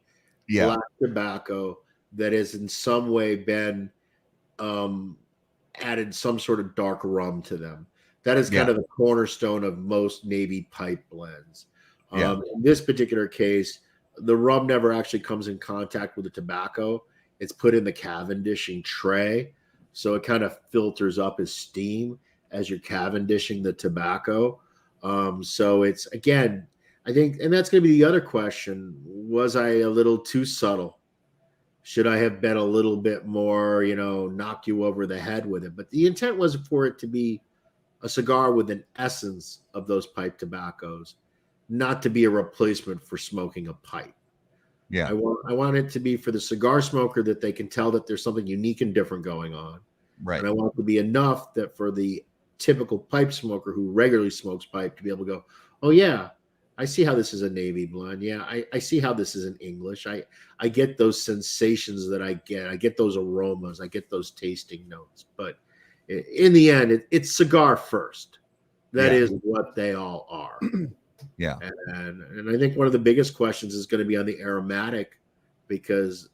black tobacco that has in some way been added some sort of dark rum to them. That is kind of the cornerstone of most Navy pipe blends. In this particular case, the rum never actually comes in contact with the tobacco. It's put in the Cavendishing tray, so it kind of filters up as steam as you're Cavendishing the tobacco. So it's, again, I think, and that's going to be the other question. Was I a little too subtle? Should I have been a little bit more, knock you over the head with it? But the intent was for it to be a cigar with an essence of those pipe tobaccos, not to be a replacement for smoking a pipe. Yeah. I want it to be for the cigar smoker that they can tell that there's something unique and different going on. Right. And I want it to be enough that for the typical pipe smoker who regularly smokes pipe to be able to go, oh yeah, I see how this is a Navy blend. Yeah, I see how this is an English. I get those sensations that I get those aromas, I get those tasting notes. But in the end, it's cigar first. That is what they all are. Yeah. And I think one of the biggest questions is going to be on the aromatic, because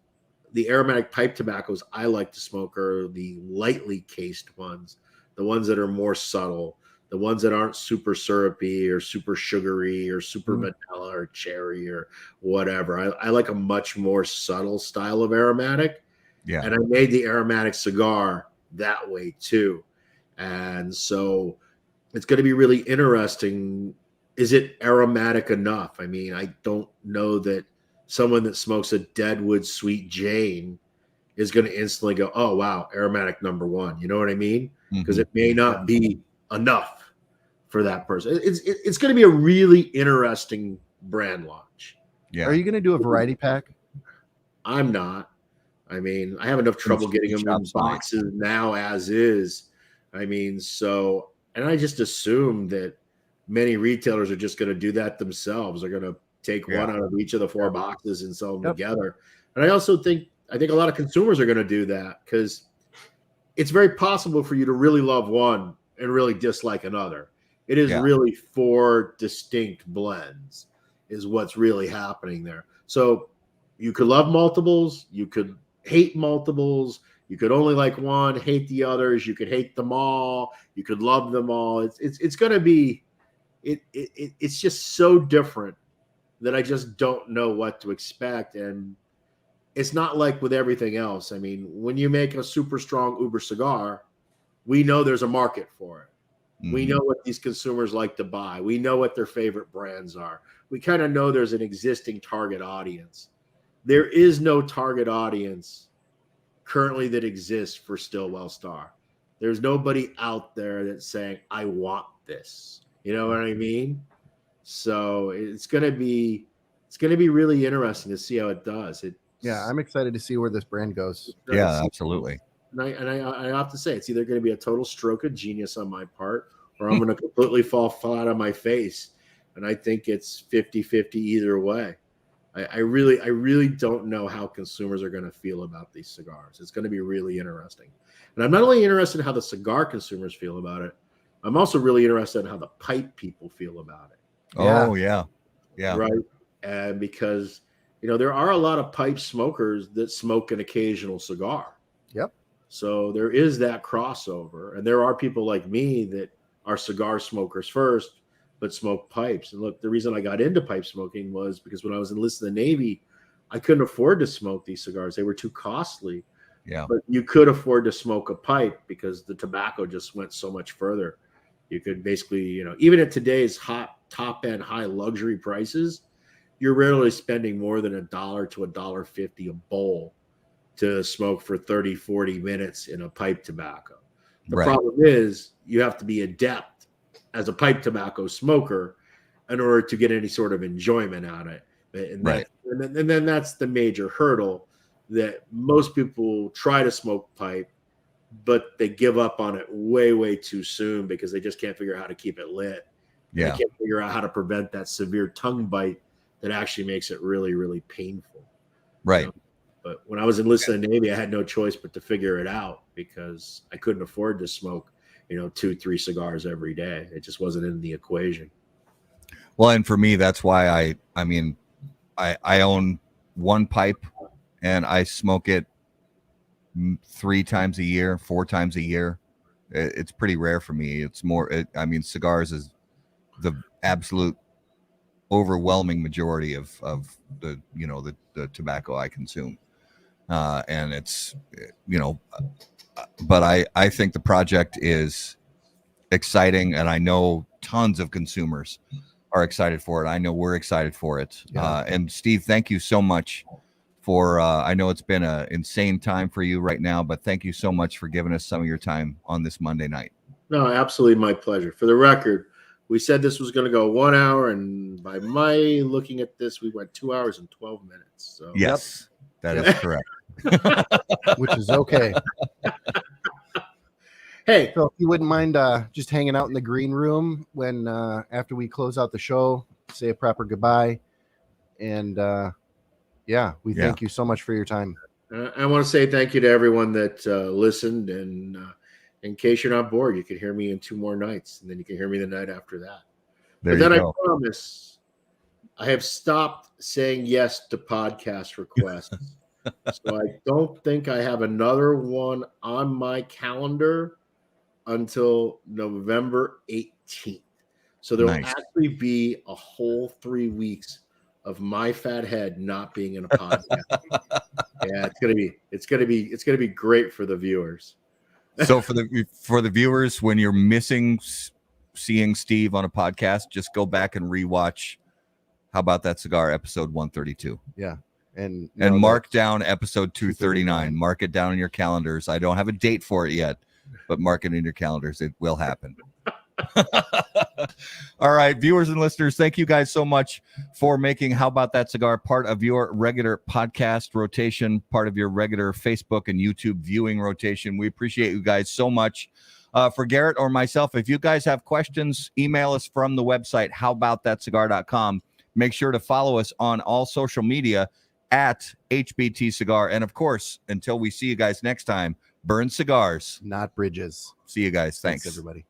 the aromatic pipe tobaccos I like to smoke are the lightly cased ones, the ones that are more subtle, the ones that aren't super syrupy or super sugary or super vanilla or cherry or whatever. I like a much more subtle style of aromatic. Yeah. And I made the aromatic cigar that way too. And so it's going to be really interesting. Is it aromatic enough? I mean, I don't know that someone that smokes a Deadwood Sweet Jane is going to instantly go, oh, wow, aromatic number one. You know what I mean? Because it may not be enough for that person. It's going to be a really interesting brand launch. Yeah. Are you going to do a variety pack? I'm not. I mean, I have enough trouble getting them in boxes now as is. I mean, so, and I just assume that many retailers are just going to do that themselves. They're going to take one out of each of the four boxes and sell them together. And I also think a lot of consumers are going to do that, because it's very possible for you to really love one and really dislike another. It is really four distinct blends is what's really happening there. So you could love multiples, you could hate multiples, you could only like one, hate the others, you could hate them all, you could love them all. It's going to be it's just so different that I just don't know what to expect. And it's not like with everything else. I mean, when you make a super strong uber cigar, we know there's a market for it. We know what these consumers like to buy. We know what their favorite brands are. We kind of know there's an existing target audience. There is no target audience currently that exists for Stillwell Star. There's nobody out there that's saying, I want this. You know what I mean? So it's going to be really interesting to see how it does. I'm excited to see where this brand goes. Yeah, absolutely. And I have to say, it's either going to be a total stroke of genius on my part, or I'm going to completely fall flat on my face. And I think it's 50-50 either way. I really don't know how consumers are going to feel about these cigars. It's going to be really interesting. And I'm not only interested in how the cigar consumers feel about it, I'm also really interested in how the pipe people feel about it. Oh, yeah. Right. And because, there are a lot of pipe smokers that smoke an occasional cigar. Yep. So there is that crossover. And there are people like me that are cigar smokers first, but smoke pipes. And look, the reason I got into pipe smoking was because when I was enlisted in the Navy, I couldn't afford to smoke these cigars. They were too costly. Yeah. But you could afford to smoke a pipe because the tobacco just went so much further. You could basically, even at today's hot top end high luxury prices, you're rarely spending more than $1 to $1.50 a bowl to smoke for 30, 40 minutes in a pipe tobacco. The problem is you have to be adept as a pipe tobacco smoker in order to get any sort of enjoyment out of it. And then that's the major hurdle, that most people try to smoke pipe, but they give up on it way, way too soon because they just can't figure out how to keep it lit. Yeah. They can't figure out how to prevent that severe tongue bite that actually makes it really, really painful. Right. But when I was enlisted in the Navy, I had no choice but to figure it out because I couldn't afford to smoke, 2-3 cigars every day. It just wasn't in the equation. Well, and for me, that's why I own one pipe and I smoke it 3 times a year, 4 times a year. It's pretty rare for me. It's more, cigars is the absolute overwhelming majority of the tobacco I consume. And it's, but I think the project is exciting, and I know tons of consumers are excited for it. I know we're excited for it. Yeah. And Steve, thank you so much for, I know it's been an insane time for you right now, but thank you so much for giving us some of your time on this Monday night. No, absolutely my pleasure. For the record, we said this was going to go 1 hour, and by my looking at this, we went 2 hours and 12 minutes. So Yes, that is correct. Which is okay. Hey, So if you wouldn't mind just hanging out in the green room when after we close out the show, say a proper goodbye. And we thank you so much for your time. I want to say thank you to everyone that listened. And in case you're not bored, you can hear me in 2 more nights, and then you can hear me the night after that. There but then you go. I promise I have stopped saying yes to podcast requests. So I don't think I have another one on my calendar until November 18th. So there will actually be a whole 3 weeks of my fat head not being in a podcast. Yeah, it's gonna be great for the viewers. So for the viewers, when you're missing seeing Steve on a podcast, just go back and rewatch How About That Cigar episode 132. Yeah. And mark down episode 239. Mark it down in your calendars. I don't have a date for it yet, but mark it in your calendars. It will happen. All right, viewers and listeners, thank you guys so much for making How About That Cigar part of your regular podcast rotation, part of your regular Facebook and YouTube viewing rotation. We appreciate you guys so much. For Garrett or myself, if you guys have questions, email us from the website, howaboutthatcigar.com. Make sure to follow us on all social media at HBT Cigar. And of course, until we see you guys next time, burn cigars, not bridges. See you guys. Thanks everybody.